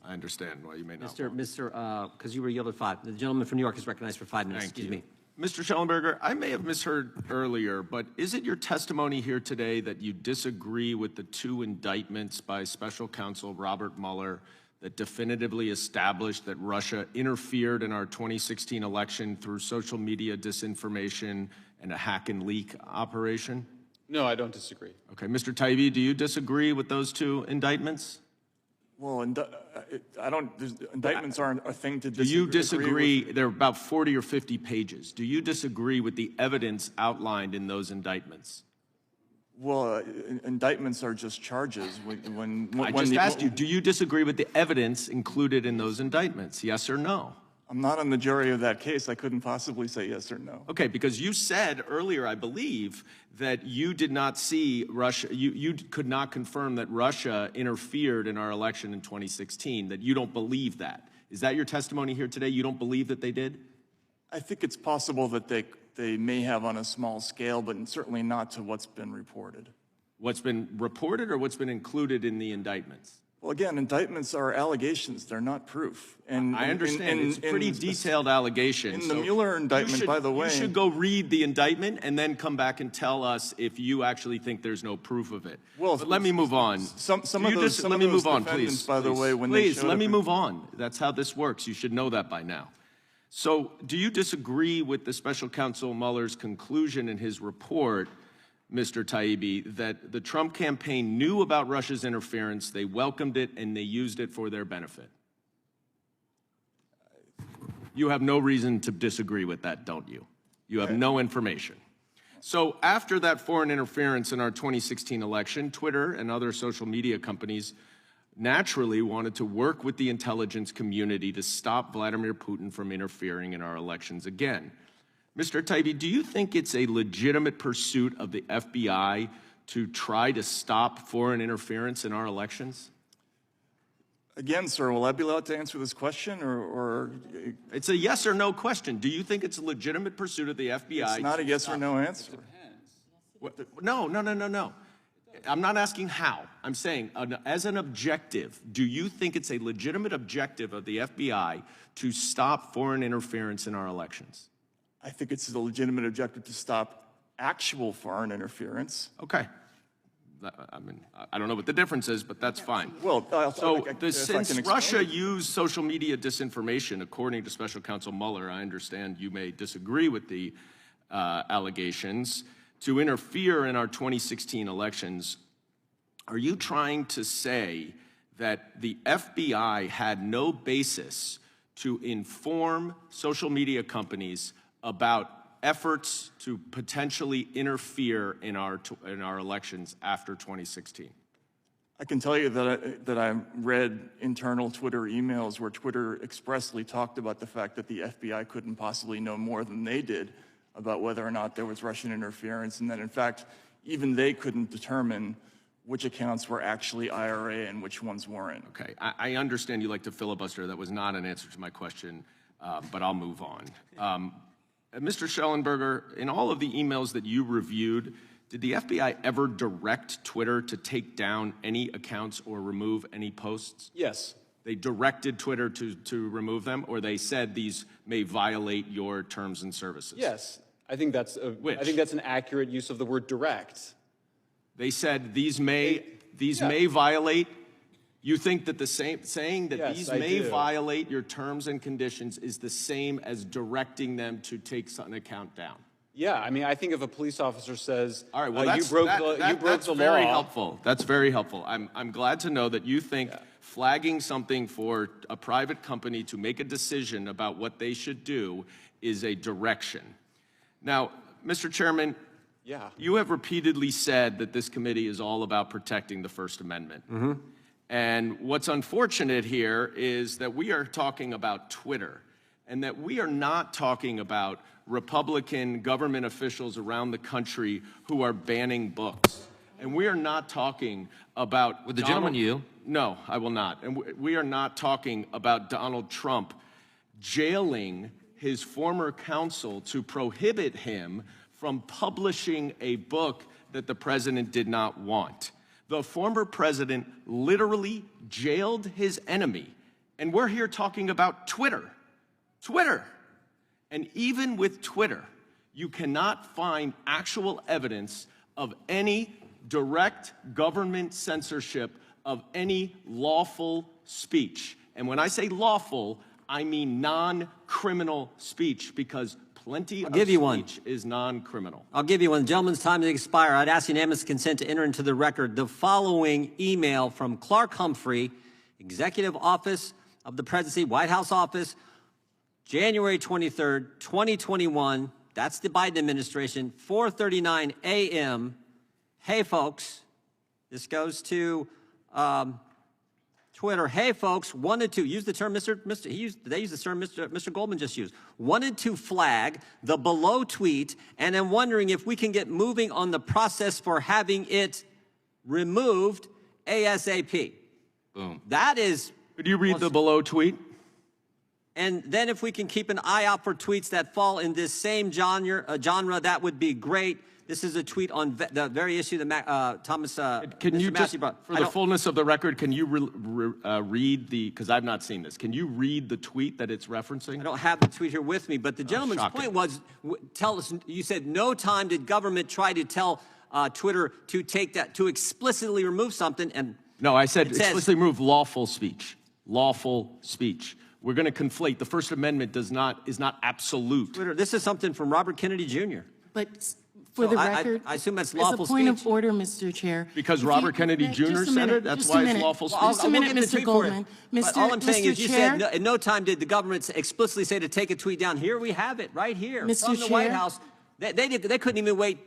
I understand why you may not. Because you were yielded 5. The gentleman from New York is recognized for 5 minutes. Excuse me. Mr. Schellenberger, I may have misheard earlier, but is it your testimony here today that you disagree with the 2 indictments by Special Counsel Robert Mueller that definitively established that Russia interfered in our 2016 election through social media disinformation and a hack and leak operation? No, I don't disagree. Okay. Mr. Taibbi, do you disagree with those 2 indictments? Well, indictments aren't a thing to disagree. Do you disagree? They're about 40 or 50 pages. Do you disagree with the evidence outlined in those indictments? Well, indictments are just charges. I just asked you, do you disagree with the evidence included in those indictments? Yes or no? I'm not on the jury of that case. I couldn't possibly say yes or no. Okay, because you said earlier, I believe, that you did not see Russia, you could not confirm that Russia interfered in our election in 2016, that you don't believe that. Is that your testimony here today? You don't believe that they did? I think it's possible that they may have on a small scale, but certainly not to what's been reported. What's been reported or what's been included in the indictments? Well, again, indictments are allegations. They're not proof. And I understand. It's pretty detailed allegations. In the Mueller indictment, by the way. You should go read the indictment and then come back and tell us if you actually think there's no proof of it. Well, but let me move on. Some of those defendants, by the way, when they showed up. Please, let me move on. That's how this works. You should know that by now. So do you disagree with the special counsel Mueller's conclusion in his report, Mr. Taibbi, that the Trump campaign knew about Russia's interference, they welcomed it, and they used it for their benefit? You have no reason to disagree with that, don't you? You have no information. So after that foreign interference in our 2016 election, Twitter and other social media companies naturally wanted to work with the intelligence community to stop Vladimir Putin from interfering in our elections again. Mr. Taibbi, do you think it's a legitimate pursuit of the FBI to try to stop foreign interference in our elections? Again, sir, will I be allowed to answer this question, or? It's a yes or no question. Do you think it's a legitimate pursuit of the FBI? It's not a yes or no answer. No. I'm not asking how. I'm saying, as an objective, do you think it's a legitimate objective of the FBI to stop foreign interference in our elections? I think it's a legitimate objective to stop actual foreign interference. Okay. I mean, I don't know what the difference is, but that's fine. Well, since Russia used social media disinformation, according to Special Counsel Mueller, I understand you may disagree with the allegations, to interfere in our 2016 elections, are you trying to say that the FBI had no basis to inform social media companies about efforts to potentially interfere in our elections after 2016? I can tell you that I read internal Twitter emails where Twitter expressly talked about the fact that the FBI couldn't possibly know more than they did about whether or not there was Russian interference, and that, in fact, even they couldn't determine which accounts were actually IRA and which ones weren't. Okay, I understand you like to filibuster. That was not an answer to my question, but I'll move on. Mr. Schellenberger, in all of the emails that you reviewed, did the FBI ever direct Twitter to take down any accounts or remove any posts? Yes. They directed Twitter to remove them, or they said these may violate your terms and services? Yes. I think that's an accurate use of the word direct. They said these may violate. You think that saying that these may violate your terms and conditions is the same as directing them to take an account down? Yeah, I mean, I think if a police officer says, all right, well, you broke the that's law. Very helpful. That's very helpful. I'm glad to know that you think flagging something for a private company to make a decision about what they should do is a direction. Now, Mr. Chairman, you have repeatedly said that this committee is all about protecting the First Amendment. Mm-hmm. And what's unfortunate here is that we are talking about Twitter, and that we are not talking about Republican government officials around the country who are banning books. And we are not talking about... Would the gentleman yield? No, I will not. And we are not talking about Donald Trump jailing his former counsel to prohibit him from publishing a book that the president did not want. The former president literally jailed his enemy. And we're here talking about Twitter. Twitter. And even with Twitter, you cannot find actual evidence of any direct government censorship of any lawful speech. And when I say lawful, I mean non-criminal speech, because plenty of speech is non-criminal. I'll give you one. The gentleman's time to expire. I'd ask unanimous consent to enter into the record the following email from Clark Humphrey, Executive Office of the Presidency, White House Office, January 23rd, 2021. That's the Biden administration, 4:39 a.m. hey, folks. This goes to Twitter. Hey, folks, wanted to use the term they used the term Mr. Goldman just used. Wanted to flag the below tweet, and I'm wondering if we can get moving on the process for having it removed ASAP. Boom. That is. Could you read the below tweet? And then if we can keep an eye out for tweets that fall in this same genre, that would be great. This is a tweet on the very issue that Thomas Can you Mr. just, brought. for the fullness of the record, can you read the, because I've not seen this, can you read the tweet that it's referencing? I don't have the tweet here with me, but the gentleman's point was, tell us, you said no time did government try to tell Twitter to take that, to explicitly remove something, and no, I said explicitly remove lawful speech. Lawful speech. We're going to conflate. The First Amendment is not absolute. Twitter, this is something from Robert Kennedy Jr. But for the record, I assume that's lawful as a point speech. of order, Mr. Chair. Because Robert Kennedy Jr. said it? That's why it's lawful speech? Just a minute, Mr. Goldman. But all I'm saying is you said in no time did the government explicitly say to take a tweet down. Here we have it, right here, from the White House. They couldn't even wait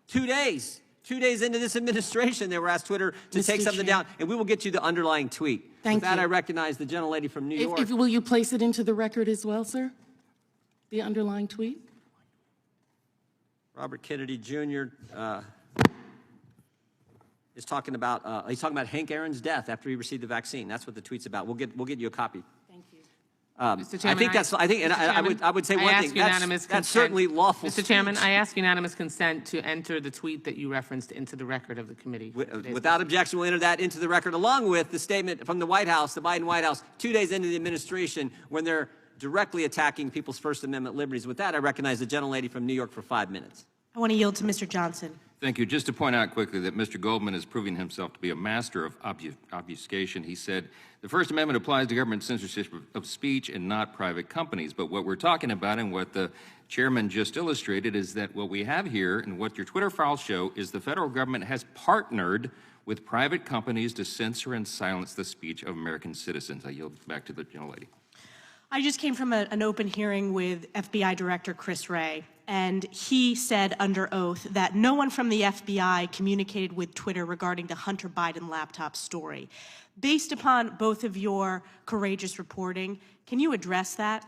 2 days. 2 days into this administration, they were asked Twitter to take something down, and we will get you the underlying tweet. Thank With that, you. I recognize the gentlelady from New York. Will you place it into the record as well, sir? The underlying tweet? Robert Kennedy Jr. Is talking about he's talking about Hank Aaron's death after he received the vaccine. That's what the tweet's about. We'll get you a copy. Thank you. Mr. Chairman, I would say one thing. That's certainly lawful. Mr. Chairman, I ask unanimous consent to enter the tweet that you referenced into the record of the committee. Without objection, we'll enter that into the record along with the statement from the White House, the Biden White House, 2 days into the administration when they're directly attacking people's First Amendment liberties. With that, I recognize the gentlelady from New York for 5 minutes. I want to yield to Mr. Johnson. Thank you. Just to point out quickly that Mr. Goldman is proving himself to be a master of obfuscation. He said, the First Amendment applies to government censorship of speech and not private companies. But what we're talking about and what the chairman just illustrated is that what we have here and what your Twitter files show is the federal government has partnered with private companies to censor and silence the speech of American citizens. I yield back to the gentlelady. I just came from an open hearing with FBI Director Chris Wray, and he said under oath that no one from the FBI communicated with Twitter regarding the Hunter Biden laptop story. Based upon both of your courageous reporting, can you address that?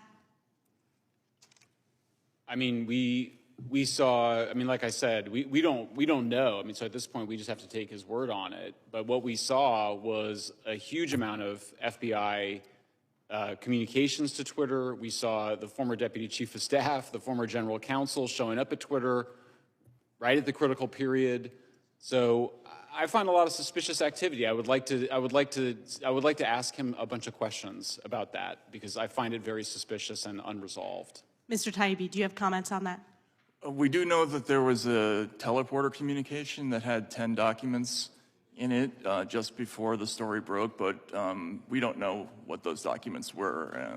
I mean, we saw, I mean, like I said, we don't know. I mean, so at this point, we just have to take his word on it. But what we saw was a huge amount of FBI communications to Twitter. We saw the former deputy chief of staff, the former general counsel showing up at Twitter right at the critical period. So I find a lot of suspicious activity. I would like to ask him a bunch of questions about that because I find it very suspicious and unresolved. Mr. Taibbi, do you have comments on that? We do know that there was a teleporter communication that had 10 documents in it just before the story broke, but we don't know what those documents were,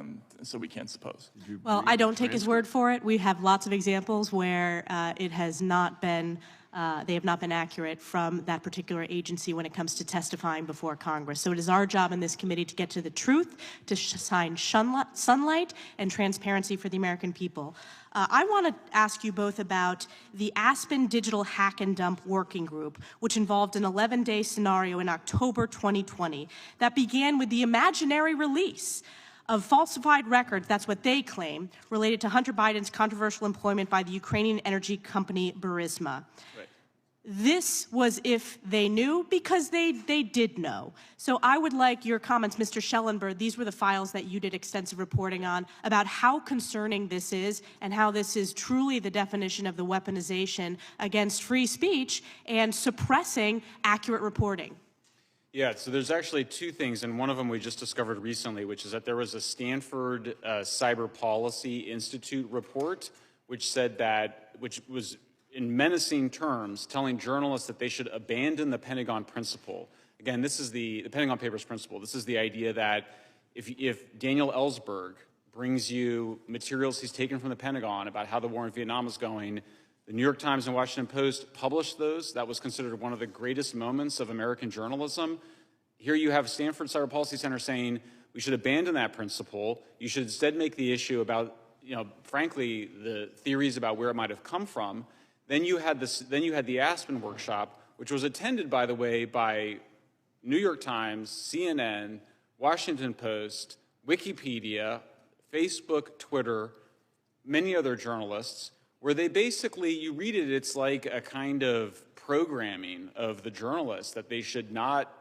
so we can't suppose. Well, I don't take his word for it. We have lots of examples where it has not been, they have not been accurate from that particular agency when it comes to testifying before Congress. So it is our job in this committee to get to the truth, to shine sunlight and transparency for the American people. I want to ask you both about the Aspen Digital Hack and Dump Working Group, which involved an 11-day scenario in October 2020 that began with the imaginary release of falsified records, that's what they claim, related to Hunter Biden's controversial employment by the Ukrainian energy company Burisma. Right. This was if they knew, because they did know. So I would like your comments, Mr. Schellenberg. These were the files that you did extensive reporting on about how concerning this is and how this is truly the definition of the weaponization against free speech and suppressing accurate reporting. Yeah, so there's actually two things, and one of them we just discovered recently, which is that there was a Stanford Cyber Policy Institute report which said that, which was in menacing terms, telling journalists that they should abandon the Pentagon principle. Again, this is the Pentagon Papers principle. This is the idea that if Daniel Ellsberg brings you materials he's taken from the Pentagon about how the war in Vietnam is going, the New York Times and Washington Post published those. That was considered one of the greatest moments of American journalism. Here you have Stanford Cyber Policy Center saying we should abandon that principle. You should instead make the issue about, frankly, the theories about where it might have come from. Then you had the Aspen workshop which was attended, by the way, by New York Times, CNN, Washington Post, Wikipedia, Facebook, Twitter, many other journalists, where they basically, you read it, it's like a kind of programming of the journalists that they should not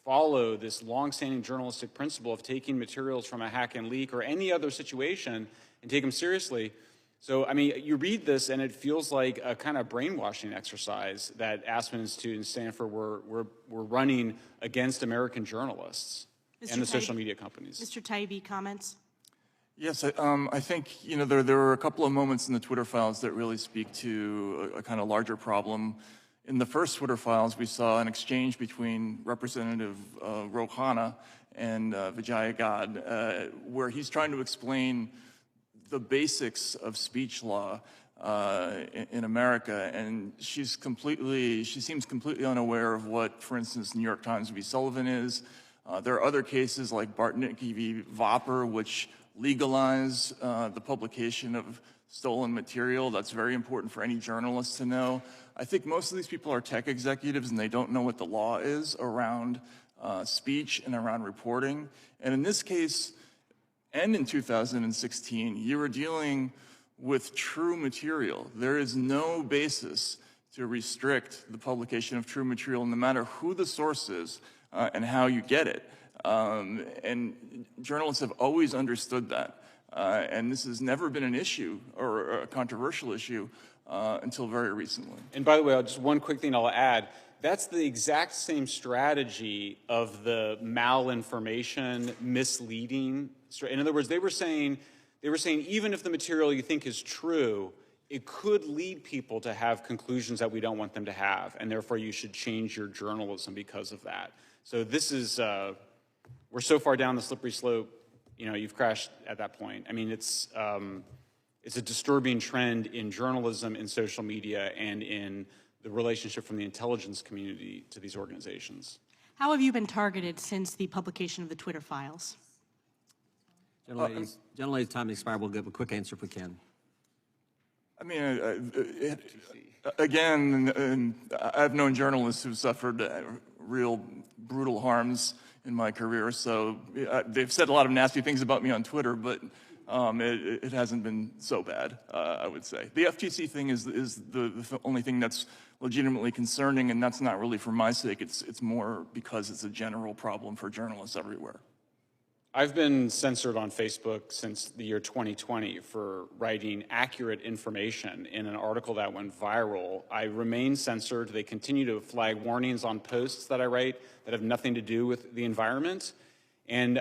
follow this longstanding journalistic principle of taking materials from a hack and leak or any other situation and take them seriously. So, I mean, you read this and it feels like a kind of brainwashing exercise that Aspen Institute and Stanford were running against American journalists and the social media companies. Mr. Taibbi, comments? Yes, I think, there were a couple of moments in the Twitter files that really speak to a kind of larger problem. In the first Twitter files, we saw an exchange between Representative Rouhana and Vijaya God, where he's trying to explain the basics of speech law in America, and she seems completely unaware of what, for instance, New York Times v. Sullivan is. There are other cases like Bartnicki v. Vopper, which legalize the publication of stolen material. That's very important for any journalist to know. I think most of these people are tech executives and they don't know what the law is around speech and around reporting. And in this case, and in 2016, you were dealing with true material. There is no basis to restrict the publication of true material, no matter who the source is and how you get it. And journalists have always understood that. And this has never been an issue or a controversial issue until very recently. And by the way, just one quick thing I'll add. That's the exact same strategy of the malinformation, misleading. In other words, they were saying even if the material you think is true, it could lead people to have conclusions that we don't want them to have, and therefore you should change your journalism because of that. So this is, we're so far down the slippery slope, you've crashed at that point. I mean, it's a disturbing trend in journalism, in social media, and in the relationship from the intelligence community to these organizations. How have you been targeted since the publication of the Twitter files? Gentlelady's time expired. We'll give a quick answer if we can. I mean, again, I've known journalists who've suffered real brutal harms in my career, so they've said a lot of nasty things about me on Twitter, but it hasn't been so bad, I would say. The FTC thing is the only thing that's legitimately concerning, and that's not really for my sake. It's more because it's a general problem for journalists everywhere. I've been censored on Facebook since the year 2020 for writing accurate information in an article that went viral. I remain censored. They continue to flag warnings on posts that I write that have nothing to do with the environment. And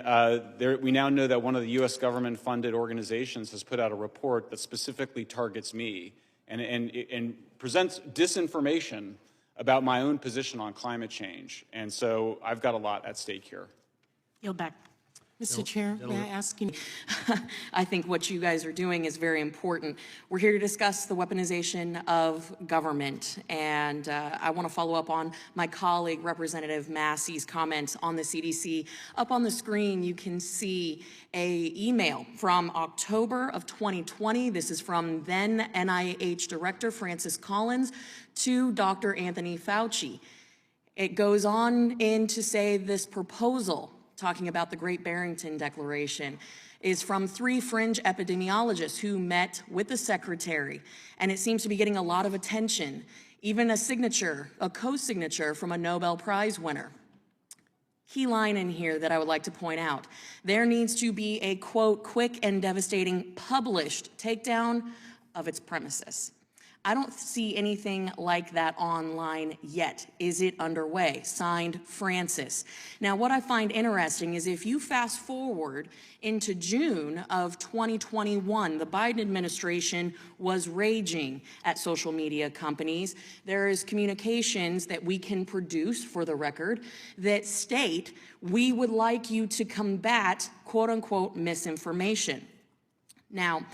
we now know that one of the U.S. government-funded organizations has put out a report that specifically targets me and presents disinformation about my own position on climate change. And so I've got a lot at stake here. Yield back. Mr. Chair, may I ask you? I think what you guys are doing is very important. We're here to discuss the weaponization of government, and I want to follow up on my colleague, Representative Massey's comments on the CDC. Up on the screen, you can see an email from October of 2020. This is from then NIH Director Francis Collins to Dr. Anthony Fauci. It goes on in to say this proposal, talking about the Great Barrington Declaration, is from 3 fringe epidemiologists who met with the secretary, and it seems to be getting a lot of attention, even a signature, a co-signature from a Nobel Prize winner. Key line in here that I would like to point out: there needs to be a, quote, quick and devastating published takedown of its premises. I don't see anything like that online yet. Is it underway? Signed, Francis. Now, what I find interesting is if you fast forward into June of 2021, the Biden administration was raging at social media companies. There is communications that we can produce, for the record, that state we would like you to combat, quote unquote, misinformation. Now,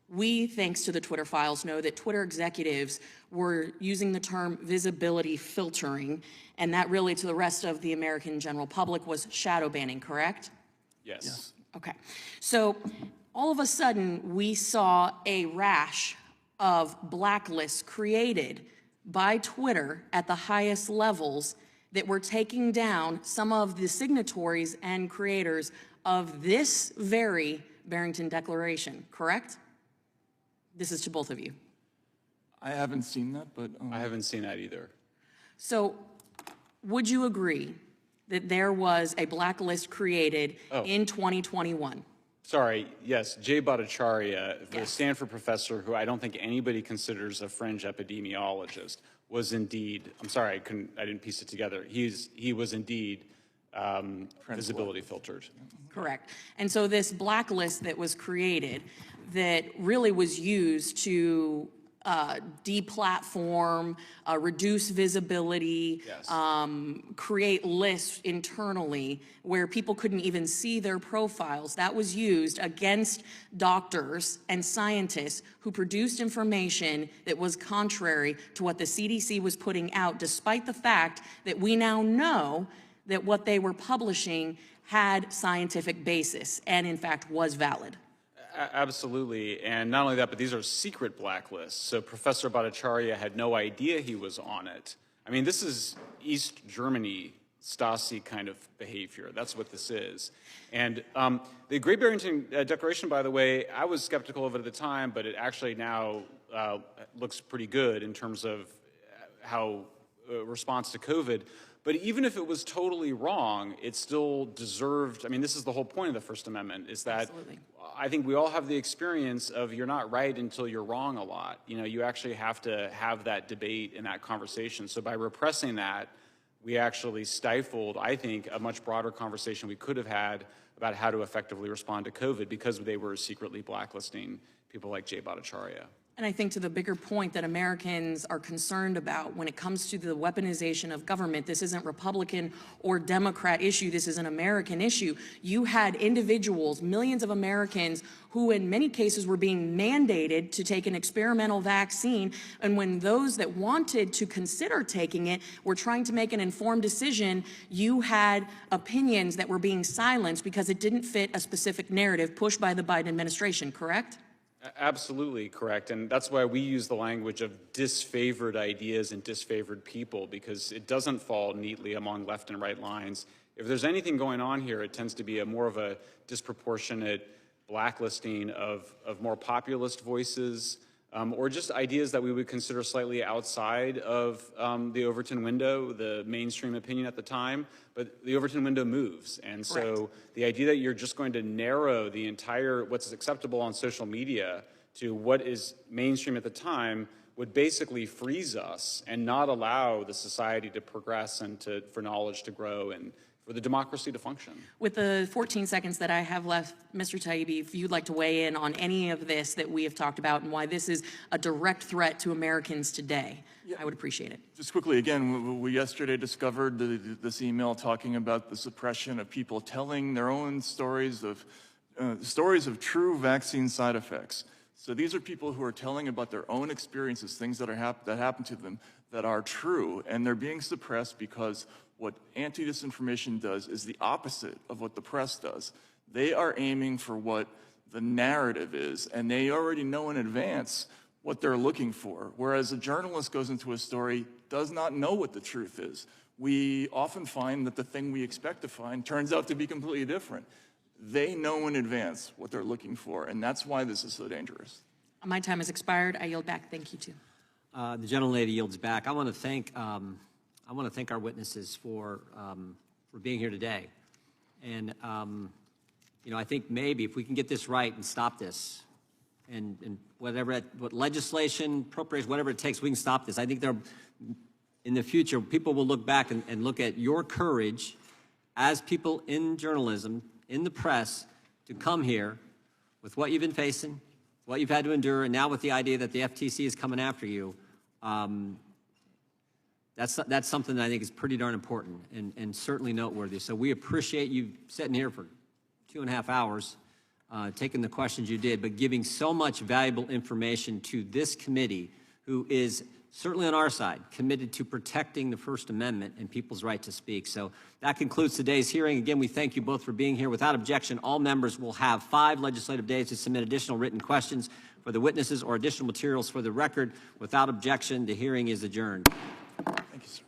we, thanks to the Twitter files, know that Twitter executives were using the term visibility filtering, and that really, to the rest of the American general public, was shadow banning, correct? Yes. Okay. So all of a sudden, we saw a rash of blacklists created by Twitter at the highest levels that were taking down some of the signatories and creators of this very Barrington Declaration, correct? This is to both of you. I haven't seen that, but... I haven't seen that either. So would you agree that there was a blacklist created in 2021? Sorry, yes, Jay Bhattacharya, the Stanford professor who I don't think anybody considers a fringe epidemiologist, was indeed, I'm sorry, I didn't piece it together. He was indeed visibility filtered. Correct. And so this blacklist that was created that really was used to deplatform, reduce visibility, create lists internally where people couldn't even see their profiles. That was used against doctors and scientists who produced information that was contrary to what the CDC was putting out, despite the fact that we now know that what they were publishing had scientific basis and, in fact, was valid. Absolutely, and not only that, but these are secret blacklists. So Professor Bhattacharya had no idea he was on it. I mean, this is East Germany Stasi kind of behavior. That's what this is. And the Great Barrington Declaration, by the way, I was skeptical of it at the time, but it actually now looks pretty good in terms of how response to COVID. But even if it was totally wrong, it still deserved, I mean, this is the whole point of the First Amendment, is that I think we all have the experience of you're not right until you're wrong a lot. You know, you actually have to have that debate and that conversation. So by repressing that, we actually stifled, I think, a much broader conversation we could have had about how to effectively respond to COVID because they were secretly blacklisting people like Jay Bhattacharya. And I think to the bigger point that Americans are concerned about when it comes to the weaponization of government, this isn't Republican or Democrat issue, this is an American issue. You had individuals, millions of Americans, who in many cases were being mandated to take an experimental vaccine, and when those that wanted to consider taking it were trying to make an informed decision, you had opinions that were being silenced because it didn't fit a specific narrative pushed by the Biden administration, correct? Absolutely correct, and that's why we use the language of disfavored ideas and disfavored people, because it doesn't fall neatly among left and right lines. If there's anything going on here, it tends to be more of a disproportionate blacklisting of more populist voices, or just ideas that we would consider slightly outside of the Overton window, the mainstream opinion at the time, but the Overton window moves. And so the idea that you're just going to narrow the entire, what's acceptable on social media to what is mainstream at the time would basically freeze us and not allow the society to progress and for knowledge to grow and for the democracy to function. With the 14 seconds that I have left, Mr. Taibbi, if you'd like to weigh in on any of this that we have talked about and why this is a direct threat to Americans today, I would appreciate it. Just quickly, again, we yesterday discovered this email talking about the suppression of people telling their own stories of true vaccine side effects. So these are people who are telling about their own experiences, things that happen to them that are true, and they're being suppressed because what anti-disinformation does is the opposite of what the press does. They are aiming for what the narrative is, and they already know in advance what they're looking for, whereas a journalist goes into a story, does not know what the truth is. We often find that the thing we expect to find turns out to be completely different. They know in advance what they're looking for, and that's why this is so dangerous. My time has expired. I yield back. Thank you, too. The gentlelady yields back. I want to thank our witnesses for being here today. And, you know, I think maybe if we can get this right and stop this, and what legislation, appropriation, whatever it takes, we can stop this. I think in the future, people will look back and look at your courage as people in journalism, in the press, to come here with what you've been facing, what you've had to endure, and now with the idea that the FTC is coming after you. That's something that I think is pretty darn important and certainly noteworthy. So we appreciate you sitting here for 2.5 hours, taking the questions you did, but giving so much valuable information to this committee, who is certainly on our side, committed to protecting the First Amendment and people's right to speak. So that concludes today's hearing. Again, we thank you both for being here. Without objection, all members will have 5 legislative days to submit additional written questions. for the witnesses or additional materials for the record. Without objection, the hearing is adjourned. Thank you, sir.